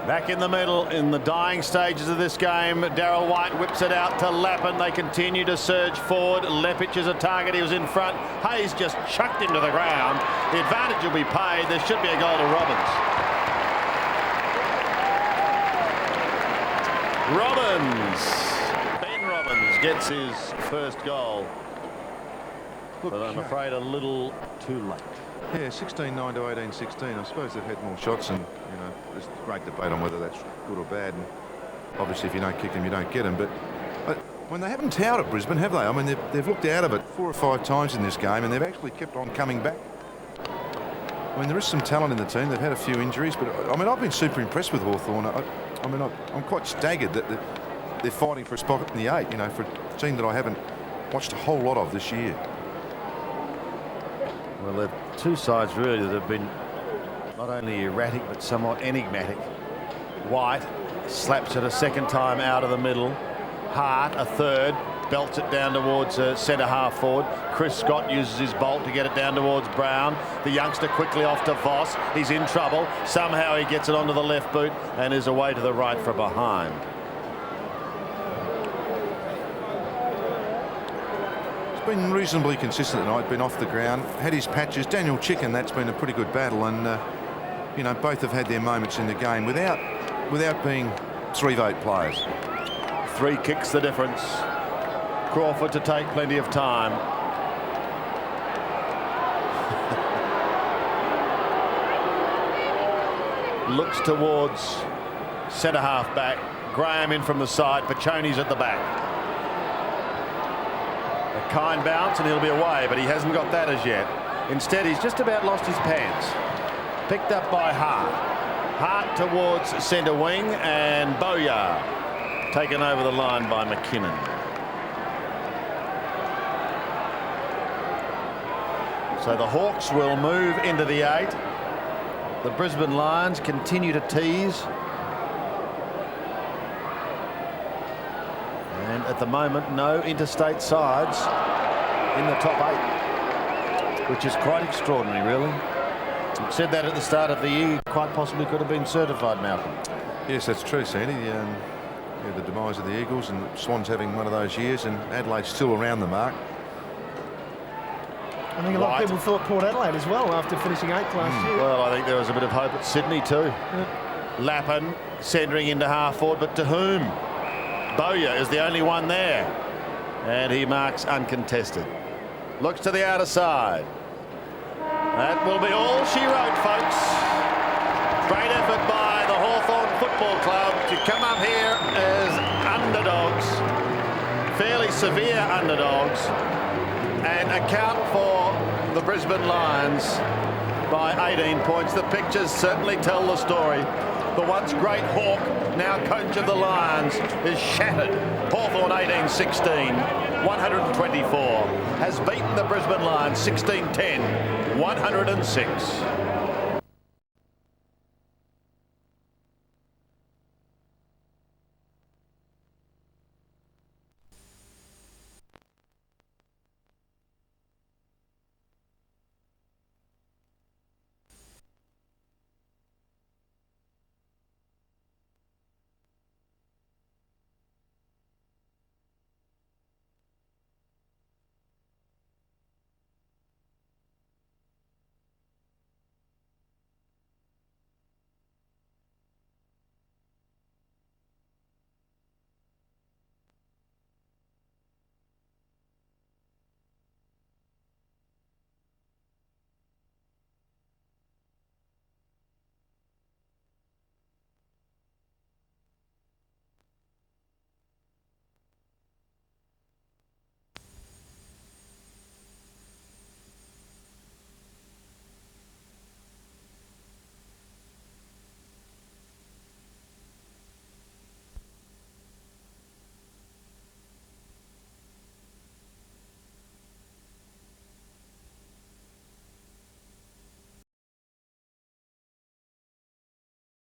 Back in the middle in the dying stages of this game. Darryl White whips it out to Lappin. They continue to surge forward. Lepic is a target. He was in front. Hayes just chucked him to the ground. The advantage will be paid. There should be a goal to Robbins. Ben Robbins gets his first goal. But I'm afraid a little too late. Yeah, 16-9 to 18-16. I suppose they've had more shots, and you know, there's great debate on whether that's good or bad. And obviously, if you don't kick them, you don't get them. But when they haven't towered at Brisbane, have they? I mean, they've looked out of it 4 or 5 times in this game, and they've actually kept on coming back. I mean, there is some talent in the team. They've had a few injuries, but I mean, I've been super impressed with Hawthorn. I mean, I'm quite staggered that they're fighting for a spot in the 8. You know, for a team that I haven't watched a whole lot of this year. Well, they're two sides really that have been not only erratic but somewhat enigmatic. White slaps it a second time out of the middle. Hart a third, belts it down towards centre half forward. Chris Scott uses his bolt to get it down towards Brown. The youngster quickly off to Voss. He's in trouble. Somehow he gets it onto the left boot and is away to the right for behind. Been reasonably consistent tonight, been off the ground, had his patches. Daniel Chicken, that's been a pretty good battle, and you know, both have had their moments in the game without being 3-vote players. 3 kicks the difference. Crawford to take plenty of time. Looks towards centre half back. Graham in from the side. Pachoni's at the back. A kind bounce and he'll be away, but he hasn't got that as yet. Instead, he's just about lost his pants. Picked up by Hart. Hart towards centre wing, and Bowyer taken over the line by McKinnon. So the Hawks will move into the 8. The Brisbane Lions continue to tease. And at the moment, no interstate sides in the top 8, which is quite extraordinary, really. I said that at the start of the year, quite possibly could have been certified, Malcolm. Yes, that's true, Sandy. The demise of the Eagles, and Swans having one of those years, and Adelaide's still around the mark. I think a lot of people thought Port Adelaide as well after finishing 8th last year. Well, I think there was a bit of hope at Sydney too. Lappin centering into half forward, but to whom? Bowyer is the only one there, and he marks uncontested. Looks to the outer side. That will be all she wrote, folks. Great effort by the Hawthorn Football Club to come up here as underdogs, fairly severe underdogs, and account for the Brisbane Lions by 18 points. The pictures certainly tell the story. The once great Hawk, now coach of the Lions, is shattered. Hawthorn 18-16, 124, has beaten the Brisbane Lions 16-10, 106.